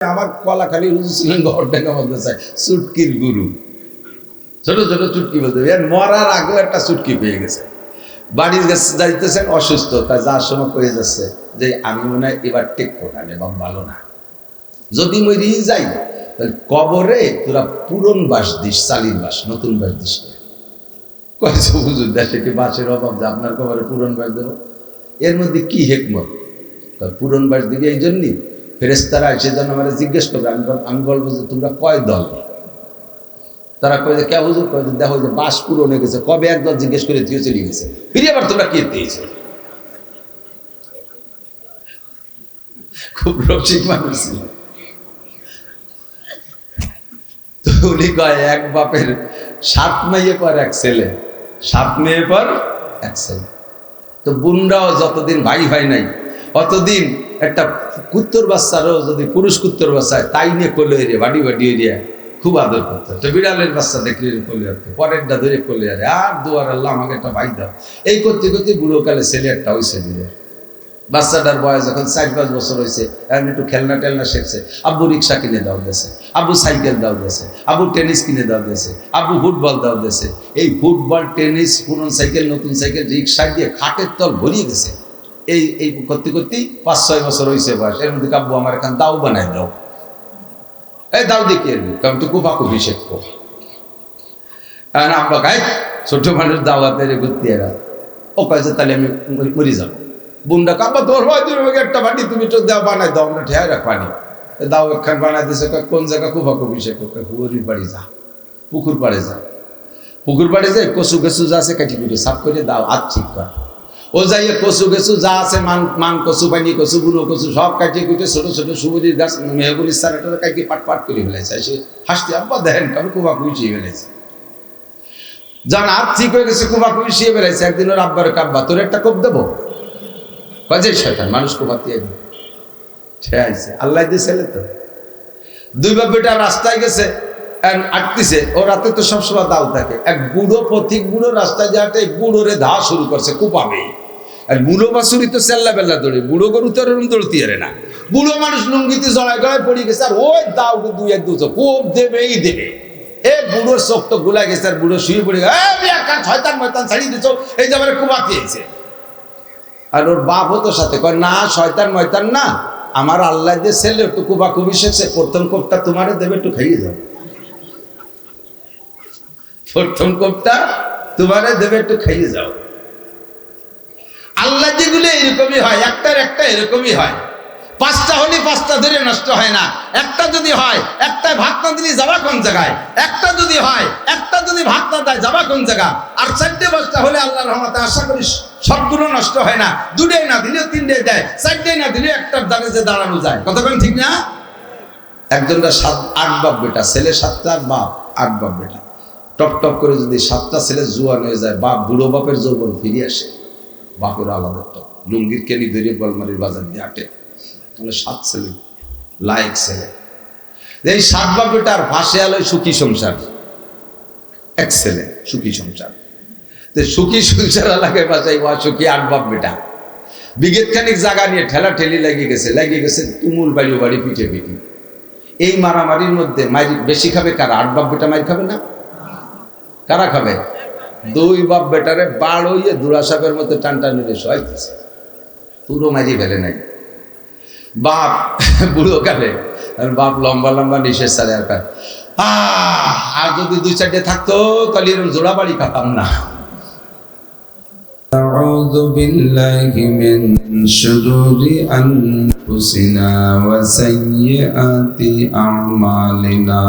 আমার কলাখালী হুজুর ছিলেন গড়ডাঙ্গা মাদ্রাসায় চুটকির গুরু। ছোট ছোট চুটকি বলতে মরার আগেও একটা চুটকি পেয়ে গেছে। বাড়ি যাইতেছেন অসুস্থ, তাই যার সময় কয়ে যাচ্ছে যে আমি মনে হয় এবার টেকবো না, এবং ভালো না, যদি মরি যাই তাহলে কবরে তোরা পুরন বাস দিস, চালির বাস, নতুন বাস দিস না। কয়েছে হুজুর দেশে কি বাসের অভাব যে আপনার কবরে পুরন বাস দেবো? এর মধ্যে কি হেকমত? পুরন বাস দিবি এই জন্যই ফেরেশতারা এসে যেন আমরা জিজ্ঞেস করবে, আমি বলবো যে তোমরা কয় দল? তারা কয়ে যে কে হুজুর? কয়ে যে দেখো যে বাস পুরন হয়ে গেছে, কবে একদল জিজ্ঞেস করে দিয়ে চলে গেছে, ফিরে আবার তোমরা কে দিয়েছো? খুব রসিক মানুষ ছিল। তো উনি কয় এক বাপের 7 মেয়ে পর এক ছেলে, 7 মেয়ে পর এক ছেলে। তো বোনরাও যতদিন ভাই হয় নাই অতদিন একটা কুত্তর বাচ্চারও যদি পুরুষ কুত্তর বাচ্চায় তাই নিয়ে কোলে এরিয়া বাড়ি বাড়ি এরিয়া খুব আদর করতো। একটা বিড়ালের বাচ্চা দেখলে কোলে আসতো, পরেরটা ধরে কোলে আরে আর দুয়ার আল্লাহ আমাকে একটা ভাই দাও। এই করতে করতে বুড়োকালে ছেলে একটা হয়েছে দিলে। বাচ্চাটার বয়স যখন 4-5 বছর হয়েছে, এখন একটু খেলনা টেলনা শিখছে। আব্বু রিক্সা কিনে দাও দিয়েছে, আব্বু সাইকেল দাও দিয়েছে, আব্বু টেনিস কিনে দাও দিয়েছে, আব্বু ফুটবল দাও দিয়েছে। এই ফুটবল, টেনিস, পুরনো সাইকেল, নতুন সাইকেল, রিক্সা দিয়ে খাটের তল ভরিয়ে গেছে। এই করতে করতেই 5-6 বছর হয়েছে বয়স। এর মধ্যে আব্বু আমার এখন দাও বানাই দাও। এই দাও দেখিয়ে কারণ একটু কুপাকুপি শেখবো। আমরা গাই ছোট মানুষ দাওয়াতে ঘুরতে এরা ও কয়েছে তাহলে আমি মরি যাবো। বুনটা কাপা তোর হয় তুমি একটা বাটি তুমি তো দেওয়া বানাই দাও, আমরা ঠেয়াই রাখ পানি দাও একখান বানাই দিয়েছে। কোন জায়গা কুপাকুপি শেখো? হুড়ির বাড়ি যা, পুকুর পাড়ে যা, পুকুর পাড়ে যায় কচু গেছু যা আছে কাটি কুটি সাফ করে দাও, আর ঠিক কর। ও যাইয়ে কচু গেছু যা আছে মান কচু, পানি কচু, বুড়ো কচু সব কাটিয়ে কুটে ছোট ছোট সুবরির গাছ মেহগুলির সারাটা কাটিয়ে পাট পাট করে ফেলেছে। সে হাসতে আব্বা দেখেন কারণ কুপাকুপি শিয়ে ফেলেছে। যান আর ঠিক হয়ে গেছে, কুপাকুপি শিয়ে ফেলেছে। একদিন ওর আব্বার কাব্বা তোর একটা কোপ দেবো, বাজে শয়তান মানুষ কোপাতে সে আইছে আল্লাহ দিয়ে ছেলে তো। 2 বাপ বেটা রাস্তায় গেছে, আটতিছে। ও রাতে তো সবসময় দাও থাকে। এক বুড়ো পথিক বুড়ো রাস্তায় যাতে বুড়োরে ধা শুরু করছে, কুপাবে। আর বুড়ো বাসুরি তো চেল্লা বেল্লা দৌড়ে, বুড়ো গরু তো এরকম দৌড়তে আরে না। বুড়ো মানুষ লুঙ্গিতে জড়ায় গলায় পড়ে গেছে, আর ওই দাও 2-1 কোপ দেবেই দেবে। এ বুড়োর চোখ তো গুলা গেছে, আর বুড়ো শুয়ে পড়ে গেছে, শয়তান ময়তান ছাড়িয়ে দিচ্ছ, এই যে আমার কুপাতে এসে। আর ওর বাপ হতো সাথে কয় না শয়তান ময়তান না, আমার আল্লাহ দিয়ে ছেলে একটু কুবাকুবি শেখছে, প্রথম কোপটা তোমারে দেবে, একটু খাইয়ে যাও। প্রথম কোপটা তোমারে দেবে, একটু খাইয়ে যাও। আল্লাহ যেগুলো এরকমই হয়, একটার একটা এরকমই হয়। 5টা হলে 5টা ধরে নষ্ট হয় না। একটা যদি হয়, একটাই ভাত না দিলে যাবা কোন জায়গায়? একটা যদি হয়, একটা যদি ভাত না দেয় যাবা কোন জায়গা? আর 4টে-5টা হলে আল্লাহর রহমতে আশা করি সবগুলো নষ্ট হয় না। 2টাই না দিলেও 3টাই দেয়, 4টাই না দিলেও একটার দাঁড়ে যে দাঁড়ানো যায়। কতক্ষণ ঠিক না? একজনটা 7-8 বাপ বেটা, ছেলে 7টা, বাপ 8 বাপ বেটা। টপ টপ করে যদি 7টা ছেলে জুয়ান হয়ে যায়, বাপ বুড়ো বাপের যৌবন ফিরে আসে। বাপের আলাদা টপ, লুঙ্গির কেনি ধরে বলমারির বাজার দিয়ে আটে। 7 ছেলে লাইক ছেলে। এই 7 বাপ বেটার ভাসে আলো সুখী সংসার। এক ছেলে সুখী সংসার। তো সুখী সংসার এলাকায় বাঁচাই সুখী 8 বাপ বেটা। বিঘেত খানিক জায়গা নিয়ে ঠেলা ঠেলি লেগে গেছে তুমুল বাড়ি বাড়ি পিঠে পিঠি। এই মারামারির মধ্যে মাইর বেশি খাবে কারা? 8 বাপ বেটা মাইর খাবে না? কারা খাবে? 2 বাপ বেটারে বাড় হইয়ে দুরাসাপের মধ্যে টানটানি সহাইতেছে, পুরো মারি ফেলে নাই। বাপ বুড়ো কালে বাপ লম্বা লম্বা নিঃশ্বাস ছাড়ে আর যদি 2-4টে থাকতো তাহলে এরকম জোড়া বাড়ি খাতাম না। أعوذ بالله من شرور أنفسنا وسيئات أعمالنا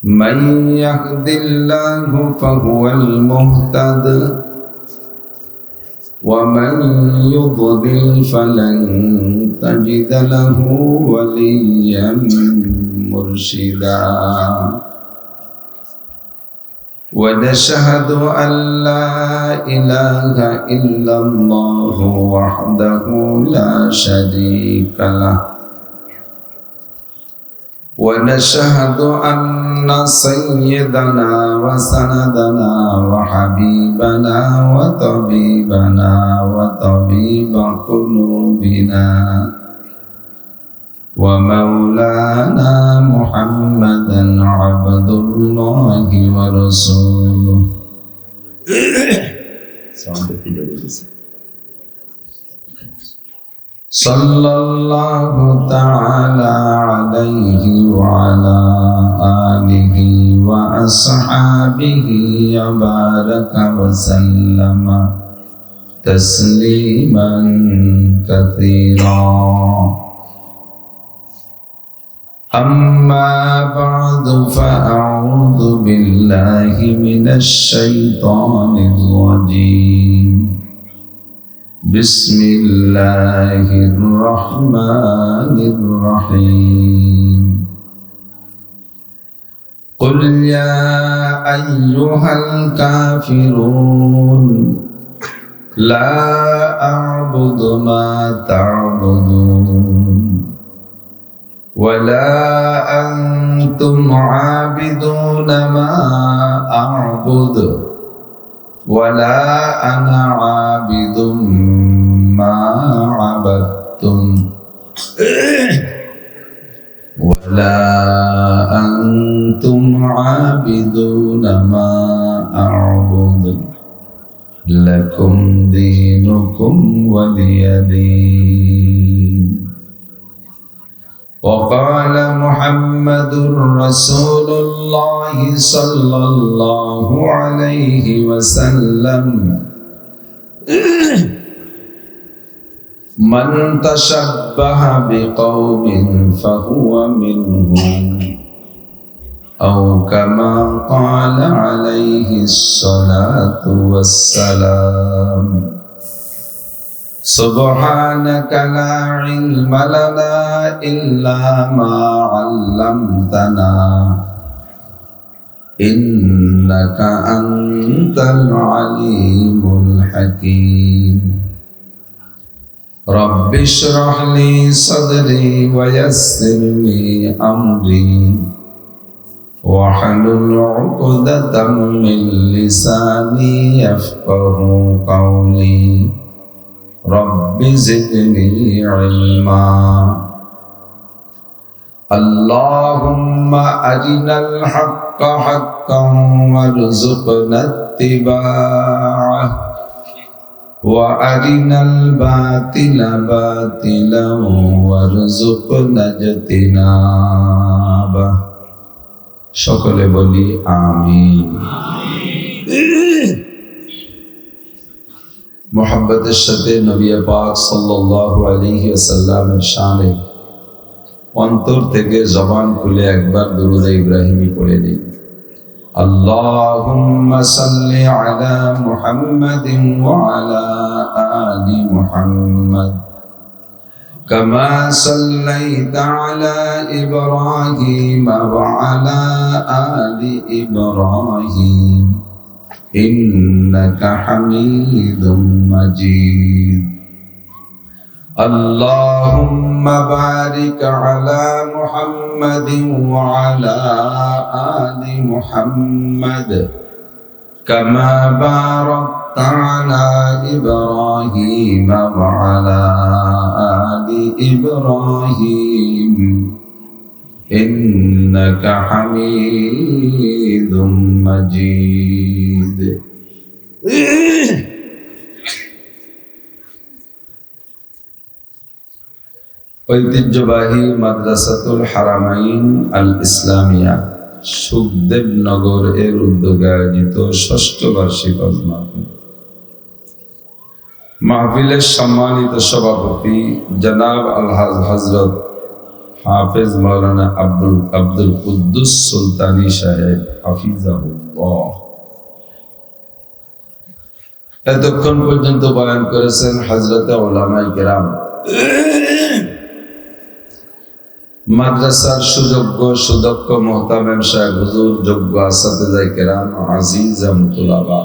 من يهد الله فهو المهتد ومن يضلل فلن تجد له وليا مرشدا ونشهد أن لا إله إلا الله وحده لا شريك له ونشهد أن سيدنا وسندنا وحبيبنا وطبيبنا وطبيب قلوبنا ومولانا محمدا عبد الله ورسوله صلى الله تعالى عليه وعلى آله وأصحابه وبارك وسلم تسليما كثيرا أما بعد فأعوذ بالله من الشيطان الرجيم بسم الله الرحمن الرحيم قل يا أيها الكافرون لا أعبد ما تعبدون ولا أنتم عابدون ما أعبد ولا أنا عابد ما عبدتم ولا أنتم عابدون ما أعبد لكم دينكم ولي دين وقال محمد رسول الله صلى الله عليه وسلم من تشبه بقوم فهو منهم أو كما قال عليه الصلاة والسلام سبحانك لا علم لنا إلا ما علمتنا إنك أنت العليم الحكيم رب اشرح لي صدري ويسر لي أمري واحلل عقدة من لساني يفقه قولي رب زدني علما اللهم أرنا الحق حقا وارزقنا اتباعه وأرنا الباطل باطلا وارزقنا اجتنابه সকলে বলি আমিন মোহাব্বতের সাথে নবী পাক সাল্লাল্লাহু আলাইহি ওয়াসাল্লামের শানে অন্তর থেকে জবান খুলে একবার দুরূদ ইব্রাহিমী পড়ে নিই আল্লাহুম্মা সাল্লি আলা মুহাম্মাদিন ওয়া আলা আলি মুহাম্মাদ কামা সাল্লাইতা আলা ইব্রাহিম ওয়া আলা আলি ইব্রাহিম إنك حميد مجيد اللهم بارك على محمد وعلى آل محمد كما باركت على إبراهيم وعلى آل إبراهيم إنك حميد مجيد ঐতিহ্যবাহী মাদ্রাসাতুল হারামাইন আল ইসলামিয়া সুখদেব নগর এর উদ্যোগে আয়োজিত ষষ্ঠ বার্ষিক মাহফিল মাহফিলের সম্মানিত সভাপতি জনাব আলহাজ হযরত হাফেজ মাওলানা আব্দুল কুদ্দুস সুলতানী সাহেব হাফিজাহুল্লাহ এতক্ষণ পর্যন্ত বয়ান করেছেন হযরতে উলামায়ে কেরাম মাদ্রাসার সুযোগ্য সুদক্ষ মুহতামিম সাহেব হুজুর যোগ্য আসাতিজায়ে কেরাম আজিজাম তুলাবা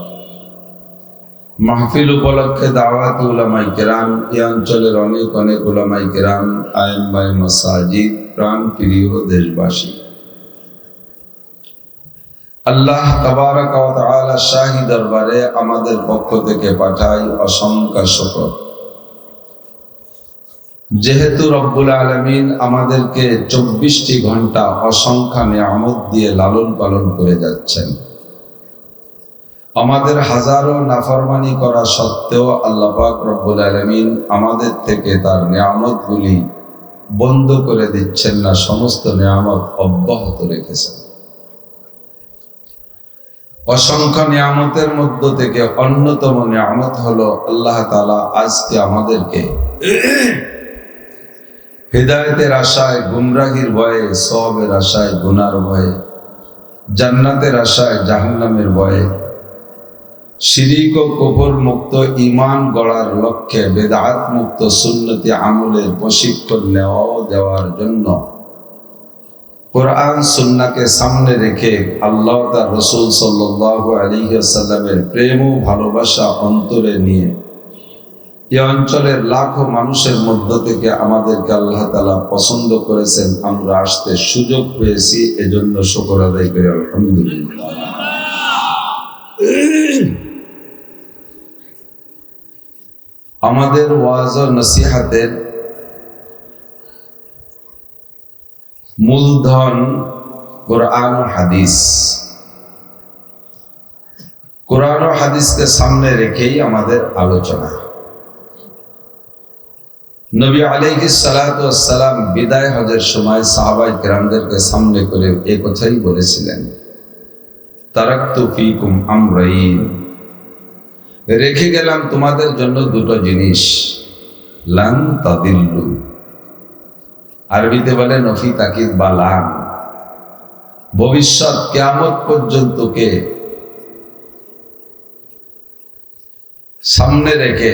মাহফিল উপলক্ষে দাওয়াত উলামায়ে কেরাম এই অঞ্চলের অনেক অনেক উলামায়ে কেরাম আইম্মায়ে মাসাজিদ প্রাণ প্রিয় দেশবাসী আল্লাহ তাবারাক ওয়া তাআলা শাহী দরবারে আমাদের পক্ষ থেকে পাঠাই অসংখ্য শুকর যেহেতু রব্বুল আলামিন আমাদেরকে 24টি ঘন্টা অসংখ্য নিয়ামত দিয়ে লালন পালন করে যাচ্ছেন, আমাদের হাজারো নাফরমানি করা সত্ত্বেও আল্লাহ পাক রব্বুল আলামিন আমাদের থেকে তার নিয়ামতগুলি বন্ধ করে দিচ্ছেন না, সমস্ত নিয়ামত অব্যাহত রেখেছেন। অসংখ্য নিয়ামতের মধ্য থেকে অন্যতম নিয়ামত হলো আল্লাহ তাআলা আজকে আমাদেরকে হিদায়াতের আশায় গুমরাহির ভয়ে, সওয়াবের আশায় গুনার ভয়ে, জান্নাতের আশায় জাহান্নামের ভয়ে, শিরিক ও কুফর মুক্ত ঈমান গড়ার লক্ষ্যে বেদাত মুক্ত সুন্নতি আমলের প্রশিক্ষণ দেওয়ার জন্য কোরআন সুন্নাহকে সামনে রেখে আল্লাহ তার রাসূল সাল্লাল্লাহু আলাইহি ওয়াসাল্লামের প্রেম ও ভালোবাসা অন্তরে নিয়ে এই অঞ্চলের লাখো মানুষের মধ্য থেকে আমাদেরকে আল্লাহ তাআলা পছন্দ করেছেন, আমরা আসতে সুযোগ পেয়েছি, এজন্য শুকর আদায় করি আলহামদুলিল্লাহ। আমাদের ওয়াজ ও নসিহতের মূলধন কোরআন ও হাদিস। কোরআন ও হাদিসকে সামনে রেখেই আমাদের আলোচনা। নবী আলাইহিস সালাতু ওয়াস সালাম বিদায় হজের সময় সাহাবায়ে কেরামদেরকে সামনে করে এই কথাই বলেছিলেন, তারাকতু ফীকুম আমরাইন, রেখে গেলাম তোমাদের জন্য দুটো জিনিস, লান তাদিল্লু, আরবিতে বলে নফি তাকিদ বা লান, ভবিষ্যৎ কিয়ামত পর্যন্তকে সামনে রেখে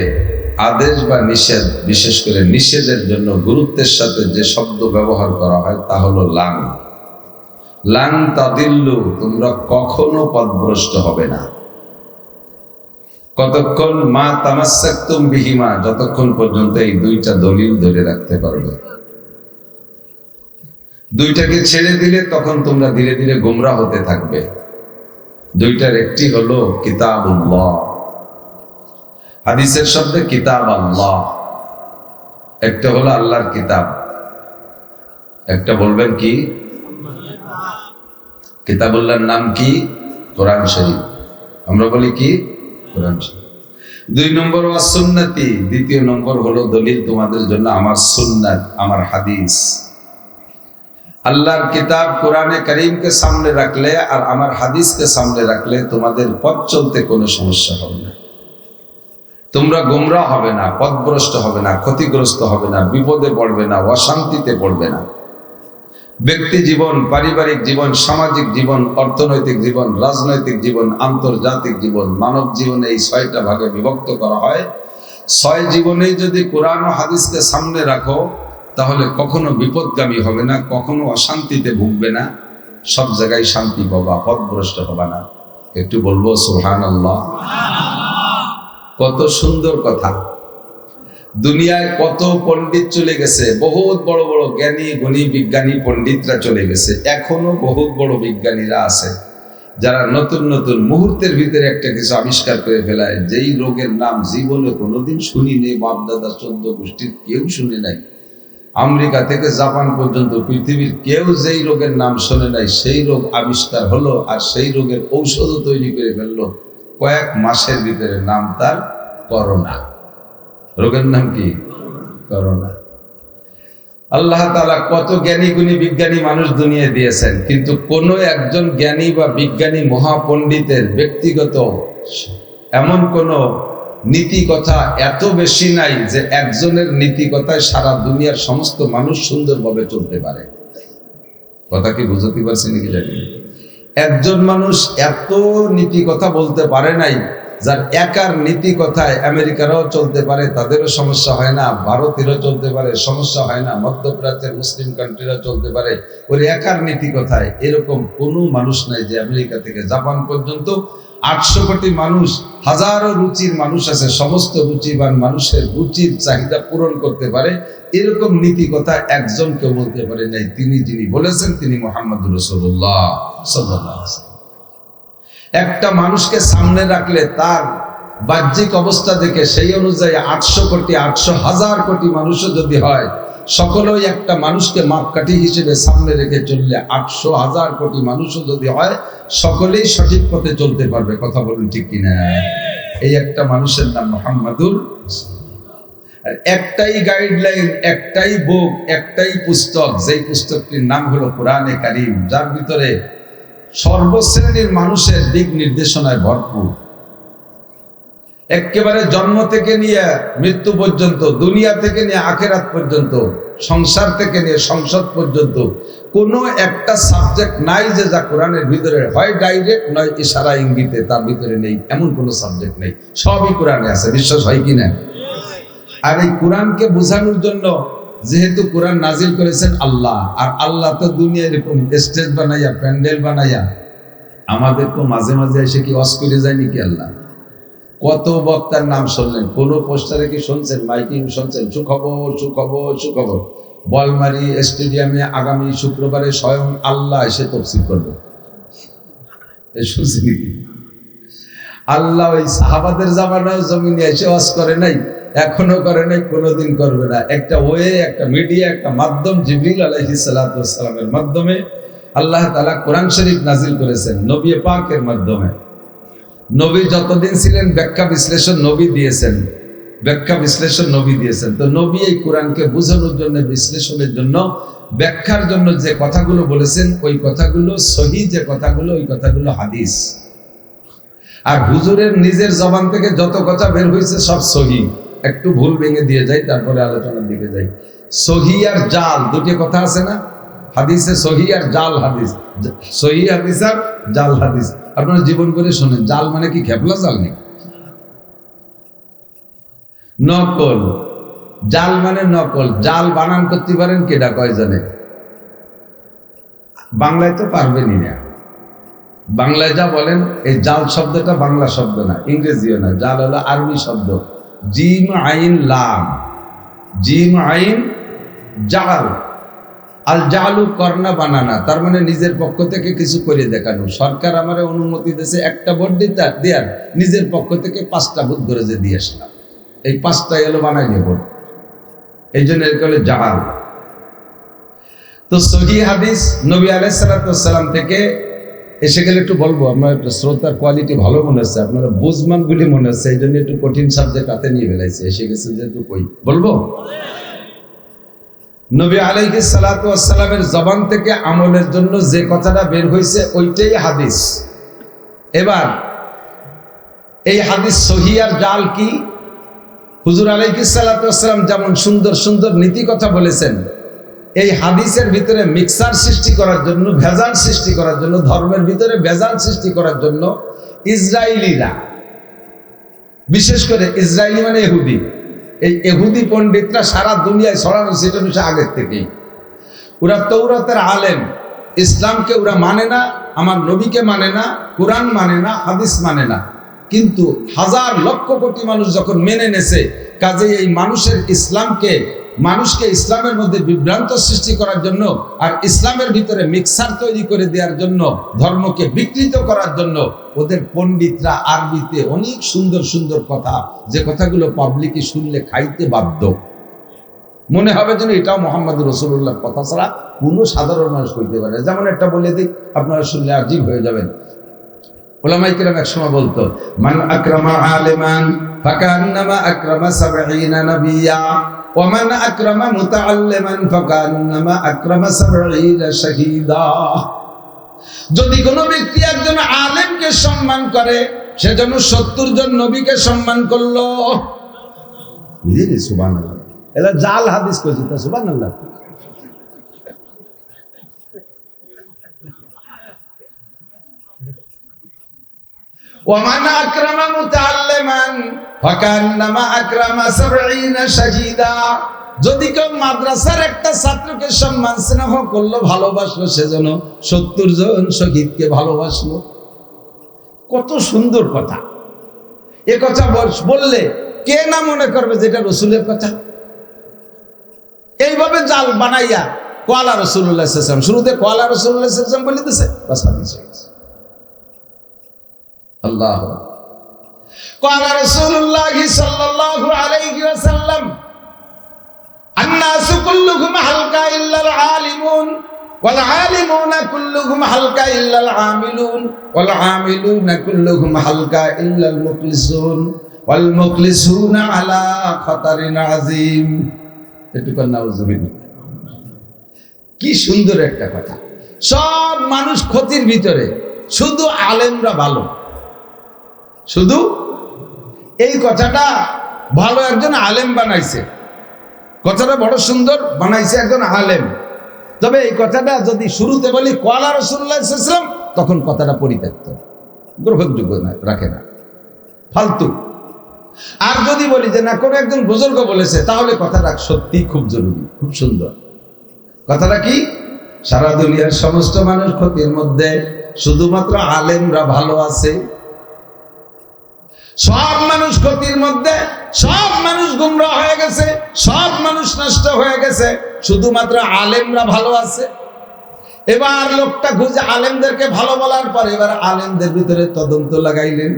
আদেশ বা নিষেধ, বিশেষ করে নিষেধের জন্য গুরুত্বের সাথে যে শব্দ ব্যবহার করা হয় তা হলো লান। লান তাদিল্লু, তোমরা কখনো পথভ্রষ্ট হবে না। কতক্ষণ? মা তামাসসাকতুম বিহিমা, যতক্ষণ পর্যন্ত এই দুইটা দলিল ধরে রাখতে পারবে। দুইটাকে ছেড়ে দিলে তখন তোমরা ধীরে ধীরে গোমরা হতে থাকবে। দুইটার একটি হলো কিতাবুল্লাহ, হাদিসের শব্দে কিতাব আল্লাহ, একটা হলো আল্লাহর কিতাব, একটা বলবেন কি? কিতাবুল্লাহর নাম কি? কোরআন শরীফ। আমরা বলি কি? কোরআন শরীফ। দুই নম্বর ওয়াস সুন্নতি, দ্বিতীয় নম্বর হলো দলিল তোমাদের জন্য আমার সুন্নাত, আমার হাদিস। আল্লাহর কিতাব কোরআনে কারীমকে সামনে রাখলে আর আমার হাদিসকে সামনে রাখলে তোমাদের পথ চলতে কোনো সমস্যা হবে না, তোমরা গোমরা হবে না, পথভ্রষ্ট হবে না, ক্ষতিগ্রস্ত হবে না, বিপদে পড়বে না, অশান্তিতে পড়বে না। ব্যক্তি জীবন, পারিবারিক জীবন, সামাজিক জীবন, অর্থনৈতিক জীবন, রাজনৈতিক জীবন, আন্তর্জাতিক জীবন, মানব জীবনে এই 6টা ভাগে বিভক্ত করা হয়। 6 জীবনেই যদি কোরআন ও হাদিসকে সামনে রাখো তাহলে কখনো বিপদগামী হবে না, কখনো অশান্তিতে ভুগবে না, সব জায়গায় শান্তি পাবা, পথভ্রষ্ট হবে না। একটু বলবো সুবহানাল্লাহ। কত সুন্দর কথা। দুনিয়ায় কত পণ্ডিত চলে গেছে, বহুত বড় বড় জ্ঞানী গুণী বিজ্ঞানী পণ্ডিতরা চলে গেছে, এখনো বহুত বড় বিজ্ঞানীরা আছে যারা নতুন নতুন মুহূর্তের ভিতরে একটা কিছু আবিষ্কার করে ফেলায়, যেই রোগের নাম জীবনে কোনোদিন শুনি নেই, বাপ দাদা 14 গোষ্ঠীর কেউ শুনে নাই। আমেরিকা থেকে জাপান পর্যন্ত পৃথিবীর কেউ যেই রোগের নাম শোনে নাই, সেই রোগ আবিষ্কার হলো, আর সেই রোগের ঔষধও তৈরি করে ফেললো কয়েক মাসের ভিতরে। নাম তার করোনা। রোগের নাম কি? করোনা। আল্লাহ তাআলা কত জ্ঞানী গুণী বিজ্ঞানী মানুষ দুনিয়া দিয়েছেন, কিন্তু কোন একজন জ্ঞানী বা বিজ্ঞানী মহাপণ্ডিতের ব্যক্তিগত এমন কোন নীতি কথা এত বেশি নাই যে একজনের নীতি কথায় সারা দুনিয়ার সমস্ত মানুষ সুন্দরভাবে চলতে পারে। কথা কি বুঝতে পারছি নাকি জানি না। একজন মানুষ এত নীতি কথা বলতে পারে নাই যার একার নীতি কথায় আমেরিকারাও চলতে পারে, তাদেরও সমস্যা হয় না, ভারতেরও চলতে পারে, সমস্যা হয় না, মধ্যপ্রাচ্যের মুসলিম কান্ট্রিরা চলতে পারে ওর একার নীতি কথায়। এরকম কোনো মানুষ নাই যে আমেরিকা থেকে জাপান পর্যন্ত 800 কোটি মানুষ, হাজারো রুচির মানুষ আছে, সমস্ত রুচিবান মানুষের রুচির চাহিদা পূরণ করতে পারে, এরকম নীতি কথা একজন কেউ বলতে পারে নাই। তিনি যিনি বলেছেন তিনি মুহাম্মদুর রাসূলুল্লাহ সাল্লাল্লাহু আলাইহি ওয়াসাল্লাম। একটা মানুষকে সামনে রাখলে তার বাহ্যিক অবস্থা দেখে সেই অনুযায়ী 800 কোটি 800,000 কোটি মানুষও যদি হয়, সকলেই একটা মানুষকে মাপকাঠি হিসেবে সামনে রেখে চললে 800,000 কোটি মানুষও যদি হয়, সকলেই সঠিক পথে চলতে পারবে। কথা বলুন ঠিক কিনা? এই একটা মানুষের নাম মুহাম্মাদুর রাসূলুল্লাহ। আর একটাই গাইডলাইন, একটাই বুক, একটাই পুস্তক, যেই পুস্তকটির নাম হলো কোরআনে কারীম, যার ভিতরে সর্বশ্রেণীর মানুষের দিক নির্দেশনায় ভরপুর। একেবারে জন্ম থেকে নিয়ে মৃত্যু পর্যন্ত, দুনিয়া থেকে নিয়ে আখিরাত পর্যন্ত, সংসার থেকে নিয়ে সংসদ পর্যন্ত কোনো একটা সাবজেক্ট নাই যে যা কোরআনের ভিতরে হয় ডাইরেক্ট নয় ইশারা ইঙ্গিতে তার ভিতরে নেই, এমন কোনো সাবজেক্ট নেই। সবই কোরআনে আছে। বিশ্বাস হয় কিনা? আর এই কোরআনকে বোঝানোর জন্য যেহেতু কোরআন নাজিল করেছেন আল্লাহ, আর আল্লাহ তো দুনিয়া এরকম স্টেজ বানাইয়া প্যান্ডেল বানাইয়া আমাদেরকে মাঝে মাঝে এসে কি ওয়াজ করে যায় নাকি? আল্লাহ কত বক্তার নাম শুনলেন, কোন পোস্টারে কি শুনছেন, মাইকিং শুনছেন, সুখবর সুখবর সুখবর। বলমারি স্টেডিয়ামে আগামী শুক্রবারে স্বয়ং আল্লাহ এসে তফসির করবে, শুনছি নাকি? আল্লাহ ওই সাহাবাদের জামানায় জমিনে এসে ওয়াজ করে নাই, এখনো করে নাই, কোনোদিন করবে না। একটা ওয়ে, একটা মিডিয়া, একটা মাধ্যম, জিবরিল আলাইহিস সালাতু ওয়াস সালামের মাধ্যমে আল্লাহ তাআলা কোরআন শরীফ নাজিল করেছেন নবী পাকের মাধ্যমে। নবী যতদিন ছিলেন ব্যাখ্যা বিশ্লেষণ নবী দিয়েছেন, ব্যাখ্যা বিশ্লেষণ নবী দিয়েছেন। তো নবী এই কোরআনকে বোঝানোর জন্য, বিশ্লেষণের জন্য, ব্যাখ্যার জন্য যে কথাগুলো বলেছেন, ওই কথাগুলো সহি, যে কথাগুলো, ওই কথাগুলো হাদিস। আর হুজুরের নিজের জবান থেকে যত কথা বের হয়েছে সব সহি। একটু ভুল ভেঙে দিয়ে যাই, তারপরে আলোচনার দিকে যাই। সহি আর জাল দুটি কথা আছে না হাদিসে? সহি আর জাল হাদিস, সহি হাদিস আর জাল হাদিস। আপনারা জীবন করে শোনেন, জাল মানে কি খেপলা জাল নেই, নকল। জাল মানে নকল। জাল বানান করতে পারেন কেডা? কয়জনে? বাংলায় তো পারবেনই না। বাংলায় যা বলেন, এই জাল শব্দটা বাংলা শব্দ না, ইংরেজিও না। জাল হলো আরবি শব্দ, জিম আইন লাম, জিম আইন জাল। আল জালু করনা বানানা, তার মানে নিজের পক্ষ থেকে কিছু করে দেখানো। সরকার আমারে অনুমতি দিয়েছে একটা ভোট দেওয়ার, নিজের পক্ষ থেকে 5টা ভোট ধরে যে দিয়ে আসলাম, এই 5টাই এলো বানাই দিয়ে ভোট, এই জন্য এর বলে জাল। তো সহিহ হাদিস নবী আলাইহিস সালাতু ওয়াস সালাম থেকে এসে গেলে একটু বলবো, আমার শ্রোতার কোয়ালিটি ভালো মনে হচ্ছে, আপনারা বুঝমান বলে মনে হচ্ছে, এই জন্য একটু কঠিন সাবজেক্ট হাতে নিয়ে ফেলাইছে। এসে গেছে যেহেতু কই বলবো, নবী আলাইহিস সালাতু ওয়াস সালামের জবান থেকে আমলের জন্য যে কথাটা বের হয়েছে ওইটাই হাদিস। এবার এই হাদিস সহি আর জাল কি? হুজুর আলাইহিস সালাতু ওয়াস সালাম যেমন সুন্দর সুন্দর নীতি কথা বলেছেন, এই হাদিসের ভিতরে মিক্সার সৃষ্টি করার জন্য, ভেজাল সৃষ্টি করার জন্য, ধর্মের ভিতরে ভেজাল সৃষ্টি করার জন্য ইসরায়েলিরা, বিশেষ করে ইসরায়েলি মানে ইহুদি, এই ইহুদি পণ্ডিতরা সারা দুনিয়ায় ছড়ানো ছিটানো আগের থেকেই। ওরা তৌরাতের আলেম, ইসলামকে ওরা মানে না, আমার নবীকে মানে না, কোরআন মানে না, হাদিস মানে না। কিন্তু হাজার লক্ষ কোটি মানুষ যখন মেনে নেছে, কাজে এই মানুষকে ইসলামের মধ্যে বিভ্রান্ত সৃষ্টি করার জন্য আর ইসলামের ভিতরে মিক্সার তৈরি করে দেওয়ার জন্য, ধর্মকে বিকৃত করার জন্য ওদের পণ্ডিতরা আরবিতে অনেক সুন্দর সুন্দর কথা, যে কথাগুলো পাবলিকে শুনলে খাইতে বাধ্য, মনে হবে যেন এটাও মুহাম্মদ রাসূলুল্লাহর কথা ছাড়া কোনো সাধারণ মানুষ কইতে পারে। যেমন একটা বলে দিই, আপনারা শুনলে আজীব হয়ে যাবেন। উলামায়ে কেরাম একসময় বলতো, মান আকরামা আলিমান ফাকান্নামা আকরামা 70 নাবিয়্যা ওয়া মান আকরামা মুতাআল্লিমান ফাকান্নামা আকরামা 70 শাহীদা। যদি কোনো ব্যক্তি একজন আলেমকে সম্মান করে, সে যেন 70 জন নবীকে সম্মান করলো। বুঝলি? সুবহানাল্লাহ। এলা জাল হাদিস কইছি তো, সুবহানাল্লাহ। ومن أكرم متعلما فكأنما أكرم 70 شهيدا। যদি কেউ মাদ্রাসার একটা ছাত্রকে সম্মান স্নেহ করলো, ভালোবাসলো, সেজন্য 70 জন শহীদকে ভালোবাসলো। কত সুন্দর কথা! এ কথা বললে কে না মনে করবে যেটা রসুলের কথা? এইভাবে জাল বানাইয়া কোয়ালা রাসূলুল্লাহ সাল্লাল্লাহু আলাইহি ওয়াসাল্লাম, শুরুতে কোয়ালা রাসূলুল্লাহ সাল্লাল্লাহু আলাইহি ওয়াসাল্লাম বলে দিয়েছে, বাস হাদিস হয়ে গেছে। আল্লাহ। ক্বালা রাসূলুল্লাহি সাল্লাল্লাহু আলাইহি ওয়াসাল্লাম আন-নাসু কুল্লুহুম হালকা ইল্লাল আলিমুন ওয়াল আলিমুনা কুল্লুহুম হালকা ইল্লাল আমিলুন ওয়াল আমিলুনা কুল্লুহুম হালকা ইল্লাল মুখলিসুন ওয়াল মুখলিসুনা আলা খাতারিন আযীম। এটুকু নাউযুবিল্লাহ। কি সুন্দর একটা কথা। সব মানুষ ক্ষতির ভিতরে, শুধু আলেমরা ভালো। শুধু এই কথাটা ভালো একজন আলেম বানাইছে, কথাটা বড় সুন্দর বানাইছে একজন আলেম। তবে এই কথাটা যদি শুরুতে বলি ক্বালা রাসূলুল্লাহ সাল্লাল্লাহু আলাইহি ওয়াসাল্লাম, তখন কথাটা পরিত্যক্ত, গ্রহণযোগ্য না, রাখে না, ফালতু। আর যদি বলি যে না কোনো একজন বুজুর্গ বলেছে, তাহলে কথাটা সত্যি খুব জরুরি, খুব সুন্দর। কথাটা কি? সারা দুনিয়ার সমস্ত মানুষ ক্ষতির মধ্যে, শুধুমাত্র আলেমরা ভালো আছে। সব মানুষ ক্ষতির মধ্যে, সব মানুষ গুমরাহ হয়ে গেছে, সব মানুষ নষ্ট হয়ে গেছে, শুধুমাত্র আলেমরা ভালো আছে। এবার লোকটা খুঁজে আলেমদেরকে ভালো বলার পর এবার আলেমদের ভিতরে তদন্ত লাগাইলেন,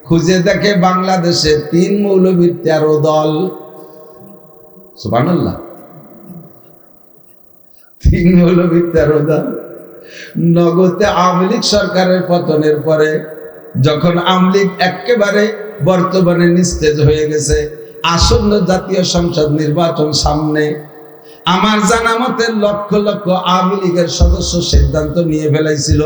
খুঁজে দেখে বাংলাদেশে 3 মৌলবীর 13 দল। সুবহানাল্লাহ। 3 মৌলবীর 13 দল। নগদে আওয়ামী লীগ সরকারের পতনের পরে, যখন আওয়ামী লীগ একেবারে বর্তমানে নিস্তেজ হয়ে গেছে, আসন্ন জাতীয় সংসদ নির্বাচন সামনে, আমার জানা মতে লক্ষ লক্ষ আওয়ামী লীগের সদস্য সিদ্ধান্ত নিয়ে ফেলাইছিল,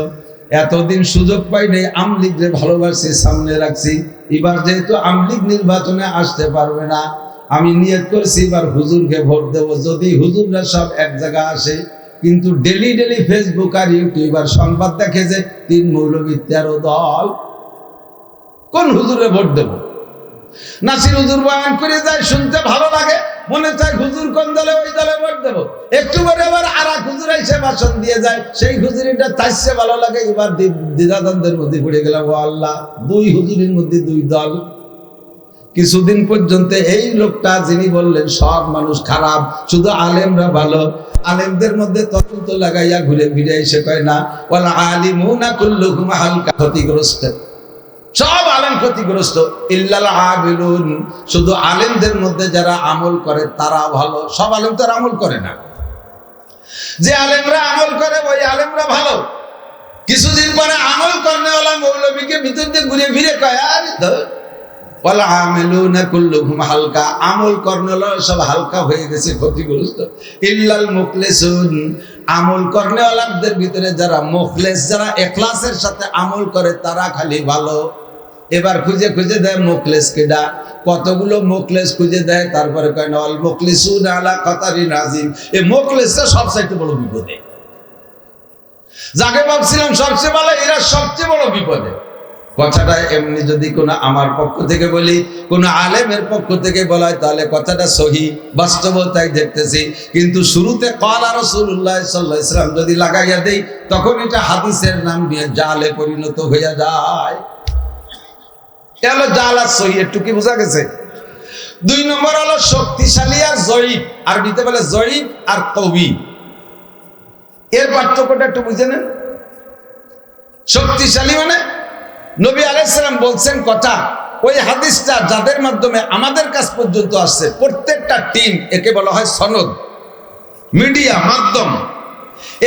এতদিন সুযোগ পাই নাই, আওয়ামী লীগকে ভালোবাসি, সামনে রাখছি, এবার যেহেতু আওয়ামী লীগ নির্বাচনে আসতে পারবে না, আমি নিয়ত করছি এবার হুজুরকে ভোট দেব। যদি হুজুররা সব এক জায়গায় আসে, কিন্তু ডেলি ডেলি ফেসবুক আর ইউটিউব আর সংবাদ দেখে যে 3 মৌলবীর 13 দল, কোন হুজুরে ভোট দেব? নাসির হুজুর বয়ান করে যায়, শুনতে ভালো লাগে, মনে চায় হুজুর কোন দলে, ওই দলে ভোট দেব। একটু পরে আবার আর এক হুজুর এসে ভাষণ দিয়ে যায়, সেই হুজুরিটা তাইছে ভালো লাগে, এবার দ্বিধাদ্বন্দ্বের মধ্যে পড়ে গেলাম। ও আল্লাহ, 2 হুজুরের মধ্যে 2 দল। কিছুদিন পর্যন্ত এই লোকটা যিনি বললেন সব মানুষ খারাপ, শুধু আলেমরা ভালো, আলেমদের মধ্যে তদন্ত লাগাইয়া ঘুরে ফিরে এসে কয় না ওয়াল আলিমুনা কুল্লুহুম হালকা, ক্ষতিগ্রস্ত, সব আলেম ক্ষতিগ্রস্ত, ইল্লাল আমিলুন, শুধু আলেমদের মধ্যে যারা আমল করে তারা ভালো। সব আলেম তো আমল করে না, যে আলেমরা আমল করে ওই আলেমরা ভালো। কিছুদিন পরে আমল করেওয়ালা মৌলবীকে ভিতর দিয়ে ঘুরে ফিরে কয় আরে ওয়াল আমিলুনা কুল্লুহুম হালকা, আমল করেওয়ালা সব হালকা হয়ে গেছে, ক্ষতিগ্রস্ত। ইল্লাল মুখলিসুন, আমল করেওয়ালাদের ভিতরে যারা মুখলেস, যারা ইখলাসের সাথে আমল করে তারা খালি ভালো। এবার খুঁজে খুঁজে দেয় মুখলেস কেডা, কতগুলো মুখলেস খুঁজে দেয়, তারপরে কয় না ওয়াল মুখলিসুন আলা খাতারিন আযীম। এই মুখলেসটা সবচাইতে বড় বিপদে, যাকে ভাবছিলাম সবচেয়ে ভালো, এরা সবচেয়ে বড় বিপদে। কথাটা এমনি যদি কোনো আমার পক্ষ থেকে বলি, কোনো আলেমের পক্ষ থেকে বলা হয়, তাহলে কথাটা সহি, বাস্তবতাই দেখতেছি। কিন্তু শুরুতে ক্বালা রাসূলুল্লাহ সাল্লাল্লাহু আলাইহি ওয়াসাল্লাম যদি লাগাইয়া দেই, তখন এটা হাদিসের নাম দিয়ে জালে পরিণত হয়ে যায়। এলো জাল আর সহি, একটু কি বোঝা গেছে? 2 নম্বর হলো শক্তিশালী আর জয়ীফ, আরবিতে বলে জয়ীফ আর কবি। এর পার্থক্যটা একটু বুঝে নেন। শক্তিশালী মানে নবী আলাইহিস সালাম বলছেন কথা, ওই হাদিসটা যাদের মাধ্যমে আমাদের কাছ পর্যন্ত আসছে, প্রত্যেকটা টিম, একে বলা হয় সনদ, মিডিয়া, মাধ্যম।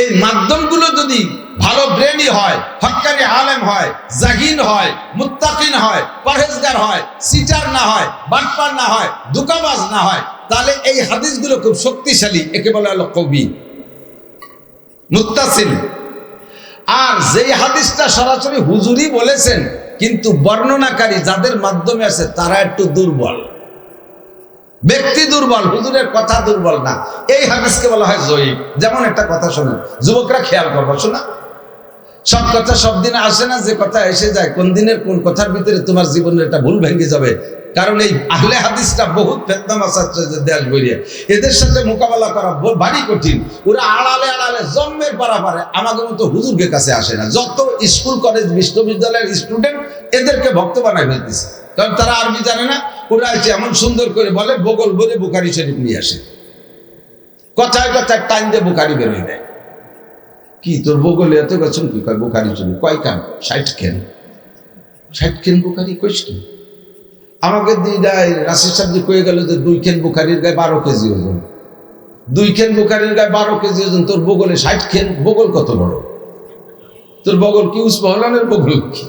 এই মাধ্যমগুলো যদি ভালো ব্রেনি হয়, হক্কানি আলেম হয়, জাহিন হয়, মুত্তাকিন হয়, পরহেজগার হয়, সিটার না হয়, বাটপার না হয়, ধোঁকাবাজ না হয়, তাহলে এই হাদিসগুলো খুব শক্তিশালী, একে বলা হলো কবি, মুত্তাসিল। আর যেই হাদিসটা সরাসরি হুজুরই বলেছেন, কিন্তু বর্ণনাকারী যাদের মাধ্যমে আছে তারা একটু দুর্বল, ব্যক্তি দুর্বল, হুজুরের কথা দুর্বল না, এই হাদিসকে বলা হয় জয়ীফ। যেমন একটা কথা শোনেন, যুবকরা খেয়াল করবো, শোনা, সব কথা সব দিনে আসে না, যে কথা এসে যায় কোন দিনের কোন কথার ভিতরে তোমার জীবনের একটা ভুল ভেঙে যাবে। কারণ এই আহলে হাদিসটা বহুত ফিতনা মাসাচ্ছে দেশ বইয়ে, এদের সাথে মোকাবেলা করা ভারী কঠিন। ওরা আড়ালে আড়ালে জন্মের পারাপারে আমাদের মতো হুজুরকে কাছে আসে না। যত স্কুল কলেজ বিশ্ববিদ্যালয়ের স্টুডেন্ট এদেরকে ভক্ত বানায় ফেলতেছে, কারণ তারা আরবি জানে না। ওরা এসে এমন সুন্দর করে বলে, বগল বলে বুখারী শরীফ নিয়ে আসে, কথায় কথায় টাইম দিয়ে বুখারী বেরোয় দেয়। কি তোর বগলে এত গেছেন কি? বুখারী শরীফ কয় খান? 60 খান। 60 খান বুখারী কইস কি? আমাকে রাশিদ সাহেব যে কয়ে গেল যে 2 খেন বুখারির গায়ে 12 কেজি ওজন, 2 খেন বুখারির গায়ে 12 কেজি ওজন, তোর বগলে 60 খেন, বগল কত বড়? তোর বগল কি উসমানের বগল কি?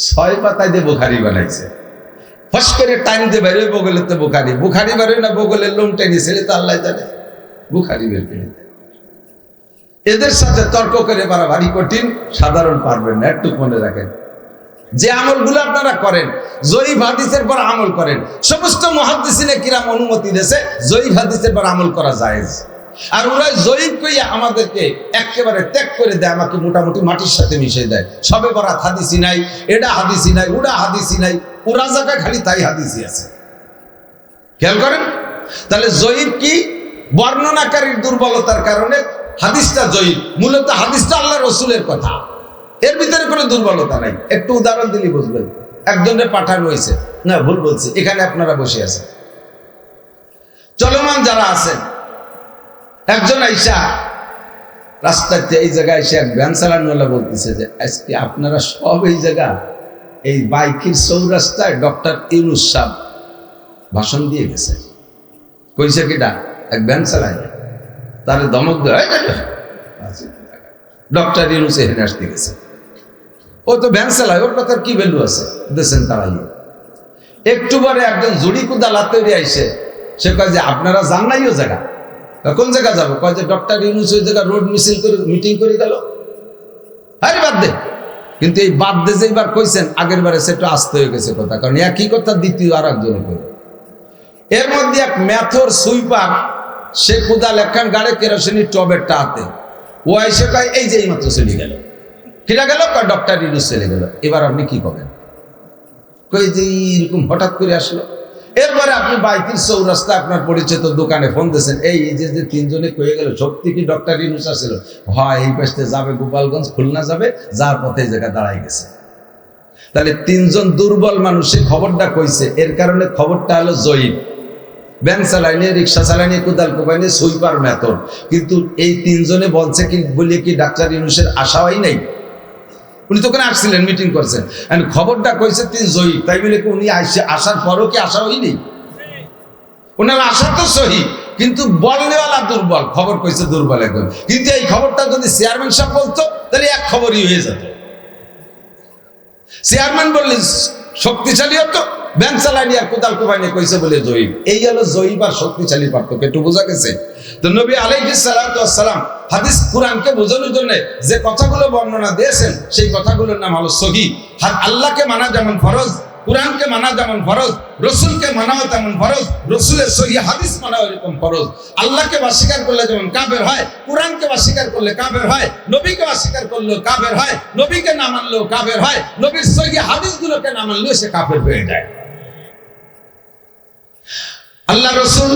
6 পাতায় দিয়ে বুখারি বানাইছে, ফস করে টাইম দিয়ে বেরোয় বগলেতে বুখারি, বুখারি বেরোয় না বগলের লোম টেনে ছেড়ে তো আল্লাহ জানে বুখারি বের করে। এদের সাথে তর্ক করে পারা ভারী কঠিন, সাধারণ পারবেন না। একটু মনে রাখেন, যে আমলগুলো আপনারা করেন জয়ীফ হাদিসের পর আমল করেন, সমস্ত মুহাদ্দিসিনে কিরাম অনুমতি দিয়েছে জয়ীফ হাদিসের পর আমল করা জায়েজ। আর ওরা জয়ীফ কইয়া আমাদেরকে একেবারে ত্যাগ করে দেয়, আমাকে মোটামুটি মাটির সাথে মিশিয়ে দেয়। সবে বরাত হাদিসই নাই, এটা হাদিসই নাই, ওটা হাদিসই নাই, ওরা জায়গা খালি তাই হাদিসই আছে। খেয়াল করেন, তাহলে জয়ীফ কি? বর্ণনাকারীর দুর্বলতার কারণে হাদিসটা জয়ীফ, মূলত হাদিসটা আল্লাহ রসুলের কথা, এর ভিতরে কোনো দুর্বলতা নাই। একটু উদাহরণ দিলে বুঝবেন। একজনের পাঠানো হয়েছে, না ভুল বলছি, এখানে আপনারা বসে আছেন, চলমান যারা আছেন, একজন আইসা রাস্তাতে এই জায়গায় এসে এক ভ্যান চালানোওয়ালা বলতেছে যে আজকে আপনারা সব এই জায়গা এই বাইকের চৌরাস্তায় ডক্টর ইউনূস সাহেব ভাষণ দিয়ে গেছে। কইছে কিটা? এক ভ্যান চালায়, তাহলে ধমক দেয় ডক্টর ইউনূস এখানে আসতে গেছে। ও তো ভ্যান চালায়, ওর কথার কি ভ্যালু আছে? দেশেন তারাই। একটু পরে একজন জুড়ি কুদা লাতে আইসে, সে কয় যে আপনারা জান নাই ও জায়গা। কোন জায়গা যাবো? কয় যে ডক্টর ইউনূস ওই জায়গা রোড মিছিল করে মিটিং করে গেল। আরে বাদ দে। কিন্তু এই বাদ দে যে এবার কইছেন, আগের বারে সেটা আসতে হয়ে গেছে কথা, কারণ একই কথা দ্বিতীয় আর একজনে কই। এর মধ্যে এক ম্যাথর সুইপার, সে কুদাল একখান গাড়ে কেরোসিনের টবের টাতে, ও এসে কয় এই যে এই মাত্র চলে গেল। কিরা গেল? কয় ডক্টর ইউনূস চলে গেল। এবার আপনি কি করবেন? কই যে এরকম হঠাৎ করে আসলো। এরপরে আপনি বাইকের চৌরাস্তা আপনার পরিচিত দোকানে ফোন দিয়েছেন, এই যে 3 জনে কয়ে গেল, সত্যি কি ডক্টর ইউনূস আসছিল? হয় এই পাশে যাবে গোপালগঞ্জ, খুলনা যাবে, যার পথে জায়গা দাঁড়ায় গেছে। তাহলে 3 জন দুর্বল মানুষে খবরটা কইছে, এর কারণে খবরটা হলো জয়ীফ। ভ্যান চালাইনি, রিক্সা চালাইনি, কোদাল কোপাইনি, সুইপার মেথর, কিন্তু এই 3 জনে বলছে কি বলে কি ডাক্তার ইউনূসের আশা হয় নাই? উনি তো ওখানে আসছিলেন, মিটিং করছেন, খবরটা কইছে 3 জয়ীফ, তাই বলে কি উনি আসার পরও কি আশা হয়নি? ওনার আশা তো সহি, কিন্তু বলনেওয়ালা দুর্বল, খবর কইছে দুর্বল একদম। কিন্তু এই খবরটা যদি চেয়ারম্যান সাহেব বলতো, তাহলে এক খবরই হয়ে যেত। চেয়ারম্যান বললে শক্তিশালী হতো, ভ্যান চালানি আর কোদাল কোপাইনি কইছে বলে জয়ীফ। এই হলো জয়ীফ আর শক্তিশালী পার্থক্য, একটু বোঝা গেছে? তো নবী আলাইহিস সালাতু ওয়াস সালাম হাদিস কোরআনকে বোঝানোর জন্য যে কথাগুলো বর্ণনা দিয়েছেন, সেই কথাগুলোর নাম হলো সহিহ। আল্লাহকে মানা যেমন ফরজ, কোরআনকে মানা যেমন ফরজ, রসুলকে মানাও তেমন ফরজ, রসুলের সহিহ হাদিস মানাও এরকম ফরজ। আল্লাহকে অস্বীকার করলে যেমন কাফের হয়, কোরআনকে অস্বীকার করলে কাফের হয়, নবীকে অস্বীকার করলেও কাফের হয়, নবীকে না মানলেও কাফের হয়, নবীর সহিহ হাদিসগুলোকে না মানলেও সে কাফের হয়ে যায়। আল্লাহ রসুল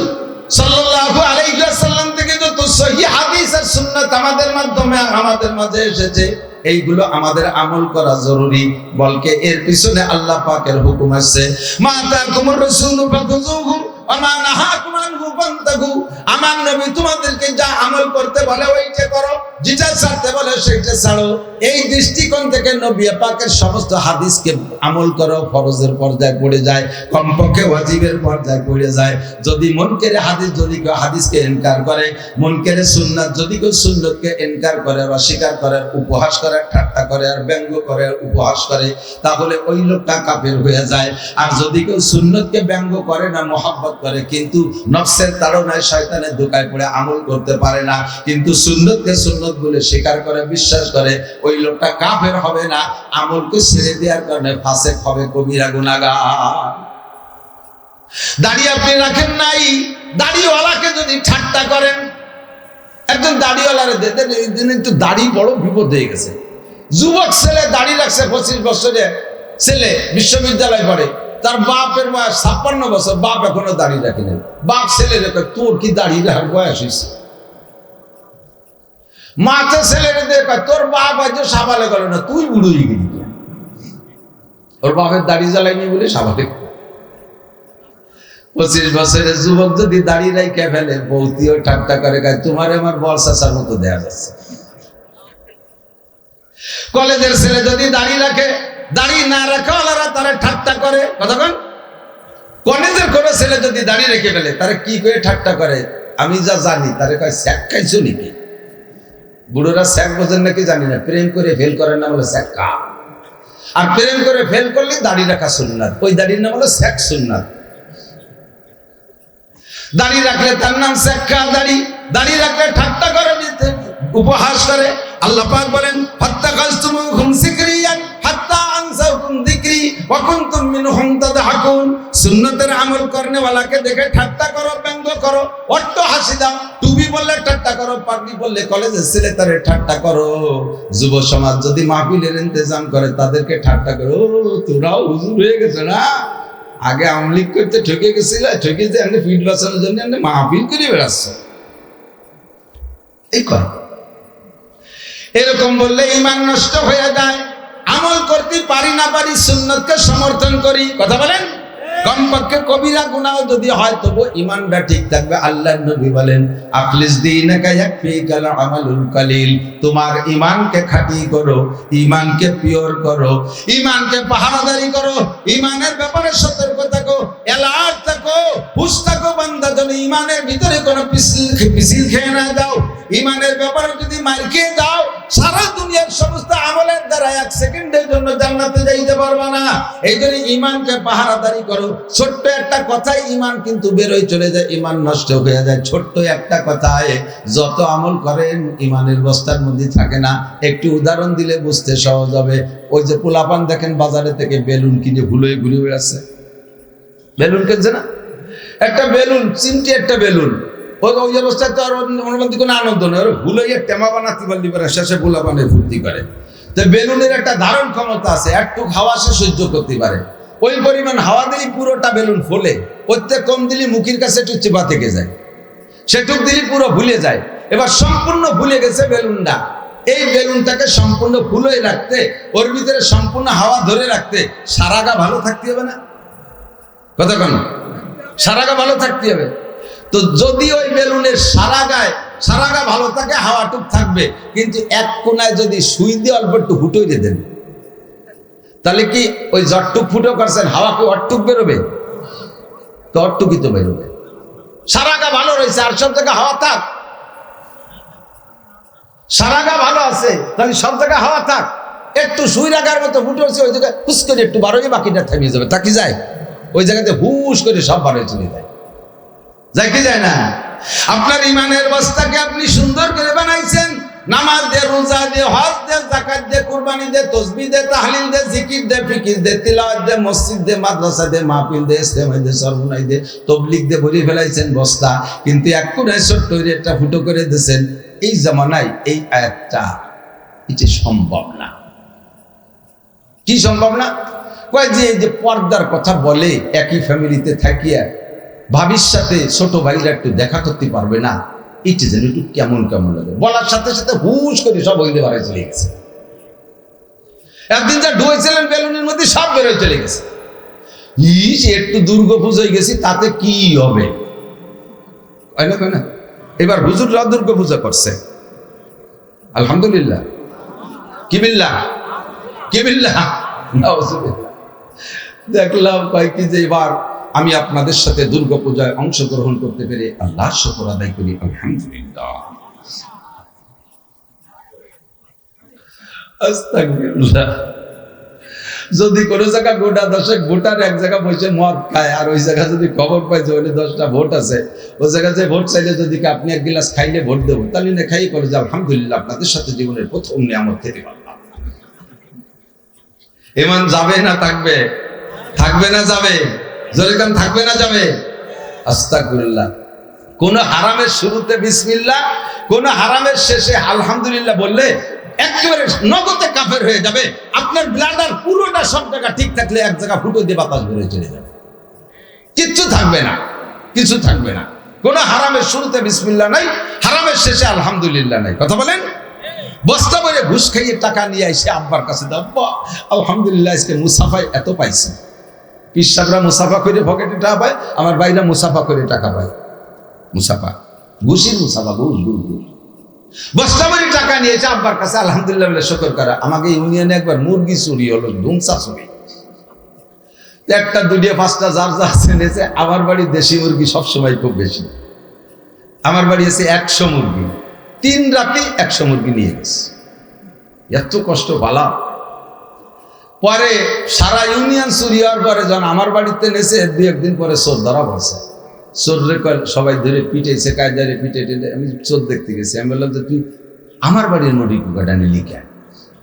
সাল্লাল্লাহু আলাইহি ওয়াসাল্লাম থেকে যত সহিহ হাদিস আর সুন্নাত আমাদের মাধ্যমে আমাদের মাঝে এসেছে, এইগুলো আমাদের আমল করা জরুরি। বলকে এর পিছনে আল্লাহ পাকের হুকুম আছে, মা তাকুমুর রাসূলু ফাখুযুহু ওয়া মা নাহাকুম আনহু ফান্তাহু। আমার নবী তোমাদেরকে যা আমল করতে বলে ওইটা করো, যেটা ছাড়তে বলে সেইটা ছাড়ো। এই দৃষ্টিকোণ থেকে নবী পাকের সমস্ত হাদিসকে আমল করো ফরজের পর্যায়ে পড়ে যায়, কমপক্ষে ওয়াজিবের পর্যায়ে পড়ে যায়। যদি মুনকারে হাদিস, যদি কেউ হাদিসকে ইনকার করে, মুনকারে সুন্নাত, যদি কেউ সুন্নতকে ইনকার করে, অস্বীকার করে, উপহাস করে, ঠাট্টা করে, আর ব্যঙ্গ করে, উপহাস করে, তাহলে ওই লোকটা কাফের হয়ে যায়। আর যদি কেউ সুন্নতকে ব্যঙ্গ করে না, মহব্বত করে, কিন্তু নফসের তাড়নায় শয়তানের ধোঁকায় পড়ে আমল করতে পারে না, কিন্তু সুন্নতকে সুন্নত বলে স্বীকার করে, বিশ্বাস করে, ওই লোকটা কাফের হবে না, আমলকে ছেড়ে দেওয়ার কারণে ফাসেক হবে, কবিরা গুনাহগার। দাড়ি আপনি রাখেন নাই, দাড়িওয়ালাকে যদি ঠাট্টা করেন, একজন দাড়িওয়ালারে দেখেন এই দিন একটু দাড়ি বড় বিপদ হয়ে গেছে। যুবক ছেলে দাড়ি রাখছে, 25 বছরের ছেলে, বিশ্ববিদ্যালয় পড়ে, তার বাপের বয়স 56 বছর, বাপ এখনো দাড়ি রাখে না। বাপ ছেলে রেখে, তোর কি দাড়ি রাখার বয়স হয়েছে? মাথা ছেলেরে দেখে, তোর বাপ আজ সাবালে গেল না, তুই বুড়ো হয়ে গেলি। ওর বাপের দাড়ি জ্বালায়নি বলে সাবালে। 25 বছরের যুবক যদি দাড়ি রাইখে ফেলে, বৌতিও ঠাট্টা করে, গায়ে তোমার আমার বর চাচার মতো দেয়া যাচ্ছে। কলেজের ছেলে যদি দাড়ি রাখে, দাড়ি না রাখাওয়ালারা তারা ঠাট্টা করে। কতক্ষণ কলেজের কোনো ছেলে যদি দাড়ি রেখে ফেলে তারা কি করে ঠাট্টা করে, আমি যা জানি তারা কয় স্যাক খাইছো নাকি। বুড়োরা স্যাক বোঝেন নাকি জানি না, প্রেম করে ফেল করেন না বলে স্যাক কা, আর প্রেম করে ফেল করলে দাড়ি রাখা সুন্নাত, ওই দাড়ির নাম হলো স্যাক সুন্নাত। দাড়ি রাখলে তার নাম স্যাক্কা দাড়ি, দাড়ি রাখলে ঠাট্টা করে, উপহাস করে। আল্লাহ পাক বলেন ফাত্তাকাজতুমুহুম যিকরিয়ান হাত্তা আনসাকুম যিকরি ওয়া কুনতুম মিনহুম তাদহাকুন। সুন্নতের আমল করনে ওয়ালাকে দেখে ঠাট্টা করো, ব্যঙ্গ করো, অট্ট হাসি দাও। টুপি বললে ঠাট্টা করো, পাগড়ি বললে কলেজের ছেলে তারে ঠাট্টা করো। যুব সমাজ যদি মাহফিলের ইন্তজাম করে তাদেরকে ঠাট্টা করো, তোরাও হুজুর হয়ে গেছে না, আগে আমলিক করতে ঠকে গেছিল, ঠকে যে আপনি ফিট বাঁচানোর জন্য আপনি মাহফিল করে বেড়াচ্ছ, এই কথা। এরকম বললে ঈমান নষ্ট হয়ে যায়। আমল করতে পারি না পারি, সুন্নতকে সমর্থন করি, কথা বলেন। কমপক্ষে কবিরা গুনাহ যদি হয় তবু ঈমানটা ঠিক থাকবে। আল্লাহর নবী বলেন আখলিস দীনাকা ইয়াকফিকাল আমালুল কালিল। তোমার ঈমানকে খাঁটি করো, ঈমানকে পিওর করো, ঈমানকে পাহারাদারি করো, ঈমানের ব্যাপারে সতর্ক থাকো, অ্যালার্ট থাকো, হুঁশ থাকো। বান্দা যেন ঈমানের ভিতরে কোনো পিছিল খেয়ে না যাও। ঈমানের ব্যাপারে যদি মার খেয়ে যাও, সারা দুনিয়ার সমস্ত আমলের দ্বারা 1 সেকেন্ডের জন্য জান্নাতে যাইতে পারবা না। এই জন্য ঈমানকে পাহারাদারি করো। ছোট্ট একটা কথায় ঈমান কিন্তু বেরোয় চলে যায়, ঈমান নষ্ট হয়ে যায়। ছোট্ট একটা কথায় যত আমল করেন ঈমানের বস্তার মধ্যে থাকে না। একটু উদাহরণ দিলে বুঝতে সহজ হবে। ওই যে পোলাপান দেখেন বাজারে থেকে বেলুন কিনে ঘুরে বেড়াচ্ছে, বেলুন কিনছে না, একটা বেলুন, চিমটি একটা বেলুন, ওই অবস্থায় তো আর অনুমতি কোনো আনন্দ নেই। ওরা ভুলাইয়া টেমা বানাতে পারলি পারে, শেষে পোলা বানে ফুর্তি করে। তো বেলুনের একটা ধারণ ক্ষমতা আছে, একটু হাওয়া সে সহ্য করতে পারে। ওই পরিমাণ হাওয়া দিলে পুরোটা বেলুন ফোলে, প্রত্যেক কম দিলে মুখের কাছে একটু চেপা থেকে যায়, সেটুক দিলে পুরো ভুলে যায়। এবার সম্পূর্ণ ভুলে গেছে বেলুনটা। এই বেলুনটাকে সম্পূর্ণ ফুলে রাখতে, ওর ভিতরে সম্পূর্ণ হাওয়া ধরে রাখতে সারাগা ভালো থাকতে হবে না, কথা কেন? সারাগা ভালো থাকতে হবে। তো যদি ওই বেলুনের সারাগা ভালো থাকে, হাওয়াটুক থাকবে, কিন্তু এক কোনায় যদি সুই দিয়ে অল্প একটু ফুটোই দেন, তাহলে কি ওই জটটুক ফুটো করছেন, হাওয়া কি অটটুক বেরোবে? তো অটটুকই তো বেরোবে। সারাগা ভালো রয়েছে, আর সব জায়গায় হাওয়া থাক। সারাগা ভালো আছে, তাহলে সব জায়গায় হাওয়া থাক। একটু সুই রাখার মতো ফুটো হচ্ছে, ওই জায়গায় হুস করে একটু বার হয়ে বাকিটা থেমে যাবে, তা কি যায়? ওই জায়গাতে হুস করে সব বার হয়ে চলে যায়, যায় কি যায় না? আপনার ঈমানের বস্তাকে আপনি সুন্দর করে বানাইছেন, নামাজ দে, রোজা দে, হজ দে, যাকাত দে, কুরবানি দে, তাসবিহ দে, তাহলিল দে, জিকির দে, ফিকির দে, তিলাওয়াত দে, মসজিদ দে, মাদ্রাসা দে, মাহফিল দে, ইস্তেমা দে, সরবনাই দে, তাবলীগ দে, ভরে ফেলাইছেন বস্তা, কিন্তু এক কোণায় ছোট্ট করে একটা ফুটো করে দিয়েছেন। এই জামানায় এই আয়াতটা এটা সম্ভব না। কি সম্ভব না? কয় যে এই যে পর্দার কথা বলে, একই ফ্যামিলিতে থাকিয়া ভাবির সাথে ছোট ভাইরা একটু দেখা করতে পারবে না, এটা যেন একটু কেমন কেমন লাগে। বলার সাথে সাথে হুশ করে সব হইতে পারে চলে গেছে। একদিন যা ঢুয়েছিলেন বেলুনের মধ্যে সব বেরোয় চলে গেছে। একটু দুর্গা পুজোয় গেছি, তাতে কি হবে? না, এবার হুজুররা দুর্গা পূজা করছে, আলহামদুলিল্লাহ। কি বিল্লাহ, কি বিল্লাহ, দেখলাম কয়েকটি যে এবার আমি আপনাদের সাথে দুর্গা পূজায় অংশগ্রহণ করতে পেরে আল্লাহর শুকর আদায় করি, আলহামদুলিল্লাহ। আস্তাগফিরুল্লাহ। যদি কোনো জায়গা গোটা 10 ভোটার এক জায়গা বসে মদ খায়, আর ওই জায়গা যদি খবর পাই যে ওখানে 10টা ভোট আছে, ওই জায়গায় যে ভোট চাইলে যদি আপনি এক গিলাস খাইলে ভোট দেবো, তাহলে না খাই করে যে আলহামদুলিল্লাহ, আপনাদের সাথে জীবনের প্রথম নিয়ামত খেতে পারলাম। ঈমান যাবে না থাকবে? থাকবে না যাবে? যেরকম থাকবে না যাবে? আস্তাগফিরুল্লাহ। কোন হারামের শুরুতে বিসমিল্লাহ, কোন হারামের শেষে আলহামদুলিল্লাহ বললে একেবারে নগদে কাফের হয়ে যাবে। আপনার ব্লাডার পুরোটা সব জায়গা ঠিক থাকলে এক জায়গা ফুটো দিয়ে বাতাস বেরিয়ে চলে যাবে, কিচ্ছু থাকবে না, কিছু থাকবে না। কোন হারামের শুরুতে বিসমিল্লাহ নাই, হারামের শেষে আলহামদুলিল্লাহ নাই, কথা বলেন। বস্তা ভরে ঘুষ খাইয়ে টাকা নিয়ে এসে আব্বার কাছে দাও, আলহামদুলিল্লাহ আজকে মুসাফায় এত পাইছি। পিসাবরা মুসাফা করে পকেটে টাকা পায়, আমার ভাইরা মুসাফা করে টাকা পায়। মুসাফা, ঘুষির মুসাফা, ঘুষ ঘুষ ঘুষ। বস্তা ভরি টাকা নিয়েছে আব্বার কাছে, আলহামদুলিল্লাহ বলে শুকর করা। আমাকে ইউনিয়নে একবার মুরগি চুরি হলো, ধুমসা চুরি, একটা দুটিয়া পাঁচটা যার যা এনেছে। আমার বাড়ি দেশি মুরগি সবসময় খুব বেশি, আমার বাড়ি এসে 100 মুরগি, 3 রাতে 100 মুরগি নিয়ে গেছে। এত কষ্ট বালা। পরে সারা ইউনিয়ন চুরি হওয়ার পরে যখন আমার বাড়িতে নেছে, 2-1 দিন পরে চোর ধরা পড়ছে। চোররে সবাই ধরে পিটেছে, কায়দারে পিটে টেটে। আমি চোর দেখতে গেছি, আমি বললাম যে তুই আমার বাড়ির মুরগি কুকাটা নিলি কেন?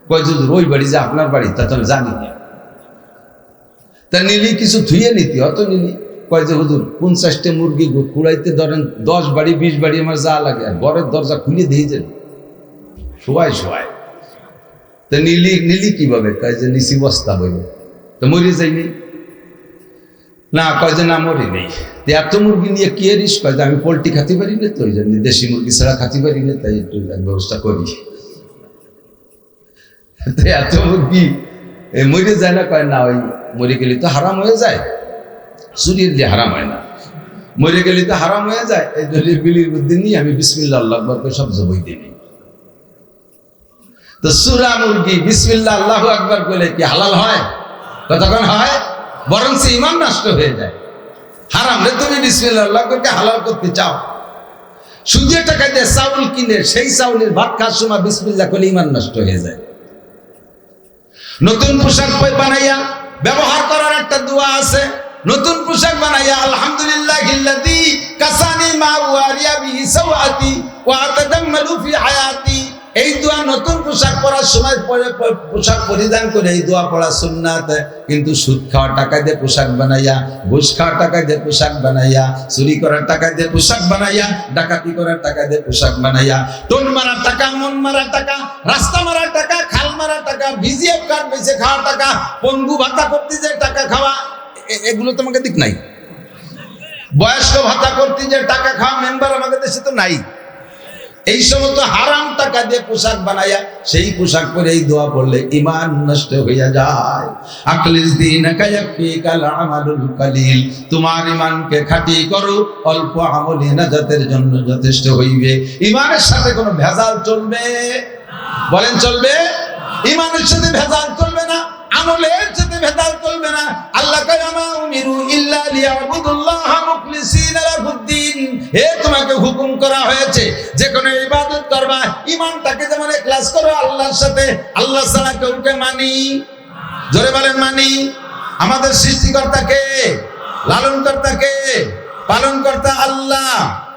কয় যদি ওই বাড়ি যে আপনার বাড়ি তা তো আমি জানি না। তা নিলি কিছু ধুয়ে নিতি, অত নিলি। কয় যে হুজুর 50টা মুরগি কুড়াইতে ধরেন 10 বাড়ি 20 বাড়ি আমার যা লাগে, আর ঘরের দরজা খুলে দিয়ে যান শোয়াই। তা নিলি কিভাবে? কয় যে নিচি বস্তা বইল। তো মরে যাইনি না? কয় যে না মরি নেই। তো এত মুরগি নিয়ে কি এরিস? কয় যে আমি পোল্ট্রি খাতে পারি না, তো ওই জন্য দেশি মুরগি ছাড়া খাতে পারি না, তাই একটু ব্যবস্থা করি। তো এত মুরগি মরে যায় না? কয় না, ওই মরে গেলে তো হারাম হয়ে যায়, চুরির দিয়ে হারাম হয় না, মরে গেলে তো হারাম হয়ে যায়। এই দলিল বিলির বুদ্ধি নিয়ে আমি বিসমিল্লাহ আল্লাহু আকবার করে সব জবাই দিই। তো সুরা মুরগি বিসমিল্লাহ আল্লাহু আকবার বলে কি হালাল হয়? কতক্ষণ হয়? বরং সে ইমান নষ্ট হয়ে যায়। হারাম রে তুমি বিসমিল্লাহ আল্লাহু আকবারকে হালাল করতে চাও। সুদের টাকা দিয়ে চাউল কিনে সেই চাউলের ভাত খাওয়ার সময় বিসমিল্লাহ করলে ইমান নষ্ট হয়ে যায়। নতুন পোশাক বানাইয়া ব্যবহার করার একটা দোয়া আছে। নতুন পোশাক বানাইয়া আলহামদুলিল্লাহিল্লাযী কাসানি মা ওয়ারিয়া বিহি সাওয়াতি ওয়া আতাদাম্মালু ফি হায়াতি। এই দোয়া নতুন পোশাক পরার সময় পোশাক পরিধান করে এই দোয়া পড়া সুন্নাত। কিন্তু সুদ খাওয়ার টাকা দিয়ে পোশাক বানাইয়া, ঘুষ খাওয়ার টাকা দিয়ে পোশাক বানাইয়া, চুরি করার টাকা দিয়ে পোশাক বানাইয়া, ডাকাতি করার টাকা দিয়ে পোশাক বানাইয়া, টোন মারার টাকা, মন মারার টাকা, রাস্তা মারার টাকা, খাল মারার টাকা, ভিজিএফ কার্ড বেঁচে খাওয়ার টাকা, পঙ্গু ভাতা করতে যে টাকা খাওয়া, এগুলো তোমাকে দিক নাই। বয়স্ক ভাতা করতে যে টাকা খাওয়া মেম্বার আমাদের দেশে তো নাই। এই সমস্ত হারাম টাকা দিয়ে পোশাক বানাইয়া সেই পোশাক পরে এই দোয়া পড়লে ইমান নষ্ট হইয়া যায়। আখলিস দীনাকা ইয়াকফিকাল আমালুল কালিল। তোমার ইমানকে খাঁটি করো, অল্প আমলে নাজাতের জন্য যথেষ্ট হইবে। ইমানের সাথে কোনো ভেজাল চলবে? বলেন চলবে? ইমানের সাথে ভেজাল চলবে না, আমলের সাথে ভেজাল চলবে না। আল্লাহ কয় আমা উমিরু ইল্লা লিয়াবুদুল্লাহা মুখলিসিনা লাহুদ্দিন। হে তোমাকে হুকুম করা হয়েছে যে কোনো ইবাদত করবা, ঈমানটাকে যেমন ইখলাস করো আল্লাহর সাথে। আল্লাহ ছাড়া কাউকে মানি, জোরে বলেন মানি। আমাদের সৃষ্টিকর্তাকে, লালনকর্তাকে, পালনকর্তা আল্লাহ,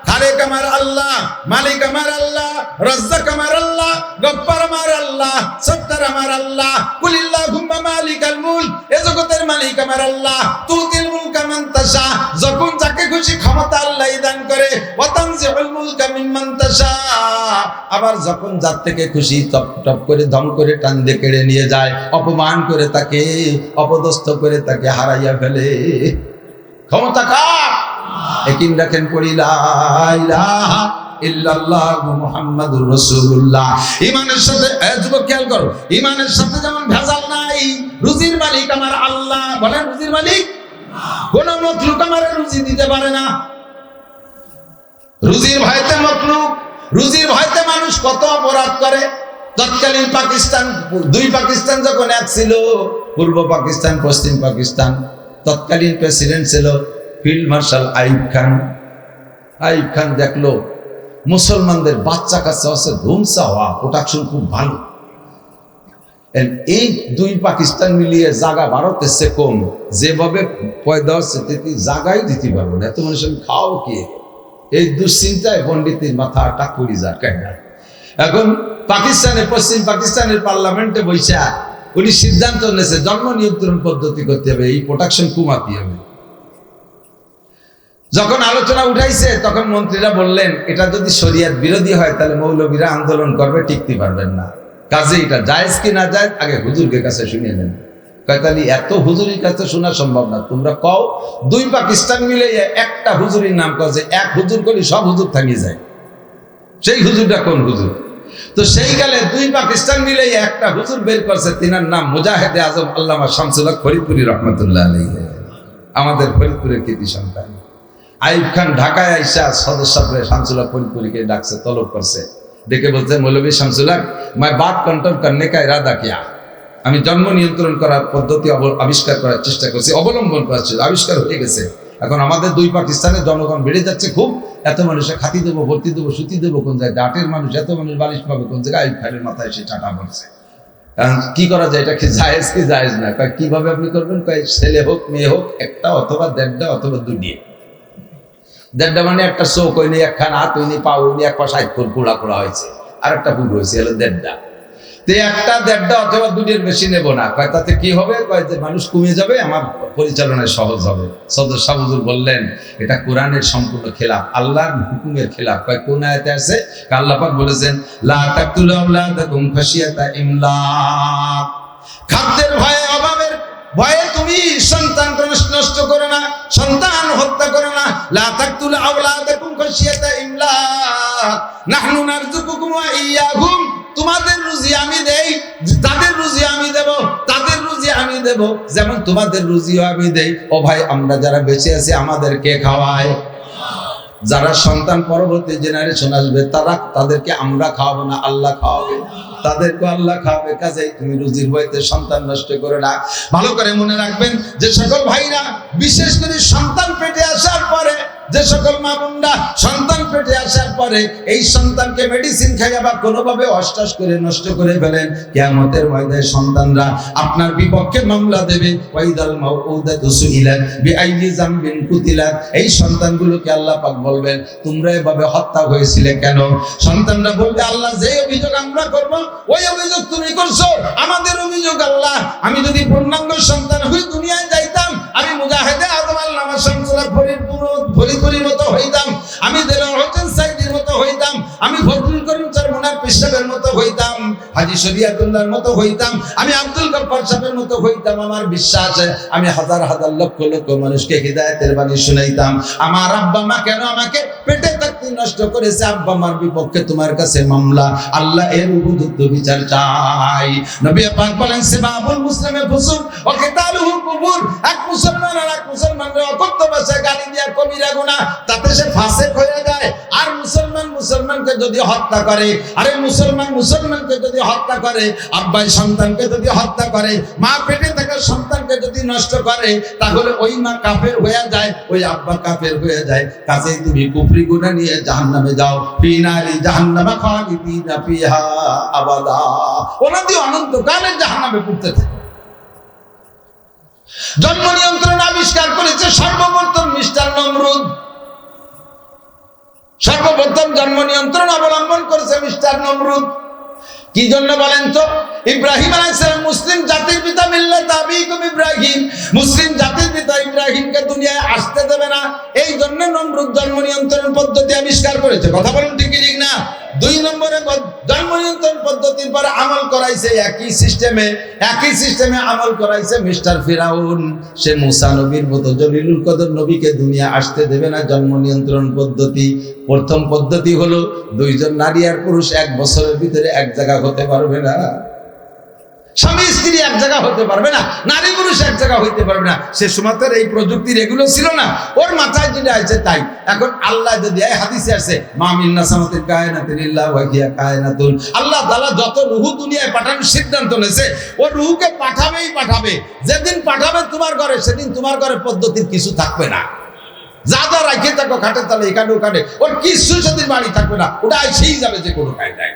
খালেক আমার আল্লাহ, মালিক আমার আল্লাহ, রাজ্জাক আমার আল্লাহ, গফফার আমার আল্লাহ, সত্তার আমার আল্লাহ। কুলিল্লাহুম্মা মালিকাল মুলক। এ জগতের মালিক আমার আল্লাহ। তুতিল মুলকা মান তাশা। যখন যাকে খুশি ক্ষমতা আল্লাহই দান করে। ওয়া তানজিউল মুলকা মিম্মান তাশা। আবার যখন যার থেকে খুশি টপ টপ করে ধম করে টান দিয়ে কেড়ে নিয়ে যায়, অপমান করে তাকে, অপদস্থ করে তাকে হারাইয়া ফেলে। ক্ষমতা কার? একিন রাখেন পড়ি লা ইলাহা ইল্লাল্লাহু মুহাম্মাদুর রাসূলুল্লাহ। ঈমানের সাথে যুবক খেয়াল করো, ঈমানের সাথে যেমন ভেজাল নাই। রুজির মালিক আমার আল্লাহ। বলেন রুজির মালিক? কোন মখলুক আমার রুজি দিতে পারে না। রুজির ভয়তে মখলুক, রুজির ভয়তে মানুষ কত অপরাধ করে। তৎকালীন পাকিস্তান, 2 পাকিস্তান যখন এক ছিল, পূর্ব পাকিস্তান, পশ্চিম পাকিস্তান, তৎকালীন প্রেসিডেন্ট ছিল ফিল্ড মার্শাল আইয়ুব খান। আইয়ুব খান দেখলো মুসলমানদের বাচ্চা কাচ্চা আছে ধ্বংসা হওয়া, প্রোটেকশন খুব ভালো। এই 2 পাকিস্তান মিলিয়ে জায়গা ভারতের চেয়ে কম, যেভাবে পয়দা হচ্ছে জায়গায় দিতে পারবো না, এত মানুষ আমি খাও কে? এই দুশ্চিন্তায় পণ্ডিতের মাথা টাক পড়ি যায় কেন। এখন পাকিস্তানে, পশ্চিম পাকিস্তানের পার্লামেন্টে বৈশা উনি সিদ্ধান্ত নিয়েছে জন্ম নিয়ন্ত্রণ পদ্ধতি করতে হবে, এই প্রোটেকশন কমাতে হবে। যখন আলোচনা উঠাইছে তখন মন্ত্রীরা বললেন এটা যদি শরিয়ত বিরোধী হয় তাহলে মৌলবীরা আন্দোলন করবে, টিকতে পারবেন না। কাজে এটা জায়েজ কি না জায়েজ আগে হুজুরের কাছে শুনিয়ে নেন। কয়তালি এত হুজুরের কাছে শোনা সম্ভব না, তোমরা কও 2 পাকিস্তান মিলে একটা হুজুরের নাম কও, যে এক হুজুর করি সব হুজুর থাকি যায়, সেই হুজুরটা কোন হুজুর? তো সেই কালে 2 পাকিস্তান মিলে একটা হুজুর বের করছে, তিনার নাম মুজাহিদে আজম আল্লামা শামসুল হক ফরিদপুরি রহমাতুল্লাহ আলাইহি, আমাদের ফরিদপুরের কৃতি সন্তান। আইয়ুব খান ঢাকায় আইসা সদস্য শামসুল হক ফরিদপুরিকে ডাকছে, তলব করছে। ডেকে বলছে মৌলভী শামসুল হক मैं बात कंट्रोल करने का इरादा किया আমি জন্ম নিয়ন্ত্রণ করার পদ্ধতি আবিষ্কার করার চেষ্টা করছি অবলম্বন করার আবিষ্কার হয়ে গেছে এখন আমাদের দুই পাকিস্তানের জনগণ বেড়ে যাচ্ছে খুব এত মানুষে খাতি দেবো ভর্তি দেবো সুতি দেবো কোন জায়গায় ডাটের মানুষ এত মানুষ বালিশ পাবে কোন জায়গায় আইব খালের মাথায় সে টাকা পড়ছে কি করা যায় এটা কি জায়েজ না কিভাবে আপনি করবেন ছেলে হোক মেয়ে হোক একটা অথবা দেড়টা অথবা দেড়টা মানে একটা চোখ হয়নি একখানা হাত হয়নি পা হয়নি এক পা সাইড খোলা করা হয়েছে আর একটা পুরো হয়েছে হলো দেড়টা তো একটা দেড়টা অথবা দুটির বেশি নেবো না তাতে কি হবে যে মানুষ কমে যাবে আমার পরিচালনায় সহজ হবে সদর শাহ হুজুর বললেন এটা কোরআনের সম্পূর্ণ খেলাফ আল্লাহর হুকুমের খেলাফ কোন আয়াতে আছে আল্লাহ পাক বলেছেন লা তাকতুলু আওলাদাকুম খাশিয়াতা ইমলাক খাদ্যের ভয়ে অভাবের ভয়ে তুমি সন্তান নষ্ট করো না সন্তান হত্যা করো না লা তাকতুলু আওলাদাকুম খাশিয়াতা ইমলাক নাহনু নারযুকুকুম ওয়া ইয়্যাহুম তোমাদের রুজি আমি দেই তাদের রুজি আমি দেব তাদের রুজি আমি দেব যেমন তোমাদের রুজিও আমি দেই ও ভাই আমরা যারা বেঁচে আছি আমাদের কে খাওয়ায় যারা সন্তান পরবর্তী জেনারেশন আসবে তাদেরকে আমরা খাওয়াবো না আল্লাহ খাওয়াবে তাদেরকে আল্লাহ খাওয়াবে কাজেই তুমি রুজির বইতে সন্তান নষ্ট করো না ভালো করে মনে রাখবেন যে সকল ভাইরা বিশেষ করে সন্তান পেটে আসার পরে যে সকল মা বোনরা সন্তান পেটে আসার পরে এই সন্তানকে মেডিসিন খাইয়া বা কোনোভাবে অষ্টাস করে নষ্ট করে ফেলেন কিয়ামতের ময়দানে সন্তানরা আপনার বিপক্ষে মামলা দেবে ওয়াইদাল মাউউদাতু সুইলাত বিআইয়ি যামবিন কুতিলাত এই সন্তানগুলোকে আল্লাহ পাক বলবেন তোমরা এভাবে হত্যা হয়েছিলে কেন সন্তানরা বলবে আল্লাহ যে অভিযোগ আমরা করব ওই অভিযোগ তুমি করছো আমাদের অভিযোগ আল্লাহ আমি যদি পূর্ণাঙ্গ সন্তান হই দুনিয়ায় যাইতাম আমি মুজাহিদে আদম আল্লামা শামসুল্লাহ ফরিদপুরের মতো হইতাম আমি দেলোয়ার হোসেন সাইদির মতো হইতাম আমি ফজলুল করিম চরমনার পেশাবের মতো হইতাম হাজী শরিয়াতুল্লাহর মতো হইতাম আমি আব্দুল গফফার সাহেবের মতো হইতাম আমার বিশ্বাস আমি হাজার হাজার লক্ষ লক্ষ মানুষকে হিদায়াতের বাণী শুনাইতাম আমার আব্বা মা কেন আমাকে পেটে থাকতে নষ্ট করেছে আব্বা মার বিপক্ষে তোমার কাছে মামলা আল্লাহ এর উপযুক্ত বিচার চাই নবী পাক বলেন সিবাবুল মুসলিমে ফুসুক ওয়া কিতালুহু কুফর এক মুসলমান আর এক মুসলমানকে অকথ্য ভাষায় গালি দেয়া কবিরা গুনাহ তাতে সে ফাসিক হয়ে যায় আর মুসলমানকে যদি হত্যা করে আরে মুসলমানকে যদি হত্যা করে আব্বাই সন্তানকে যদি হত্যা করে মা পেটে থাকা সন্তানকে যদি নষ্ট করে তাহলে ওই মা কাফের হয়ে যায় ওই আব্বা কাফের হয়ে যায় কাজেই তুমি কুফরি গুনাহ নিয়ে জাহান্নামে যাও ফি নারি জাহান্নামা খালিদিনা ফিহা আবাদা ওনাদি অনন্তকালে জাহান্নামে পড়তে থাকে জন্ম নিয়ন্ত্রণ আবিষ্কার করেছে সর্বপ্রথম মিস্টার নমরুদ সর্বপ্রথম জন্ম নিয়ন্ত্রণ অবলম্বন করেছে মিস্টার নমরুদ কি জন্য বলেন তো ইব্রাহিম আলাইহিস সালাম মুসলিম জাতির পিতা মিল্লাত আবিকুম ইব্রাহিম মুসলিম জাতির পিতা ইব্রাহিমকে দুনিয়ায় আসতে দেবে না এই জন্য নমরুদ জন্ম নিয়ন্ত্রণ পদ্ধতি আবিষ্কার করেছে কথা বলেন ঠিক না দুই নম্বরে জন্ম নিয়ন্ত্রণ পদ্ধতির পর আমল করাইছে একই সিস্টেমে আমল করাইছে মিস্টার ফিরাউন সে মুসা নবীর মতো জলিলুল কদর নবীকে দুনিয়া আসতে দেবে না জন্ম নিয়ন্ত্রণ পদ্ধতি প্রথম পদ্ধতি হলো দুইজন নারী আর পুরুষ এক বছরের ভিতরে এক জায়গা হতে পারবে না স্বামী স্ত্রী এক জায়গা হতে পারবে না নারী পুরুষ এক জায়গা হইতে পারবে না সে সময়তের এই প্রযুক্তির এগুলো ছিল না ওর মাথায় যেটা আছে তাই এখন আল্লাহ যদি এই হাদিসে আছে মা মিন নাসামাতিল কায়নাতিন ইল্লা ওয়া হিয়া কায়নাতুন আল্লাহ তাআলা যত রূহ দুনিয়ায় পাঠানোর সিদ্ধান্ত নিয়েছে ও রূহকে পাঠাবে যেদিন পাঠাবে তোমার ঘরে সেদিন তোমার ঘরে পদ্ধতির কিছু থাকবে না যা যা রাখে থাকো খাটে তাহলে এখানেও কাটে ওর কিছু সেদিন বাড়ি থাকবে না ওটা এসেই যাবে যে কোনো কায়দায়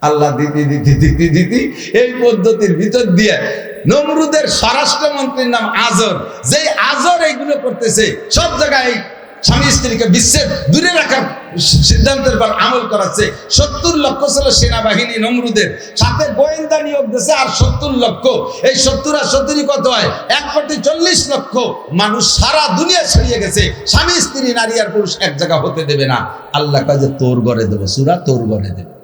আল্লাহ দিতি এই পদ্ধতির ভিতর দিয়ে নমরুদের স্বরাষ্ট্রমন্ত্রীর নাম আজর যে আজর এইগুলো করতেছে সব জায়গায় স্বামী স্ত্রীকে বিচ্ছেদ দূরে রাখার সিদ্ধান্তের পর আমল করাচ্ছে 70 লক্ষ ছিল সেনাবাহিনী নমরুদের সাথে গোয়েন্দা নিয়োগ দিয়েছে আর 70 লক্ষ এই 70 আর 70 কত হয় 1,40 লক্ষ মানুষ সারা দুনিয়া ছড়িয়ে গেছে স্বামী স্ত্রী নারী আর পুরুষ এক জায়গা হতে দেবে না আল্লাহ কাজে তোর ঘরে দেবো সূরা তোর ঘরে দেবে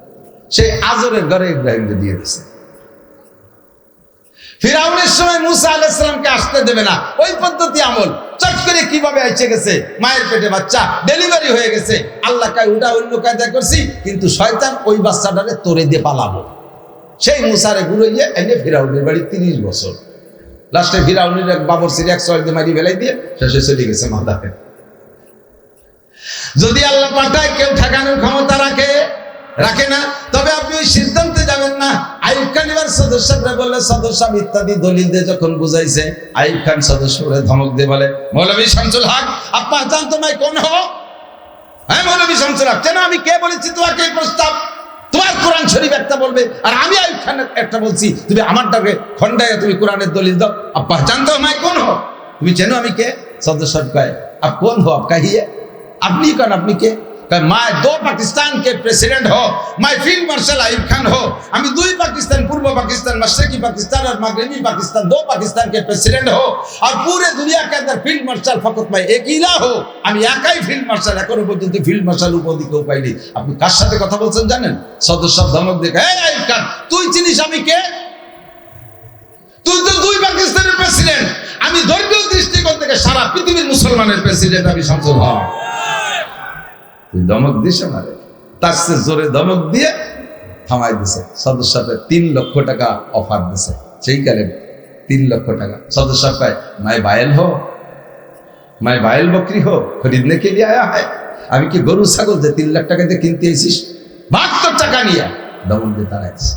সেই আজরের ঘরে ইব্রাহিমকে দিয়ে দিয়েছে ফিরাউনের সময় মুসা আলাইহিস সালামকে আসতে দেবে না ওই পদ্ধতি আমল চট করে কিভাবে এসে গেছে মায়ের পেটে বাচ্চা ডেলিভারি হয়ে গেছে আল্লাহ কায় ওটা অন্য কায়দা করছি কিন্তু শয়তান ওই বাচ্চাটারে তোরে দিয়ে পালাবো সেই মুসারে ঘুরাইয়ে এনে ফিরাউনের বাড়ি 30 বছর লাস্টে ফিরাউনের এক বাবরসির এক সয় দিয়ে মারি ফেলাই দিয়ে শেষে চলে গেছে মাথাতে যদি আল্লাহ পাঠায় কেউ ঠেকানোর ক্ষমতা রাখে রাখে না। তবে আপনি ওই সিদ্ধান্তে যাবেন না। আইয়ুব খান এবার সদস্যরা বললে সদস্য ইত্যাদি দলিল দিয়ে যখন বুঝাইছে, আইয়ুব খান সদস্যরা ধমক দিয়ে বলে, মৌলভী শামসুল হক আপা জানতো না কোন হো? হ্যাঁ মৌলভী শামসুল হক, কেন আমি কে বলেছি তোমাকে এই প্রস্তাব? তোমার কোরআন শরীফ একটা বলবে আর আমি আইয়ুব খান একটা বলছি, তুমি আমারটাকে খন্ডায় তুমি কোরআনের দলিল দাও। আপা জানতো আমায় কোন হো? তুমি চেনো আমি কে? सदस्य कहे अब कौन हो आप कहिए, अपनी कौन अपनी के मैं दो पाकिस्तान के प्रेसिडेंट हो, मैं फील्ड मार्शल आयुब खान हो, আমি দুই পাকিস্তান, पूर्व पाकिस्तान, मशरकी पाकिस्तान और मगरबी पाकिस्तान, दो पाकिस्तान के प्रेसिडेंट हो और पूरे दुनिया के अंदर फील्ड मार्शल फकत मैं एक ही हो, আমি একাই ফিল্ড মার্শাল, এখনো পর্যন্ত ফিল্ড মার্শাল উপাধি কেউ পাইনি। আপনি কার সাথে কথা বলছেন জানেন? সদস্য ধমক দেখে, এই আইয়ুব খান তুই চিনিস আমি কে? তুই তো দুই পাকিস্তানের প্রেসিডেন্ট, আমি ধর্মীয় দৃষ্টিকোণ থেকে সারা পৃথিবীর মুসলমানের প্রেসিডেন্ট আমি শামসুল হক। তুই ধমক দিস আমারে, তার চেয়ে জোরে ধমক দিয়ে থামাই দিছে। সদস্যকে 3 লক্ষ টাকা অফার দিছে, সেই কালে 3 লক্ষ টাকা। সদস্য কয় मैं बायल हो, मैं बायल बकरी हो, खरीदने के लिए आया है। আমি কি গরু ছাগল যে 3 লাখ টাকা দিয়ে কিনতে এসেছিস? ভাগ তোর টাকা নিয়ে। ধমক দিয়ে তাড়াইছে।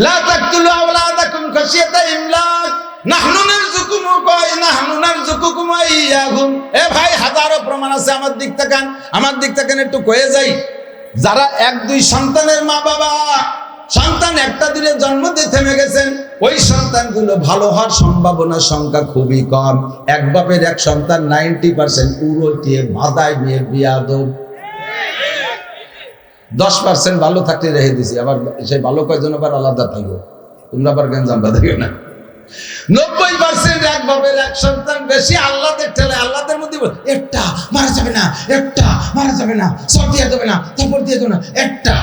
লা তাকতুলু আওলাদাকুম খাশিয়াতা ইমলাক নাহনু নারযুকুকুম ওয়া নাহনু নারযুকুকুম ওয়া ইয়াহুম। এ ভাই হাজারো প্রমাণ আছে, আমার দিক তাকান, আমার দিক তাকান, একটু কয়ে যাই। যারা 1-2 সন্তানের মা বাবা, সন্তান একটা দিনে জন্ম দিয়ে থেমে গেছেন, ওই সন্তানগুলো ভালো হওয়ার সম্ভাবনা সংখ্যা খুবই কম। এক বাপের এক সন্তান 90% উড়োটিয়ে বাদায় নিয়ে বিয়াদব। 10% ভালো থাকতে রেখে দিছি, আবার সেই ভালো কয়জন আবার আলাদা থাকবো, তোমরা আবার গেঞ্জাম বাঁধাইও না। 90% এক বাপের এক সন্তান বেশি আল্লাহদের ঠেলে, আল্লাহদের মধ্যে একটা মারা যাবে না, একটা মারা যাবে না, সব দিয়ে দেবে না, তারপর দিয়ে দেবে না, একটা,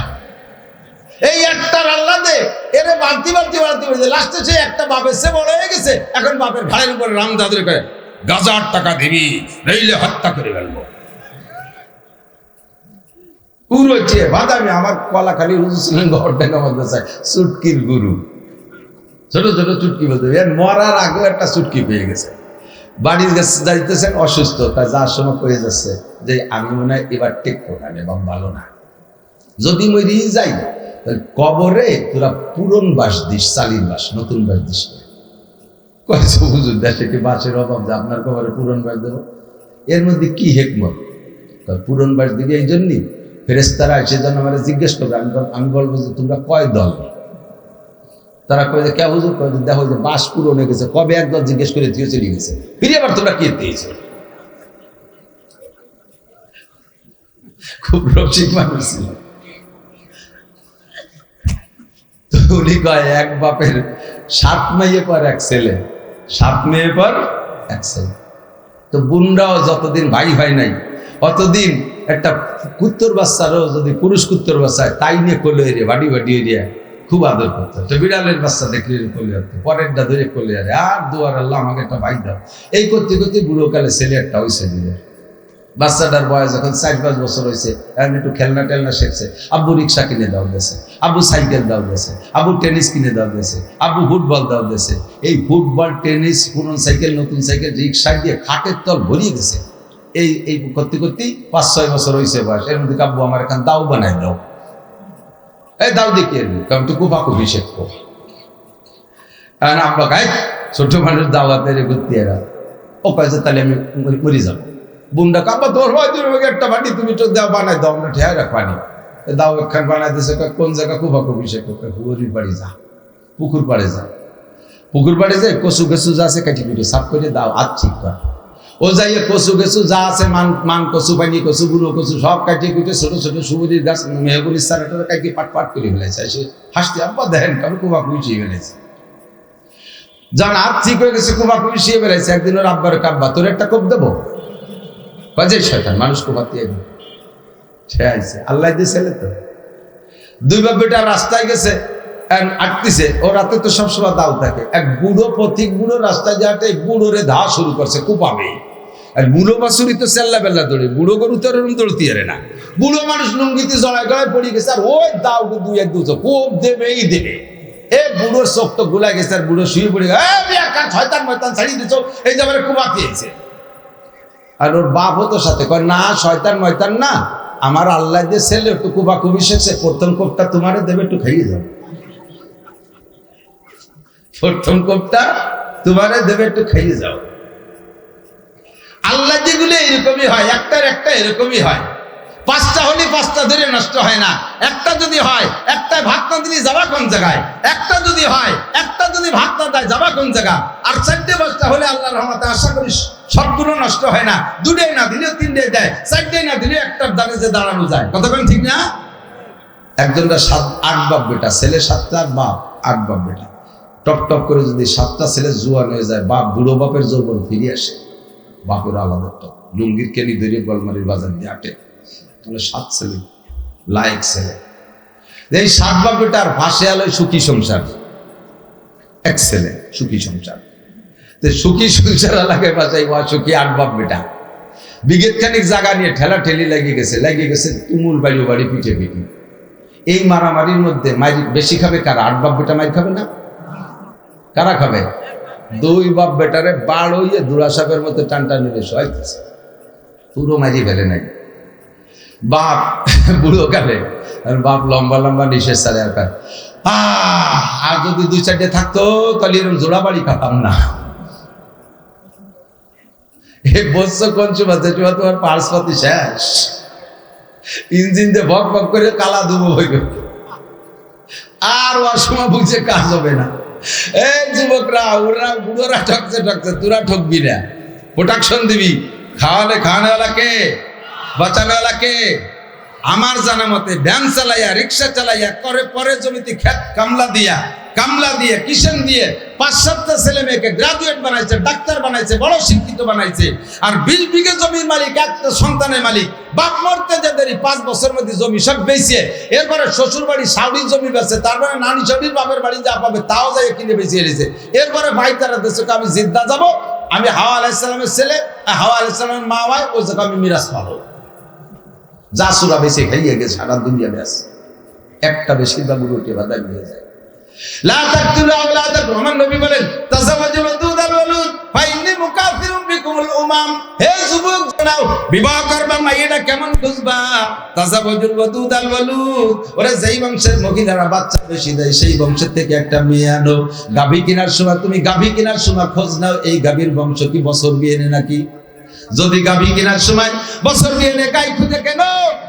এই একটার আল্লাহ দে এরে বাড়তি বাড়তি বাড়তি বাড়তি লাস্টে সে একটা বাপের সে বড় হয়ে গেছে, এখন বাপের ঘাড়ের উপরে রাম দাদুর করে গাজার টাকা দিবি নইলে হত্যা করে ফেলবো। পুরো চেয়ে বাদামি আমার কলাখালি হুজুর ছিলেন গভর্নমেন্ট মাদ্রাসায়, চুটকির গুরু, ছোট ছোট চুটকি বলতে মরার আগেও একটা চুটকি পেয়ে গেছে। বাড়ির কাছে যাইতেছেন অসুস্থ, তাই যার সময় করে যাচ্ছে যে আমি মনে হয় এবার টেকবো না, এবং ভালো না, যদি মরি যাই কবরে তোরা পুরন বাস দিস, চালির বাস, নতুন বাস দিস। কয়েছে হুজুর দেশে কি বাসের অভাব যে আপনার কবরে পুরন বাস দেবো? এর মধ্যে কি হেকমত? পুরন বাস দিবি এই জন্যই ফেরেশতারা এসে যেন আমার জিজ্ঞেস করবে, আমি বলবো যে তোমরা কয় দল? তারা কয়ে যে কে হুজুর? কয়ে দেখো যে বাস পূরণ হয়ে গেছে, কবে একদল জিজ্ঞেস করে দিয়ে চলে গেছে, ফিরে আবার তোমরা কে দিয়েছো? খুব রসিক মানুষ ছিল। উনি কয় এক বাপের 7 মেয়ে পর 1 ছেলে, 7 মেয়ে পর 1 ছেলে। তো বোনরাও যতদিন ভাই হয় নাই অতদিন একটা কুত্তর বাচ্চারও যদি পুরুষ কুত্তর বাচ্চা তাই নিয়ে কোলে এরিয়া বাড়ি বাড়ি এরিয়া খুব আদর করতো। তো বিড়ালের বাচ্চা দেখলে কোলে হতো, পরেরটা ধরে কোলে আরে আর দুয়ার আল্লাহ আমাকে একটা ভাই দাও। এই করতে করতে বুড়োকালে ছেলে একটা হয়েছে। বাচ্চাটার বয়স যখন 4-5 বছর হয়েছে, এখন একটু খেলনা টেলনা শিখছে। আব্বু রিক্সা কিনে দাও দিয়েছে, আব্বু সাইকেল দাও দিয়েছে, আব্বু টেনিস কিনে দাও দিয়েছে, আব্বু ফুটবল দাও দিয়েছে। এই ফুটবল, টেনিস, পুরনো সাইকেল, নতুন সাইকেল, রিক্সা দিয়ে খাটের তল ভরিয়ে গেছে। এই করতে করতেই 5-6 বছর হয়েছে বয়স। এর মধ্যে আব্বু আমার এখন দাও বানাই দাও, এই দাও দেখিয়ে দিই, কারণ একটু কুপাকুপি শেখবো। আমরা গাই ছোট মানুষ দাওয়াতের ঘুরতে এরা ও কয়েছে তাহলে আমি মরে যাবো। বুন্ডা কাপা তোর হয় একটা বাটি তুমি তো দেওয়া বানাই দাও, আমরা ঠেয়া রাখবানি। দাও একখান বানাই দিয়েছে, কোন জায়গা কুপাকুপি শেখো? হুড়ির বাড়ি যা, পুকুর পাড়ে যা, পুকুর পাড়ে যাই কচু গেছু যা আছে কাটি কুটি সাফ করে দাও, আর ঠিক কর। ও যাইয়ে কচু গেছু যা আছে মান কচু, পানি কচু, বুড়ো কচু সব কাটিয়ে কুটে ছোট ছোট সুবরির গাছ মেহগুলির সারাটা কাটিয়ে পাট পাট করে ফেলেছে। সে হাসতে আব্বা দেখেন কারণ কুপাকুপি শিয়ে ফেলেছে। যখন হাত ঠিক হয়ে গেছে কুপাকুপি শিয়ে ফেলেছে, একদিন ওর আব্বার কাব্বা তোর একটা কোপ দেবো, বাজে শয়তান মানুষ কোপাতিয়ে সে আইছে আল্লাহ দিয়ে ছেলে। তো 2 বাপ বেটা রাস্তায় গেছে, আটতিছে। ও রাতে তো সবসময় দাও থাকে। এক বুড়ো পথিক বুড়ো রাস্তায় যাতে বুড়োরে ধাওয়া শুরু করছে, কোপাবে। আর বুড়ো বাছুরি তো চেল্লা বেল্লা দৌড়ে, বুড়ো গরু তো এরকম দৌড়তে এরে না। বুড়ো মানুষ লুঙ্গিতে জড়ায় গড়ায় পড়ে গেছে, আর ওই দাও 2-1 কোপ দেবেই দেবে। বুড়োর চোখ তো গুলাই গেছে, আর বুড়ো শুয়ে পড়ে শয়তান ময়তান ছাড়িয়ে দিচ্ছ, এই যে আমার কোপাতিয়েছে। আর ওর বাপ হতো সাথে কয় না শয়তান ময়তান না, আমার আল্লাহ যে ছেলে একটু কুবাকুবি শেখছে, প্রথম কোপটা তোমারে দেবে, একটু খাইয়ে যাও। প্রথম কোপটা তোমারে দেবে, একটু খাইয়ে যাও। আল্লাহ যেগুলো এরকমই হয়, একটার একটা এরকমই হয়। পাঁচটা হলে পাঁচটা ধরে নষ্ট হয় না। একটা যদি হয়, একটা ভাগ না দিলে যাবা কোন জায়গায়? একটা যদি হয়, একটা যদি ভাগ না দেয় যাবা কোন জায়গা? আর চারটে পাঁচটা হলে আল্লাহর রহমতে আশা করি সবগুলো নষ্ট হয় না। দুটাই না দিলেও তিনটে দেয়, চারটেই না দিলেও একটার দ্বারে যে দাঁড়ানো যায়। কতক্ষণ ঠিক না? একজনটা 7-8 বাপ বেটা, ছেলে 7টা, বাপ 8 বাপ বেটা। টপ টপ করে যদি 7টা ছেলে জুয়ান হয়ে যায়, বাপ বুড়ো বাপের যৌবন ফিরে আসে, বাপের আলাদা টপ, লুঙ্গির কেনি ধরে গোলমারির বাজার দিয়ে আটে, তাহলে 7 ছেলে লায়ক ছেলে। এই 7 বাপ বেটার ভাসে আলো সুখী সংসার, এক ছেলে সুখী সংসার। সুখী সংসার এলাকায় বাঁচাই সুখী 8 বাপ বেটা। বিঘেত খানিক জায়গা নিয়ে ঠেলা ঠেলি লাগিয়ে গেছে তুমুল বাড়ি বাড়ি পিঠে পিঠে। এই মারামারির মধ্যে মাইর বেশি খাবে কারা? 8 বাপ বেটা মাইর খাবে না? কারা খাবে? 2 বাপ বেটারে বাড় হইয়ে দুরাসাপের মধ্যে টানটা নিয়ে শোয়াইতেছে, পুরো মারি ফেলে নাই। বাপ বুড়ো কালে, আর বাপ লম্বা লম্বা নিঃশ্বাস ছাড়ে আর কার। আর যদি 2-4টে থাকতো তাহলে এরকম জোড়া বাড়ি খাতাম না। এই বছর কোন সময় তোমার পার্সপাতি শেষ, ইঞ্জিন দিয়ে ভক ভক করে কালা দুবো হইবে, আর অসময় বুঝে কাজ হবে না। এই যুবকরা, ওরা বুড়োরা ঠকছে, তোরা ঠকবি না, প্রোটেকশন দিবি। খাওয়ানেওয়ালা কে? বাঁচানোওয়ালা কে? আমার জানা মতে ভ্যান চালাইয়া, রিক্সা চালাইয়া করে, পরে জমিতে খেত কামলা দিয়ে কিষেন দিয়ে 5-7টা ছেলে মেয়েকে গ্রাজুয়েট বানাইছে, ডাক্তার বানাইছে, বড় শিক্ষিত বানাইছে। আর 20 বিঘে জমির মালিক, একটা সন্তানের মালিক। বাপ মরতে যে দেরি, 5 বছরের মধ্যে জমি সব বেচে, এরপরে শ্বশুর বাড়ি সাউডির জমি বেচে, তারপরে নানি সাউডির বাপের বাড়ি যা পাবে তাও যাই কিনে বেঁচে এনেছে। এরপরে ভাই তারা দেশে আমি জিদ্দা যাব, আমি হাওয়া আলাইসালামের ছেলে, হাওয়া আলাইসালামের মা হয়, ওই জায়গা আমি মিরাজ পাবো। যা সুরা বেশি খাইয়ে গেছে সারা দুনিয়া ব্যাস, একটা বেশিরভাগ রুটি বাদাম হয়ে যায়। লা তাকতুলু আওলাদাকুম, আমার নবী বলেন তাযাওয়াজুল ওয়াদুদ আল ওয়ালুদ ফাইন্নী মুকাফিরুম বিকুমুল উমাম। হে যুবক জানাও, বিবাহ করবা মাইয়াটা কেমন খুঁজবা? তাযাওয়াজুল ওয়াদুদ আল ওয়ালুদ, ওরে যেই বংশের মহিলারা বাচ্চা বেশি দেয় সেই বংশের থেকে একটা মেয়ে আনো। গাভী কেনার সময় তুমি গাভী কেনার সময় খোঁজ নাও এই গাভীর বংশ কি বছর বিয়ে নে নাকি। যদি গাভী কেনার সময় বছর বিয়ে নে গাই খুঁজে কেন?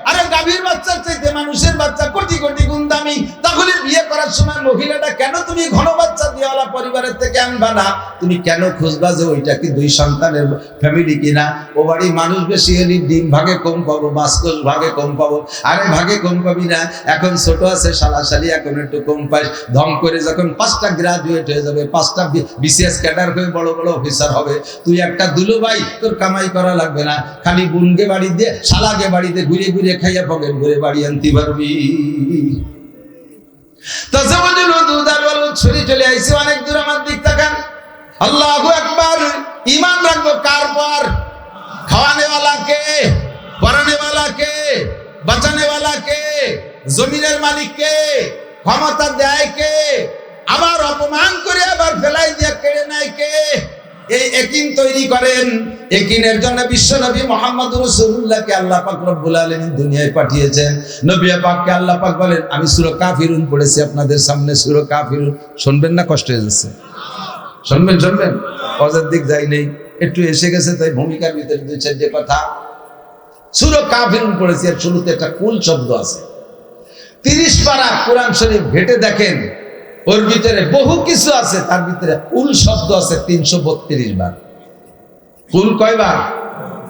আরে গাভীর বাচ্চার চাইতে মানুষের বাচ্চা কোটি কোটি গুণ দামি। তাহলে বিয়ে করার সময় মহিলাটা কেন তুমি ঘন বাচ্চা দিয়েওয়ালা পরিবারের থেকে আনবা না? তুমি কেন খুঁজবা যে ওইটা কি 2 সন্তানের ফ্যামিলি কিনা? ও বাড়ি মানুষ বেশি হলে ডিম ভাগে কম পাবো, মাসকোষ ভাগে কম পাবো। আরে ভাগে কম পাবি না, এখন ছোট আছে শালাশালি, এখন একটু কম পাইস। ধম করে যখন 5টা গ্রাজুয়েট হয়ে যাবে, 5টা বিসিএস ক্যাডার হয়ে বড় বড় অফিসার হবে, তুই একটা দুলো ভাই, তোর কামাই করা লাগবে না, খালি বোনকে বাড়ি দিয়ে শালাকে বাড়িতে ঘুরে ঘুরে খাইয়া পকেট ঘুরে বাড়ি আনতে পারবি। তাযাওয়াজুল ওয়াদুদ আল ওয়ালুদ ছড়ি চলে আইছে অনেক দূর। আমার দিক তাকান, আল্লাহু আকবার। ঈমান রাখবো কার পর? খাওয়ানেওয়ালা কে? পরানেওয়ালা কে? বাঁচানেওয়ালা কে? জমিনের মালিক কে? ক্ষমতা দেয় কে? আবার অপমান করে আবার ফেলাই দিয়ে কেড়ে নেয় কে? এই একিন তৈরি করেন। একিনের জন্য বিশ্বনবী মুহাম্মদ রাসূলুল্লাহকে আল্লাহ পাক রব্বুল আলামিন দুনিয়ায় পাঠিয়েছেন। নবী পাককে আল্লাহ পাক বলেন, আমি সূরা কাফিরুন পড়েছি আপনাদের সামনে। সূরা কাফিরুন শুনবেন না? কষ্ট হয়ে যাচ্ছে, শুনবেন? অজার দিক যাই নেই, একটু এসে গেছে তাই ভূমিকার ভিতরে 2-4 কথা। সূরা কাফিরুন পড়েছি, আর শুরুতে একটা কুল শব্দ আছে। 30 পারা কোরআন শরীফ ঘেটে দেখেন, ওর ভিতরে বহু কিছু আছে, তার ভিতরে কুল শব্দ আছে 332 বার। কুল কয়বার?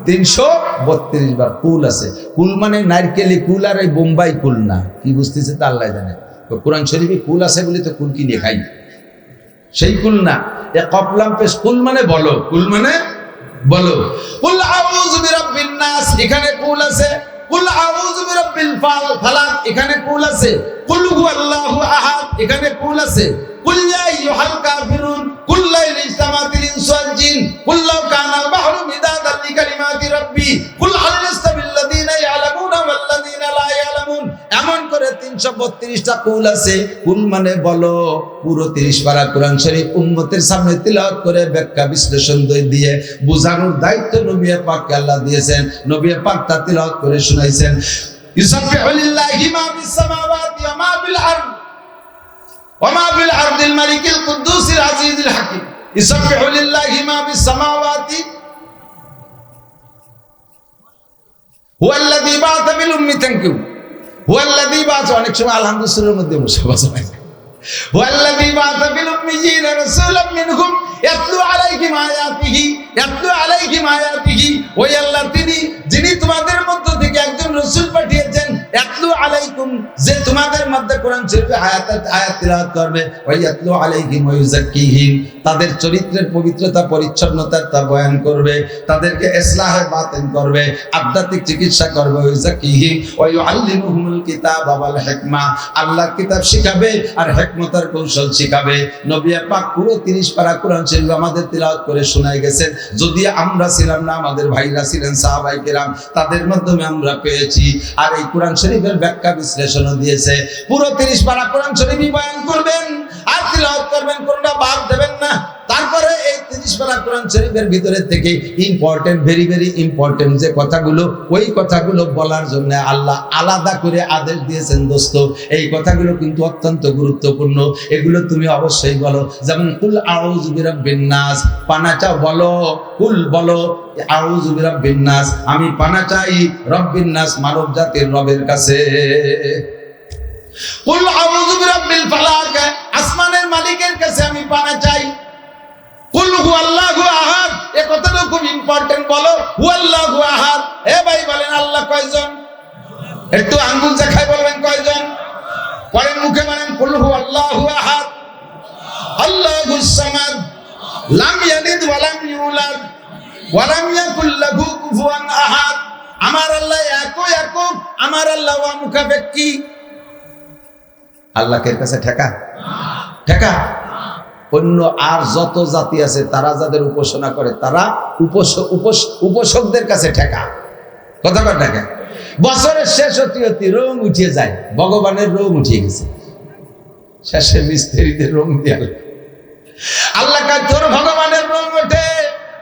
332 বার কুল আছে। কুল মানে নারকেলি কুল, আর এই বোম্বাই কুল না। কি বুঝতেছে তা আল্লাহ জানে। কোরআন শরীফে কুল আছে বলে তো কুল কিনে খাই, সেই কুল না। এ কপলাম পেশ কুল মানে বলো, কুল মানে বলো। কুল আউযু বিরাব্বিন নাস, এখানে কুল আছে। কুল আউযু বিরাব্বিল ফালাক, এখানে কুল আছে। কুল হুয়াল্লাহু আহাদ, এখানে কুল আছে। কুল ইয়া আইয়ুহাল কাফিরুন কুল লা ইসতামাতিল ইনসু ওয়াল জিন কুল লাউ কানাল বাহরু মিদাদান লিকালিমাতি রাব্বি কুল হাল ইয়াস্তাবিল লাযিনা ইয়ালামুনা ওয়াল লাযিনা লা ইয়ালামুন। এমন করে 332টা কুল আছে। কুল মানে বলো। পুরো 30 পারা কোরআন শরীফ উম্মতের সামনে তিলাওয়াত করে ব্যাখ্যা বিশ্লেষণ দিয়ে বোঝানোর দায়িত্ব নবী পাককে আল্লাহ দিয়েছেন। নবী পাক তা তিলাওয়াত করে শুনাইছেন। ইউসাব্বিহু লিল্লাহি মা ফিস সামাওয়াতি ওয়া মা ফিল আরদ ওয়া মা ফিল আরদিল মালিকিল কুদ্দুসিল আজিজিল হাকিম। ইউসাব্বিহু লিল্লাহি মা ফিস সামাওয়াতি হুয়াল্লাযী বা'আসা ফিল উম্মি থ্যাংক ইউ হুয়াল্লাযী বা'আসা, অনেক সময় আলহামদুলিল্লাহর মধ্যে মুসাফা হয়। হুয়াল্লাযী বা'আসা ফিল উম্মিয়িনা রাসূলাম মিনহুম ইয়াতলু আলাইহিম আয়াতিহি, ওই আল্লাহ তিনি যিনি তোমাদের মধ্য থেকে একজন রাসূল পাঠিয়েছেন, ইয়াতলু আলাইকুম, যে তোমাদের মধ্যে কোরআন শরীফের আয়াত তিলাওয়াত করবে, ওয়া ইয়াতলু আলাইহিম ওয়া ইউযাক্কিহিম, তাদের চরিত্রের পবিত্রতা পরিচ্ছন্নতার তা বয়ান করবে, তাদেরকে ইসলাহে বাতিন করবে, আধ্যাত্মিক চিকিৎসা করবে, ওয়া ইউযাক্কিহিম ওয়া ইউআল্লিমুহুমুল কিতাব ওয়াল হিকমা, আল্লাহর কিতাব শিখাবে আর হিকমতের কৌশল শিখাবে। নবী পাক পুরো 30 পারা কোরআন শরীফ আমাদের তিলাওয়াত করে শোনায় গেছেন। যদি আমরা ছিলাম না, আমাদের ভাইরা ছিলেন সাহাবায়ে কেরাম, তাদের মাধ্যমে আমরা পেয়েছি। আর এই কোরআন শরীফের ব্যাখ্যা বিশ্লেষণও দিয়েছে। পুরো 30 পারা কোরআন শরীফই বয়ান করবেন আর তিলাওয়াত করবেন, কোনটা বাদ দেবেন না। তারপরে এই 30 পারা কোরআন শরীফের ভিতরে থেকে ইম্পর্টেন্ট, ভেরি ভেরি ইম্পর্টেন্ট যে কথাগুলো, ওই কথাগুলো বলার জন্য আল্লাহ আলাদা করে আদেশ দিয়েছেন। দোস্ত, এই কথাগুলো কিন্তু অত্যন্ত গুরুত্বপূর্ণ, এগুলো তুমি অবশ্যই বলো। যেমন কুল আউযু বিরাব্বিন নাস, পানা চাও বলো, কুল বলো আউযু বিরাব্বিন নাস, আমি পানা চাই রব্বিন নাস, মানব জাতির রবের কাছে। কুল আউযু বিরাব্বিল ফালাক, আসমানের মালিকের কাছে আমি পানা চাই। কুল হুয়াল্লাহু আহাদ, এই কথাটা খুব ইম্পর্টেন্ট, বলো হুয়াল্লাহু আহাদ। এ ভাই বলেন আল্লাহ কয়জন? একটু আঙ্গুল দেখায় বলবেন কয়জন? পরের মুখে বলেন কুল হুয়াল্লাহু আহাদ আল্লাহুস সামাদ লাম ইয়ালিদ ওয়া লাম ইউলাদ ওয়া লাম ইয়াকুল লাহু কুফুয়ান আহাদ। আমার আল্লাহ একক, আমার আল্লাহ ওয়া মুখাপেক্ষী। আল্লাহকে কাছে ঠেকা ঠেকা। অন্য আর যত জাতি আছে তারা যাদের উপাসনা করে তারা উপাসকদের কাছে ঠেকা। কথা কর ঠেকা। বছরের শেষ হতে রং উঠিয়ে যায়, ভগবানের রং উঠিয়ে গেছে, শেষে মিস্ত্রিদের রং দিয়ে আল্লাহ কাছে তোর ভগবানের রং ওঠে,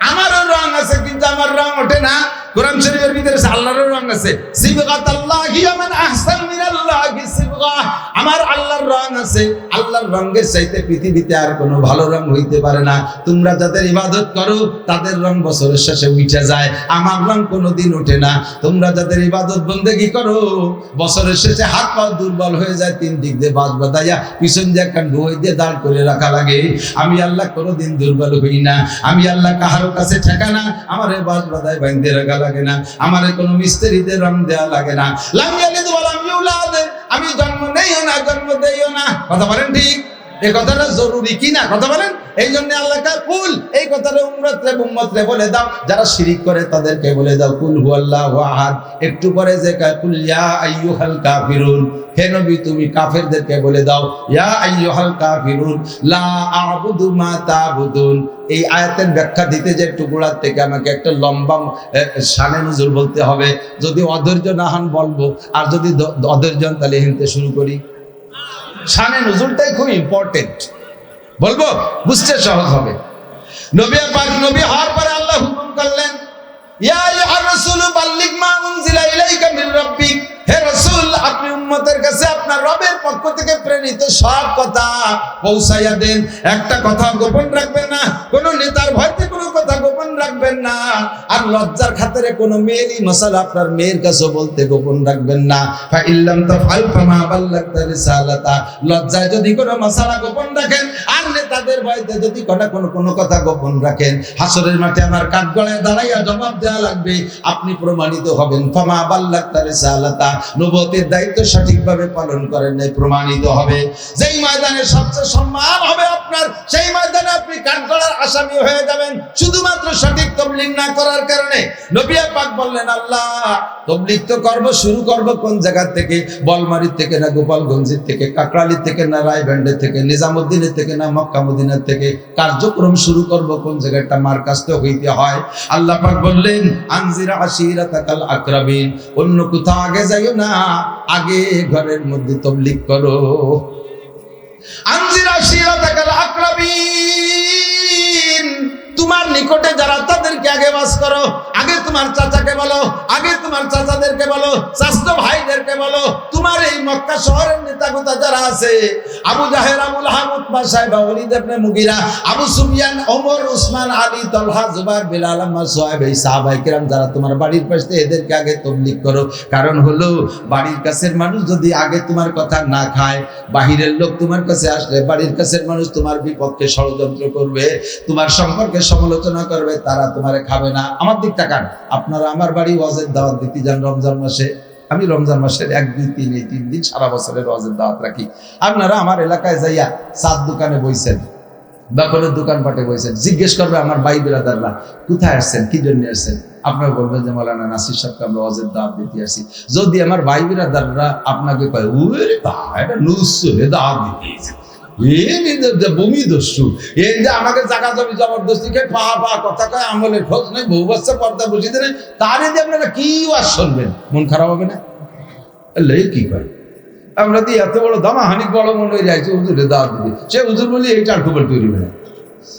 আমারও রং আছে, কিন্তু আমার রং ওঠে না। কোরআন শরীফের ভিতরে আল্লাহর রং আছে, সিবগাতাল্লাহি মান আহসান মিনাল্লাহি সিবগা, আমার আল্লাহর রং আছে। আল্লাহর রঙের চাইতে পৃথিবীতে আর কোনো ভালো রং হইতে পারে না। তোমরা যাদের ইবাদত করো তাদের রং বছরের শেষে উঠে যায়, আমার রং কোনোদিন ওঠে না। তোমরা যাদের ইবাদত বন্দেগী করো বছরের শেষে হাত পা দুর্বল হয়ে যায়, 3 দিক দিয়ে বাঁশ বাঁধাইয়া পিছন দিয়ে একটা ডুই দিয়ে দাঁড় করে রাখা লাগে। আমি আল্লাহ কোনোদিন দুর্বল হই না, আমি আল্লাহ কাহারো কাছে ঠেকা না, আমারে বাঁশ বাঁধায় বাইন্ধে রাখা লাগে না, আমারে কোনো মিস্ত্রিদের রং দেওয়া লাগে না। লাম ইয়ালিদ ওয়া লাম ইউলাদ, আমি জন্ম নেইও না, জন্ম দেইও না। কথা বলেন ঠিক? এই কথাটা জরুরি কি না? কথা বলেন। এই জন্য আল্লাহ কুল, এই কথাটা উম্মতরে বলে দাও, যারা শিরিক করে তাদেরকে বলে দাও কুল হুয়াল্লাহু আহাদ। একটু পরে যে কুল ইয়া আইয়ুহাল কাফিরুন, হে নবী তুমি কাফেরদেরকে বলে দাও ইয়া আইয়ুহাল কাফিরুন লা আ'বুদু মা তা'বুদুন। এই আয়াতের ব্যাখ্যা দিতে যে টুকরার থেকে আমাকে একটা লম্বা শানে নজুল বলতে হবে। যদি অধৈর্য না হন বলবো, আর যদি অধৈর্য হন তাহলে হিনতে শুরু করি। শানে নজুলটাই খুব ইম্পর্টেন্ট, বলবো বুঝতে সহজ হবে। নবী পাক নবী হওয়ার পরে আল্লাহ হুকুম করলেন ইয়া আইয়ুহার রাসূলু বাল্লিগ মা উনজিলা ইলাইকা মির রাব্বিক, হে রাসূল আপনি উম্মতের কাছে আপনার রবের পক্ষ থেকে প্রেরিত সব কথা পৌঁছাইয়া দেন। একটা কথা গোপন রাখবেন না, কোন নেতার ভয়তে কোনো কথা গোপন রাখবেন না, আর লজ্জার খাতিরে কোনো মেয়েরই মাসালা আপনার মেয়ের কাছে বলতে গোপন রাখবেন না। ফা ইল্লাম তাফআল ফামা বাল্লাগতা রিসালাতা, লজ্জায় যদি কোনো মাসালা গোপন রাখেন আর নেতাদের ভয়তে যদি কোনো কথা গোপন রাখেন, হাসরের মাঠে আমার কাঠগড়ায় দাঁড়াইয়া জবাব দেওয়া লাগবে, আপনি প্রমাণিত হবেন। ফামা বাল্লাগতা রিসালাতা, নবুয়তের দায়িত্ব সঠিকভাবে পালন করেন নাই, প্রমাণিত হবে। যেই ময়দানে সবচেয়ে সম্মান হবে আপনার, সেই ময়দানে আপনি কাঠগড়ার আসামি হয়ে যাবেন, শুধুমাত্র সঠিক তাবলীগ না করার কারণে। নবী পাক বললেন আল্লাহ তাবলীগ তো করব, শুরু করব কোন জায়গা থেকে? বলমারীর থেকে না গোপালগঞ্জের থেকে, কাকরালির থেকে না রায়বান্ডের থেকে, নিজামুদ্দিনের থেকে না মক্কা মদিনার থেকে? কার্যক্রম শুরু করব কোন জায়গাটা? মার্কাজ তো হইতে হয়। আল্লাহ পাক বললেন আনজির আশিরাতাকাল আকরাবিন, অন্য কোথাও আগে যাইও না, আগে ঘরের মধ্যে তাবলীগ করো। আনজির আশিরাতাকাল আকরাবিন, তোমার নিকটে যারা তাদেরকে আগে বাস করো, আগে তোমার চাচাকে বলো, আগে তোমার চাচাদেরকে বলো, চাচতো ভাইদেরকে বলো। তোমার এই মক্কা শহরের নেতাগোতা যারা আছে, আবু জাহেল, আবু লাহাব, উতবা, সাইবা, ওয়ালিদ ইবনে মুগিরা, আবু সুফিয়ান, ওমর, উসমান, আলী, তালহা, জুবাইর, বিলাল, আম্মার, সুহাইব, এই সাহাবায়ে কেরাম যারা তোমার বাড়ির পাশে, এদেরকে আগে তাবলীগ করো। কারণ হলো বাড়ির কাছের মানুষ যদি আগে তোমার কথা না খায়, বাহিরের লোক তোমার কাছে আসলে বাড়ির কাছের মানুষ তোমার বিপক্ষে ষড়যন্ত্র করবে, তোমার সম্পর্কে সমালোচনা করবে, তারা তোমারে খাবে না। আমার দিক তাকান, আপনারা আমার বাড়ি ওয়াজের দাওয়াত দিতে যান রমজান মাসে, আমি রমজান মাসের 1, 2, 3 এই 3 দিন সারা বছরের ওয়াজের দাওয়াত রাখি। আপনারা আমার এলাকায় যাইয়া চার দোকানে বইছেন বা কোনো দোকানপাটে বইছেন, জিজ্ঞেস করবে আমার ভাই বিরাদাররা কোথায় আসছেন, কি জন্য আসছেন, আপনারা বলবেন যে মাওলানা নাসির সাহেবকে আমরা ওয়াজের দাওয়াত দিতে আসি। যদি আমার ভাই বিরাদাররা আপনাকে কয় ওরে বাবা এটা নুসরে দাওয়াত দিতে এসেছে, ভূমি দস্যু, এই যে আমাকে জায়গা জমি জবরদস্তি খেয়ে পা কথা কয়, আমলের খোঁজ নেই, বউ বাচ্চা পর্দা বসিয়ে দেন, তারে দিয়ে আপনারা কি ওয়াজ শুনবেন, মন খারাপ হবে না? কি কয় আমরা তো এত বড় দামা হানি বড় মনে হয়ে যাইছে হুজুরে দাওয়াত দিতে, সে হুজুর বলি এইটা আল্টুপাল তৈরি হবে না,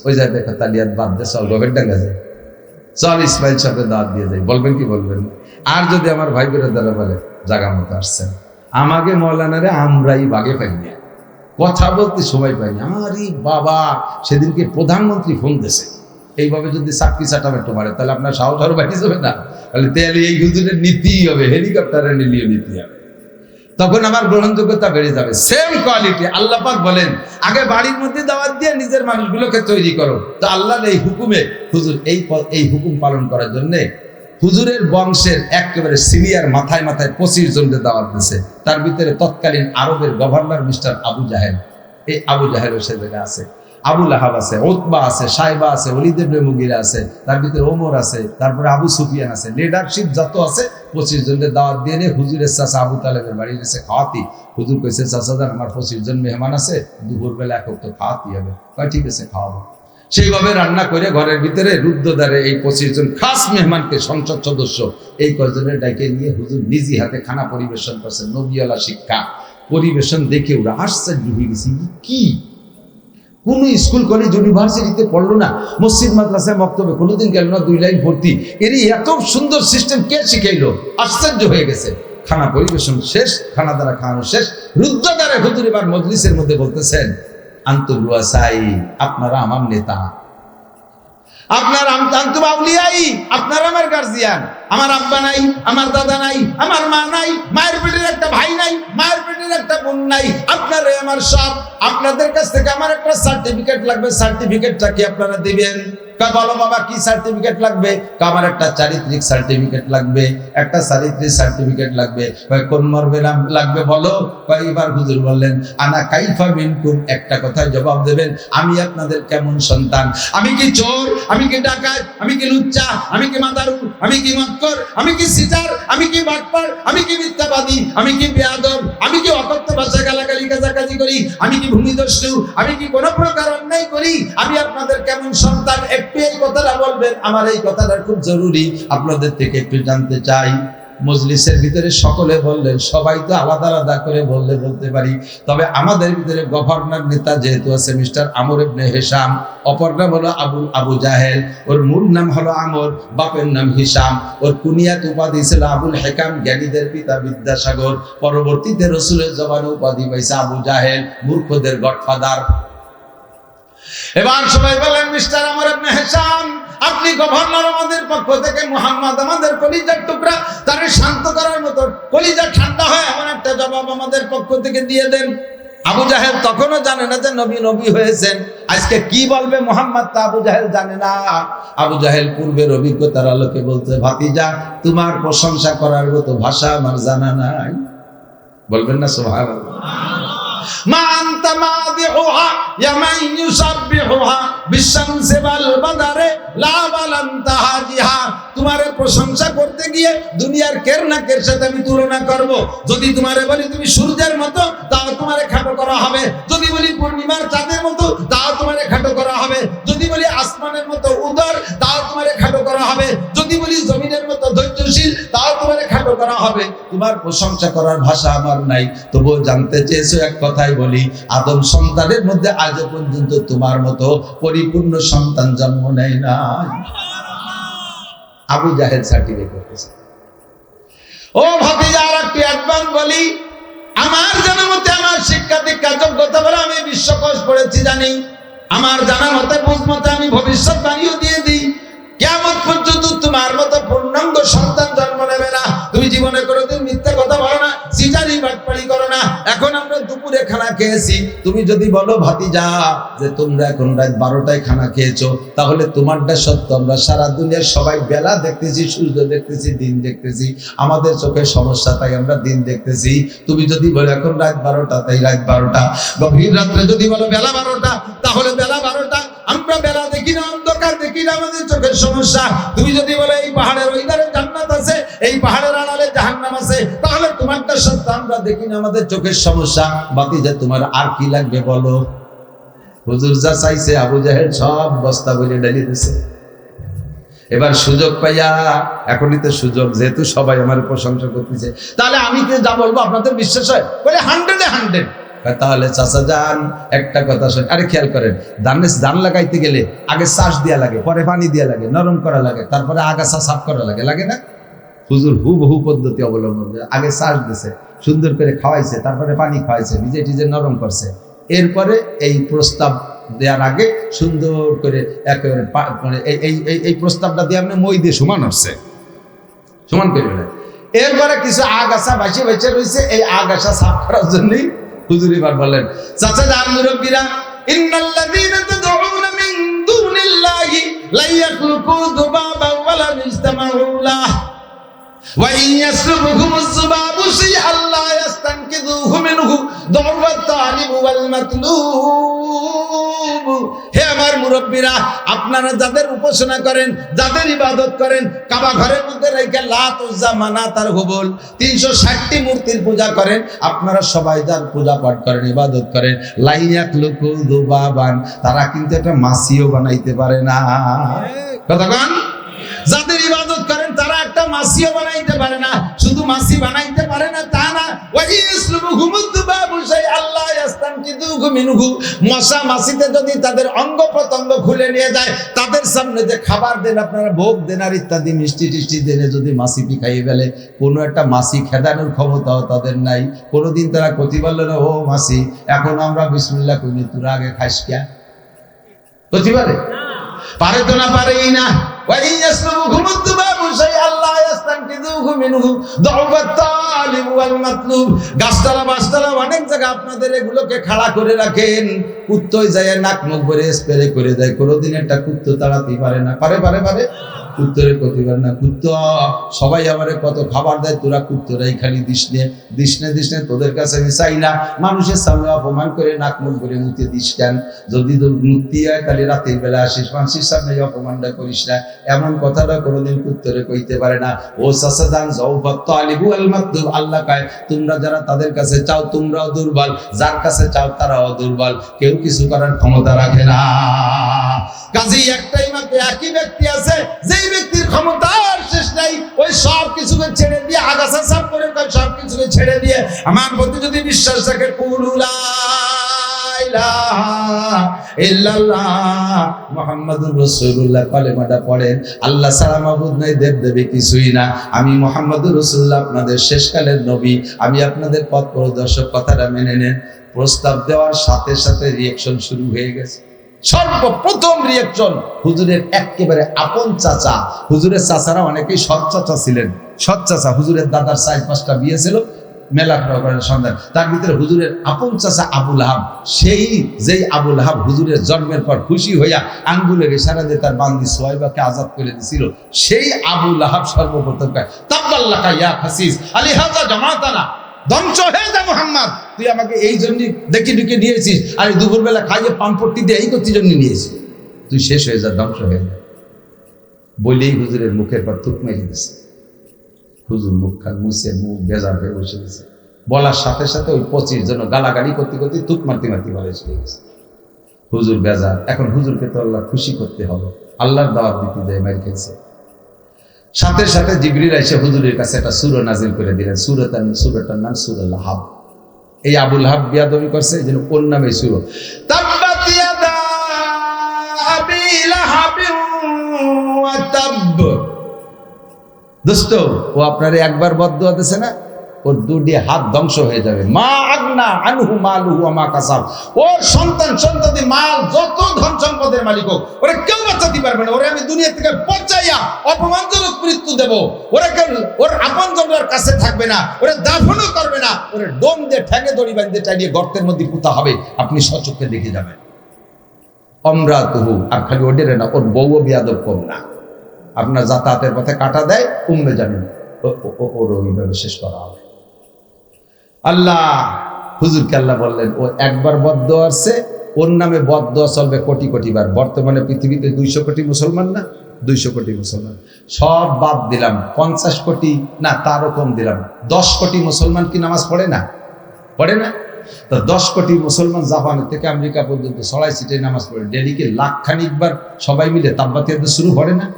ওই যায় দেখা তালিয়াত বাদ দে, চল রবের ডাঙ্গা যায়, চল ইসমাইল সাহেবের দাওয়াত দিয়ে যায়, বলবেন কি বলবেন? আর যদি আমার ভাই বেরাদারা বলে জাগা মতো আসছেন, আমাকে মৌলানারে আমরাই বাগে পাই না, কথা বলতে সময় পাইনি। আরে বাবা, সেদিনকে প্রধানমন্ত্রী ফোন দিয়েছে, এইভাবে যদি চাকরি চাটামেটো মারে তাহলে আপনার সাহস আরো বাড়ি যাবে না? তাহলে তেল এই হুজুরের নীতিই হবে, হেলিকপ্টারে নিলিয়ে নীতি হবে, তখন আমার গ্রহণযোগ্যতা বেড়ে যাবে। সেম কোয়ালিটি আল্লাহ পাক বলেন আগে বাড়ির মধ্যে দাওয়াত দিয়ে নিজের মানুষগুলোকে তৈরি করো। তো আল্লাহর এই হুকুমে হুজুর এই হুকুম পালন করার জন্য হুজুরের বংশের একেবারে সিনিয়র মাথায় মাথায় 25 জনকে দাওয়াত দিয়েছে। তার ভিতরে তৎকালীন আরবের গভর্নর মিস্টার আবু জাহেল, এই আবু জাহেলের সে জায়গায় আছে, আবু লাহাব আছে, উতবা আছে, সাইবা আছে, ওয়ালিদ ইবনে মুগিরা আছে, তার ভিতরে ওমর আছে, তারপরে আবু সুফিয়ান আছে, লিডারশিপ যত আছে 25 জনকে দাওয়াত দিয়ে নিয়ে হুজুরের চাচা আবু তালেবের বাড়ি এসে খাওয়াতি। হুজুর কইছে চাচা যান আমার 25 জন মেহমান আছে, দুপুরবেলা এক তো খাওয়াতে হবে। কয় ঠিক আছে খাওয়াবো। সেইভাবে রান্না করে ঘরের ভিতরে রুদ্ধদ্বারে এই 25 জন খাস মেহমানকে, সংসদ সদস্য এই কয়জনের ডাকে নিয়ে হুজুর নিজে হাতে খানা পরিবেশন করছেন। নবিয়ালা শিক্ষা পরিবেশন দেখে ওরা আশ্চর্য হয়ে গেছে, কি কোন স্কুল কলেজ ইউনিভার্সিটিতে পড়লো না, মসজিদ মাদ্রাসায় মক্তবে কোনোদিন গেল না, 2 লাইন ভর্তি, এর এত সুন্দর সিস্টেম কে শিখাইলো? আশ্চর্য হয়ে গেছে। খানা পরিবেশন শেষ, খানা দ্বারা খাওয়ানো শেষ, রুদ্ধদ্বারে হুজুর এবার মজলিসের মধ্যে বলতেছেন আন্তুম রুয়াসাই, আপনারা আমার নেতা, আপনার আন্তুম আউলিয়াই, আপনারা আমার গার্জিয়ান। আমার আব্বা নাই, আমার দাদা নাই, আমার মা নাই, মায়ের পেটের একটা ভাই নাই, মায়ের পেটের একটা বোন নাই, আপনারাই আমার সব। আপনাদের কাছ থেকে আমার একটা সার্টিফিকেট লাগবে, সার্টিফিকেটটা কি আপনারা দিবেন? বলো বাবা কি সার্টিফিকেট লাগবে? আমার একটা চারিত্রিক সার্টিফিকেট লাগবে, একটা চারিত্রিক সার্টিফিকেট লাগবে। কোন মর্মে লাগবে বলো? এবার হুজুর বললেন আনা কাইফা মিনকুম, একটা কথায় জবাব দেবেন, আমি আপনাদের কেমন সন্তান? আমি কি চোর? আমি কি ডাকাত? আমি কি লুচ্চা? আমি কি মাদারু? আমি কি মক্কর? আমি কি সিটার? আমি কি বাটপার? আমি কি মিথ্যাবাদী? আমি কি বেয়াদব? আমি কি অকথ্য ভাষা গালাগালি কাজাকাজি করি? আমি কি ভূমিদস্যু? আমি কি কোনো প্রকার অন্যায় করি? আমি আপনাদের কেমন সন্তান? একটু এই কথাটা বলবেন, আমার এই কথাটা খুব জরুরি, আপনাদের থেকে একটু জানতে চাই। মজলিসের ভিতরে সকলে বললেন, সবাই তো আলাদা আলাদা করে বলতে পারি, তবে আমাদের ভিতরে গভর্নর নেতা যেহেতু আছে মিস্টার আমর ইবনে হিশাম, অপর নাম হলো আবু জাহেল, ওর মূল নাম হলো আমর, বাপের নাম হিশাম, ওর কুনিয়াত উপাধি ছিল আবুল হেকাম, জ্ঞানীদের পিতা বিদ্যাসাগর, পরবর্তীতে রসুলের জবানে উপাধি পাইছে আবু জাহেল, মূর্খদের গডফাদার। এবার সবাই বলেন মিস্টার আমর ইবনে হিশাম, আপনি গভর্নর, আমাদের পক্ষ থেকে মুহাম্মদ আমাদের কলিজার টুকরা, তারে শান্ত করার মতো, কলিজা ঠান্ডা হয় এমন একটা জবাব আমাদের পক্ষ থেকে দিয়ে দেন। আবু জাহেল তখনও জানে না যে নবী হয়েছেন, আজকে কি বলবে মুহাম্মদ তা আবু জাহেল জানে না। আবু জাহেল পূর্বের অভিজ্ঞতার আলোকে বলতে, ভাতিজা তোমার প্রশংসা করার মতো ভাষা আমার জানা নাই। বলবেন না সুবহানাল্লাহ? মা আনতা মাদিহুহা ইয়ামান ইউসাব্বিহুহা বিশামসি ওয়াল বাদারে লা বালান্তা হাজিহা। তোমারে প্রশংসা করতে গিয়ে দুনিয়ার কেরনাকের সাথে আমি তুলনা করব। যদি তোমারে বলি তুমি সূর্যের মতো, তাও তোমারে খাটো করা হবে। যদি বলি পূর্ণিমার চাঁদের মতো, তাও তোমারে খাটো করা হবে। যদি বলি আসমানের মতো উদার, তাও তোমারে খাটো করা হবে। যদি বলি জমিনের মতো ধৈর্যশীল, তাও তোমারে খাটো করা হবে, তোমার প্রশংসা করার ভাষা আমার নাই। তবুও জানতে চেয়েছো, এক কথাই বলি, আদম সন্তানের মধ্যে আজও পর্যন্ত তোমার মতো পরিপূর্ণ সন্তান জন্ম নেয় নাই। আবু জাহেল সার্টিফিকেট করতেছে। ও ভাতিজা, আর একটু অ্যাডভান্স বলি, আমার জানা মতে, আমার শিক্ষা দীক্ষা যোগ্যতা বলে আমি বিশ্বকোষ পড়েছি জানি, আমার জানা মতে বুঝ মতে আমি ভবিষ্যৎবাণীও দিয়ে দিই, কিয়ামত পর্যন্ত তোমার মতো পূর্ণাঙ্গ সন্তান জন্ম নেবে না। তুমি জীবনে কোনোদিন মিথ্যা কথা বলো না, সিজারি বাটপাড়ি করো না। এখন আমরা দুপুরে খানা খেয়েছি, তুমি যদি বলো ভাতিজা যে তোমরা এখন রাত 12টায় খানা খেয়েছো, তাহলে তোমারটা সত্য। আমরা সারা দুনিয়ার সবাই বেলা দেখতেছি, সূর্য দেখতেছি, দিন দেখতেছি, আমাদের চোখের সমস্যা তাই আমরা দিন দেখতেছি। তুমি যদি বলো এখন রাত 12টা, তাই রাত 12টা। গভীর রাত্রে যদি বলো বেলা 12টা, তাহলে বেলা 12টা। আমরা বেলা দেখি না, অন্ধকার দেখি না, আমাদের চোখের সমস্যা। তুমি যদি বলো এই পাহাড়ের ওই ধারে জান্নাত আছে, এই পাহাড়ের আড়ালে জাহান্নাম আছে, তাহলে তোমারটা সত্য, আমরা দেখি না, আমাদের চোখের সমস্যা। ভাতিজা, তোমার আর কি লাগবে বলো? হুজুর যা চাইছে আবু জাহেল সব বস্তা বলে ঢেলে দিছে। এবার সুযোগ পাইয়া, এখনই তো সুযোগ, যেহেতু সবাই আমার প্রশংসা করতেছে, তাহলে আমি কি যা বলবো আপনাদের বিশ্বাস হয়? বলে 100-এ 100। তাহলে চাচা যান, একটা কথা শুন, আরে খেয়াল করেন, ধান লাগাইতে গেলে আগে চাষ দেওয়া লাগে, পরে পানি দেওয়া লাগে, নরম করা লাগে, তারপরে আগাছা সাফ করা লাগে, লাগে না? হুজুর হুবহু পদ্ধতি অবলম্বন করে আগে চাষ দিছে, সুন্দর করে খাওয়াইছে, তারপরে পানি খাওয়াইছে, ভিজে টিজে নরম করছে, এরপরে এই প্রস্তাব দেওয়ার আগে সুন্দর করে একেবারে মানে এই প্রস্তাবটা দিয়ে আপনি মই দিয়ে সমান হচ্ছে, সমান করে। এরপরে কিছু আগাছা বাঁচিয়ে বেঁচে রয়েছে, এই আগাছা সাফ করার জন্যই হুজুর এবার বলেন, চাচা যান মুরব্বীরা, ইন্নাল্লাযীনা তাদউনা মিন দুনিল্লাহি লা ইয়াখলুকু যুবাবান ওয়া লা ইজতামাউ লাহু ওয়া ইন ইয়াসলুবহুমুয যুবাবু শাইআন লা ইয়াস্তানকিযুহু মিনহু দু'ফাত তালিব ওয়াল মাতলুব। হে আমার মুরব্বীরা, আপনারা যাদের উপাসনা করেন, যাদের ইবাদত করেন, কাবা ঘরের মধ্যে রেখে লাত উজ্জা মানাত আর হুবল 360টি মূর্তির পূজা করেন, আপনারা সবাই যার পূজা পাঠ করেন, ইবাদত করেন, লা ইয়াখলুকু যুবাবান, তারা কিন্তু একটা মাছিও বানাইতে পারে না। কতক্ষণ? যাদের ইবাদত করেন তারা একটা মাছিও বানাইতে পারে না। শুধু মাছি বানাইতে পারে না তা না, মশা মাছিতে যদি তাদের অঙ্গ প্রত্যঙ্গ খুলে নিয়ে যায়, তাদের সামনে যে খাবার দেন, আপনারা ভোগ দেন আর ইত্যাদি মিষ্টি টিষ্টি দেনে যদি মাছি পিখাইয়ে ফেলে, কোনো একটা মাছি খেদানোর ক্ষমতাও তাদের নাই। কোনোদিন তারা কতি বললো না, ও মাছি এখন আমরা বিসমিল্লাহ করি, তোরা আগে খাইস কিয়া? কতি পারে? পারে তো না, পারেই না। গাছতলা বাসতলা অনেক জায়গা আপনাদের এগুলোকে খাড়া করে রাখেন, কুত্তই যায় নাক মুখ ভরে স্প্রে করে দেয়, কোনোদিন একটা কুত্তো তাড়াতে পারে না। পারে পারে পারে কুত্তরে প্রতিবার না, কুত্ত সবাই আমারে কত খাবার দেয়, তোরা কুত্তরাই খালি দিসনে দিসনে দিসনে, তোদের কাছে আমি চাই না। মানুষের সামনে অপমান করে নাক মুখ ভরে মুতে দিস কেন? যদি মুক্তি হয় তাহলে রাতের বেলা আসিস, মানুষের সামনে অপমানটা করিস না, এমন কথাটা কোনোদিন কুত্তরে কইতে পারে না। ও চাচা যান যাওফাত আলিবু আল মাকতুব, আল্লাহ কয় তোমরা যারা তাদের কাছে চাও তোমরাও দুর্বল, যার কাছে চাও তারাও দুর্বল, কেউ কিছু করার ক্ষমতা রাখে না। কাজেই একটাই মাত্র একই ব্যক্তি আছে, যেই ব্যক্তির ক্ষমতার শেষ নাই, ওই সব কিছুকে ছেড়ে দিয়ে, আগাছা সাফ করে সব কিছুকে ছেড়ে দিয়ে আমার প্রতি যদি বিশ্বাস থাকে, কুলু লা ইলাহা ইল্লাল্লাহ মুহাম্মাদুর রাসূলুল্লাহ কলেমাটা পড়েন, আল্লাহ ছাড়া মাবুদ নাই, দেব দেবী কিছুই না, আমি মুহাম্মাদুর রাসূলুল্লাহ আপনাদের শেষকালের নবী, আমি আপনাদের পথ প্রদর্শক, কথাটা মেনে নেন। প্রস্তাব দেওয়ার সাথে সাথে রিঅ্যাকশন শুরু হয়ে গেছে। সর্বপ্রথম রিঅ্যাকশন হুজুরের একেবারে আপন চাচা, হুজুরের চাচারা অনেকেই সৎ চাচা ছিলেন, সৎ চাচা, হুজুরের দাদার 4-5টা বিয়ে ছিল, মেলা সন্তান, তার ভিতরে হুজুরের আপন চাচা আবুল আহাব, সেই যেই আবুল আহাব হুজুরের জন্মের পর খুশি হইয়া আঙ্গুলের ইশারা দিয়ে তার বান্দি সুহাইবাকে আজাদ করে দিয়েছিল, সেই আবুল আহাব সর্বপ্রথম কয়, তাব্বাল্লাকা ইয়া খাসিস আলিহাযা জামাতানা, ধ্বংস হয়ে যা মুহাম্মদ, তুই আমাকে এই জন্য দেখি ঢুকে নিয়েছিস, আর দুপুরবেলা খাইয়ে পানপট্টি দিয়ে এই করতে জন্য নিয়েছিস, তুই শেষ হয়ে যা, ধ্বংস হয়ে যা। বলেই হুজুরের মুখের পর থুক মেরে দিয়েছে। হুজুর মুখ খান মুছে, মুখ বেজার হয়ে বসে গেছে। বলার সাথে সাথে ওই 25 জন গালাগালি করতে করতে থুক মারতে মারতে বলে চলে গেছে। হুজুর বেজার। এখন হুজুরকে তো আল্লাহ খুশি করতে হবে, আল্লাহর দাওয়াত দিতে যায়, মার খেয়েছে। সাথে সাথে জিবরিল এসে হুজুরের কাছে একটা সূরা নাজিল করে দিলেন। সূরাটার নাম সূরা লাহাব। এই আবু লাহাব বিয়াদবি করছে, এই জন্য ওর নামে সূরা। তাব্বাত ইয়াদা আবি লাহাবিন ওয়া তাব। দোস্ত, ও আপনারে একবার বদদুয়া দিছে না, ওর দুটি হাত ধ্বংস হয়ে যাবে। মা আগনা আনহু মালুহু ওয়া মা কাসাব। ওর সন্তান মাল যত ধন সম্পদের মালিক হোক, ওরা কেউ বাঁচাতে পারবে না। ওরে আমি দুনিয়া থেকে পচাইয়া অপমানজনক মৃত্যু দেব। ওরা কেউ ওর আপনজনদের কাছে থাকবে না, ওরা দাফনও করবে না। ওরে ডোম দিয়ে ঠ্যাঙে দড়ি বাঁধতে চালিয়ে গর্তের মধ্যে পুঁতা হবে, আপনি সচক্ষে দেখে যাবেন। অমরাতুহু, আর খালি ওডেরে না, ওর বউও বিয়াদব কম না। আপনার যাতায়াতের পথে কাটা দেয়, উম্মে জানেন ওর ওইভাবে শেষ করা হবে। আল্লাহ হুজুরকে আল্লাহ বললেন, ও একবার বদদুয়া আছে, ওর নামে বদদুয়া চলবে কোটি কোটি বার। বর্তমানে পৃথিবীতে 200 কোটি মুসলমান না, 200 কোটি মুসলমান, সব বাদ দিলাম, 50 কোটি না তারও কম দিলাম, 10 কোটি মুসলমান কি নামাজ পড়ে না? পড়ে না? তো 10 কোটি মুসলমান জাপান থেকে আমেরিকা পর্যন্ত ছড়াই ছিটে নামাজ পড়ে। ডেলিকে লাখখানিক বার সবাই মিলে তাব্বাতিয়াদা শুরু করে না?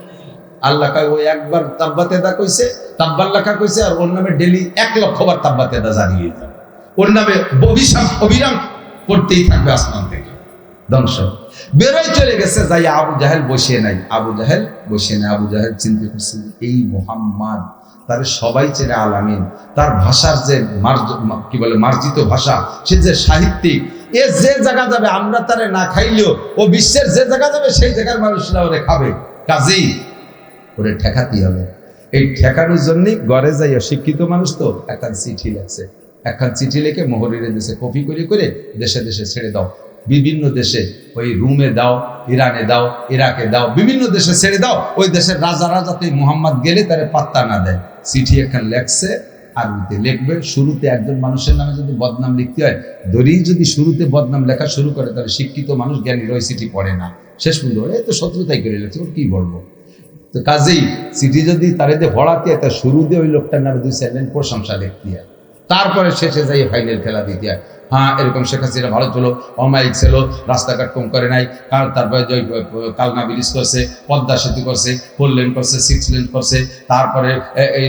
আল্লাহ কয় ওই একবার তাব্বাতিয়াদা কইছে, তাব্বাল্লাকা কইছে, আর ওর নামে ডেলি 1 লক্ষ বার তাব্বাতিয়াদা জারি হয়ে যাবে। ওর নামে অবিরাম পড়তেই থাকবে আসমান থেকে। ধ্বংস বেরোয় চলে গেছে, যাই আবু জাহেল বসে নাই। আবু জাহেল চিন্তা করছে, এই মুহাম্মদ, তার সবাই চেনে আলামিন, তার ভাষার যে কি বলে মার্জিত ভাষা, সে যে সাহিত্যিক, এ যে জায়গা যাবে আমরা তারে না খাইলেও ও বিশ্বের যে জায়গা যাবে সেই জায়গার মানুষরা ওরে খাবে। কাজেই ওরে ঠেকাতেই হবে। এই ঠেকানোর জন্যই ঘরে যাইয়া, শিক্ষিত মানুষ তো, একখান চিঠি লেখছে। একখান চিঠি লিখে মোহরিরে দেশে কপি করে দেশে দেশে ছেড়ে দাও। বিভিন্ন দেশে, ওই রুমে দাও, ইরানে দাও, ইরাকে দাও, বিভিন্ন দেশে ছেড়ে দাও। ওই দেশের রাজাতে মুহাম্মদ গেলে তারে পাত্তা না দেয়। চিঠি একখান লেখছে, আরবিতে লিখবে। শুরুতে একজন মানুষের নামে যদি বদনাম লিখতে হয়, ধরেই যদি শুরুতে বদনাম লেখা শুরু করে, তাহলে শিক্ষিত মানুষ, জ্ঞানীর ওই চিঠি পড়ে না। শেষ পর্যন্ত এই তো শত্রুতাই করে লেখছে, ওর কি বলবো। তো কাজেই চিঠি যদি তারে দিয়ে ভরাতে হয়, তার শুরু দিয়ে ওই লোকটার নামে 2-4 লাইন প্রশংসা লিখতে হয়, তারপরে শেষে যাই ফাইনাল খেলা দিতে হয়। হ্যাঁ, এরকম শেখ হাসিনা ভালো ছিল, অমায়িক ছিল, রাস্তাঘাট কম করে নাই, কারণ তারপরে কালনা ব্রিজ করছে, পদ্মা সেতু করছে, 4 লেন করছে, 6 লেন করছে, তারপরে এই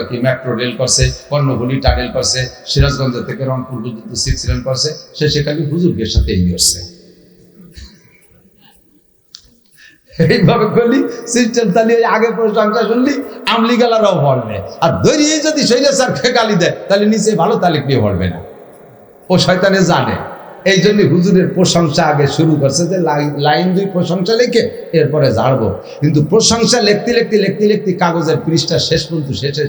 কি মেট্রো রেল করছে, কর্ণফুলী টানেল করছে, সিরাজগঞ্জ থেকে রংপুর পর্যন্ত 6 লেন করছে। সে সেখানে হুজুরদের সাথে এই করছে। এইভাবে করলি সিস্টেম চালিয়ে আগে প্রশংসা শুনলি আমলি গালারাও পড়বে, আর ধরিয়ে যদি শৈলে স্যারকে গালি দেয়, তাহলে নিচে ভালো তালিক নিয়ে পড়বে না। ও শয়তানে জানে। এই জন্য হুজুরের প্রশংসা আগে শুরু করছে, যে লাইন 2 প্রশংসা লিখে এরপরে ঝাড়বো। কিন্তু প্রশংসা লিখতে কাগজের পৃষ্ঠা শেষ পর্যন্ত শেষে